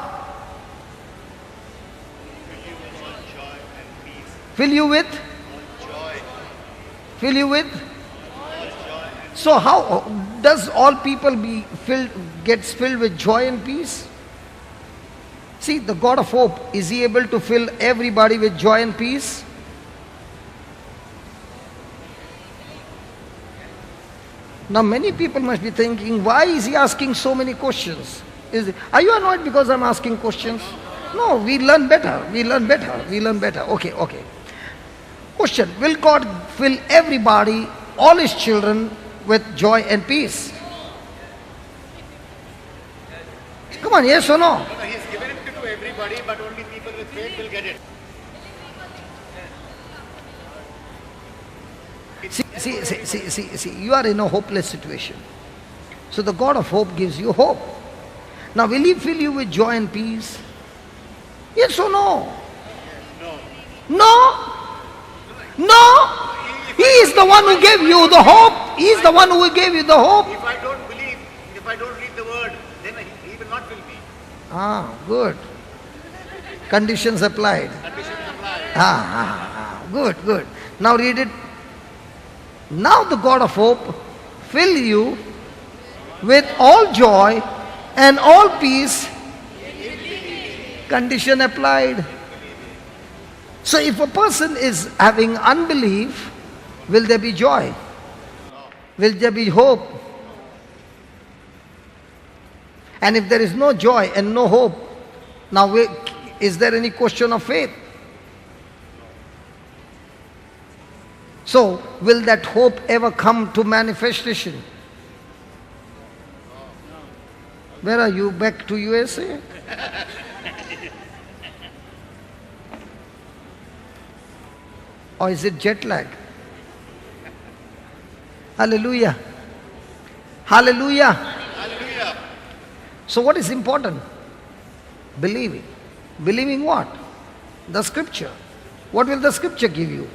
Fill you with joy. Fill you with joy. So how does all people gets filled with joy and peace? See, the God of hope, is He able to fill everybody with joy and peace? Now many people must be thinking, why is he asking so many questions? Are you annoyed because I'm asking questions? No, we learn better. We learn better. We learn better. Okay. Question, will God fill everybody, all His children, with joy and peace? Come on, yes or no? No, He's given it to everybody, but only people with faith will get it. See, you are in a hopeless situation. So the God of hope gives you hope. Now, will He fill you with joy and peace? Yes or no? No. He is the one who gave you the hope. He is the one who gave you the hope. If I don't believe, if I don't read the word, then He will not fill me. Good. Conditions applied. Good. Now read it. Now the God of hope fill you with all joy and all peace. Condition applied. So if a person is having unbelief, will there be joy? Will there be hope? And if there is no joy and no hope, now is there any question of faith? So, will that hope ever come to manifestation? Where are you? Back to USA? Or is it jet lag? Hallelujah. Hallelujah. Hallelujah. So what is important? Believing. Believing what? The scripture. What will the scripture give you?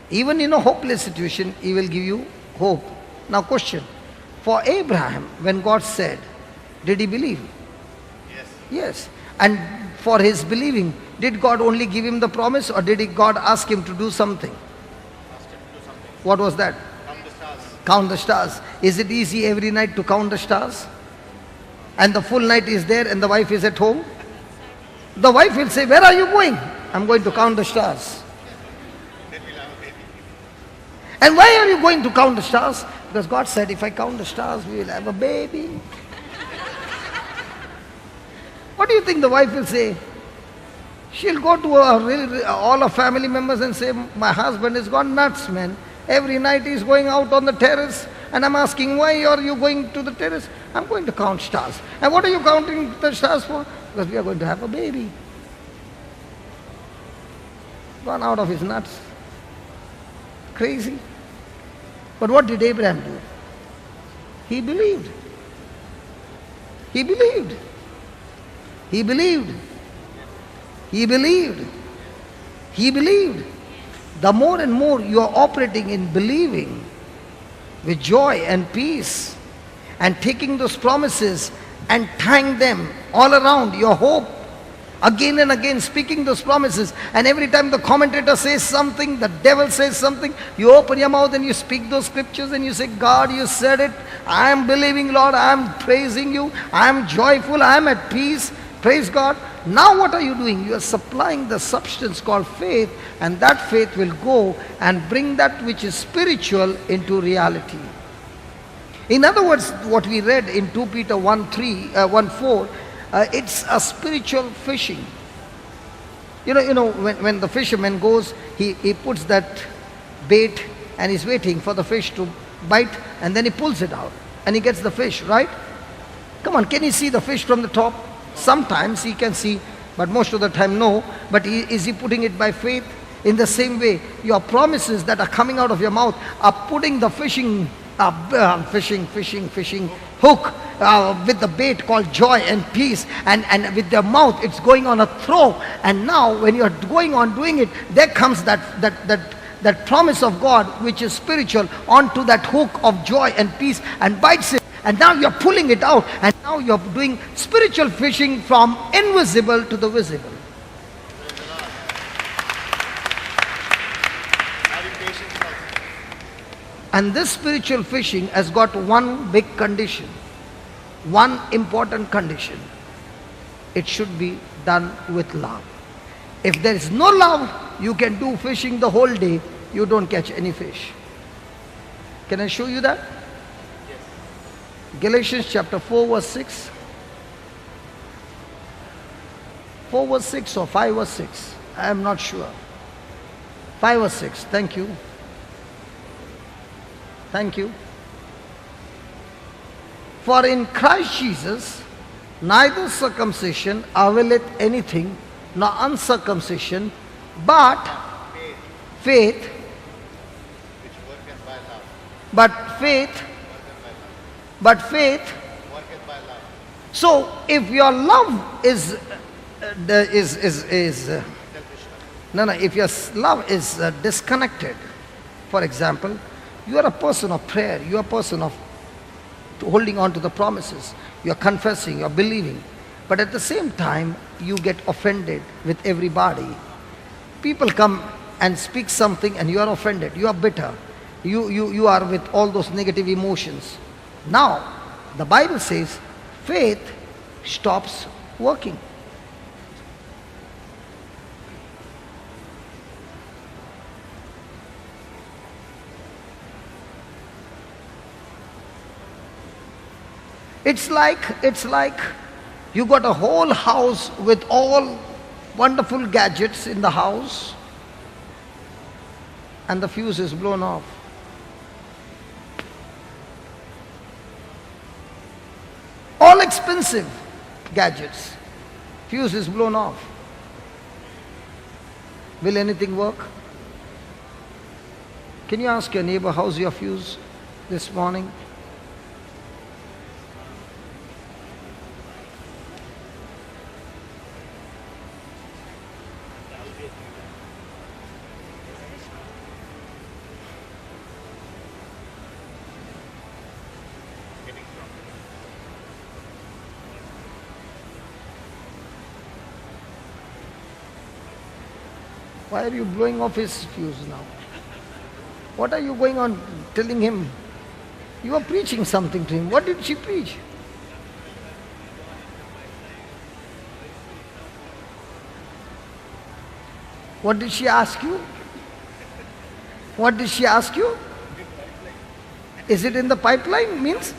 Even in a hopeless situation, He will give you hope. Now question. For Abraham, when God said, did he believe? Yes. Yes. And for his believing, did God only give him the promise, or did God ask him to do something? Asked him to do something. What was that? Count the stars. Count the stars. Is it easy every night to count the stars? And the full night is there and the wife is at home? The wife will say, where are you going? I'm going to count the stars. Then we'll have a baby. And why are you going to count the stars? Because God said, if I count the stars, we will have a baby. What do you think the wife will say? She'll go to all her family members and say, my husband has gone nuts, man. Every night he's going out on the terrace, and I'm asking, why are you going to the terrace? I'm going to count stars. And what are you counting the stars for? Because we are going to have a baby. Gone out of his nuts. Crazy. But what did Abraham do? He believed. He believed. He believed. He believed. He believed. The more and more you are operating in believing with joy and peace and taking those promises and tying them all around your hope, again and again speaking those promises, and every time the commentator says something, the devil says something, you open your mouth and you speak those scriptures and you say, God, you said it, I am believing, Lord, I am praising you, I am joyful, I am at peace, praise God. Now what are you doing? You are supplying the substance called faith, and that faith will go and bring that which is spiritual into reality. In other words, what we read in 2 Peter 1:4, it's a spiritual fishing. You know, when the fisherman goes, he puts that bait and he's waiting for the fish to bite, and then he pulls it out and he gets the fish, right? Come on, can he see the fish from the top? Sometimes he can see, but most of the time no. But is he putting it by faith? In the same way, your promises that are coming out of your mouth are putting the fishing hook with the bait called joy and peace, and with their mouth it's going on a throw. And now when you're going on doing it, there comes that promise of God which is spiritual onto that hook of joy and peace and bites it, and now you're pulling it out, and now you're doing spiritual fishing from invisible to the visible. And this spiritual fishing has got one big condition, one important condition. It should be done with love. If there is no love, you can do fishing the whole day, you don't catch any fish. Can I show you that? Yes. Galatians chapter 4 verse 6. 4 verse 6 or 5 verse 6. I am not sure. 5 verse 6. Thank you. Thank you. For in Christ Jesus, neither circumcision availeth anything, nor uncircumcision, but faith, which worketh by love. But faith. Worketh by love. So if your love is if your love is disconnected, for example, you are a person of prayer, you are a person of holding on to the promises, you are confessing, you are believing, but at the same time you get offended with everybody. People come and speak something and you are offended, you are bitter, you are with all those negative emotions. Now the Bible says faith stops working. It's like you got a whole house with all wonderful gadgets in the house, and the fuse is blown off. All expensive gadgets, fuse is blown off. Will anything work? Can you ask your neighbor, how's your fuse this morning? Why are you blowing off his fuse now? What are you going on telling him? You are preaching something to him. What did she preach? What did she ask you? What did she ask you? Is it in the pipeline? Means?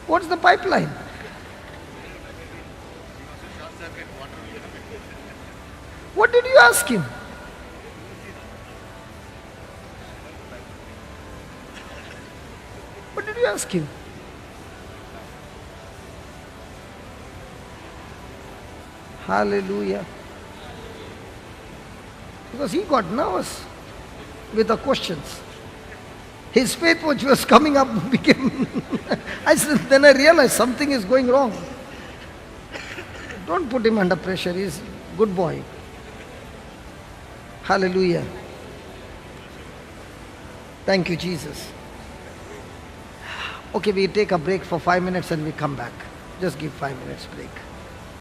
What's the pipeline? What did you ask him? What did you ask him? Hallelujah. Because he got nervous with the questions. His faith which was coming up became... then I realized something is going wrong. Don't put him under pressure. He's a good boy. Hallelujah. Thank you, Jesus. Okay, we take a break for 5 minutes and we come back. Just give 5 minutes break.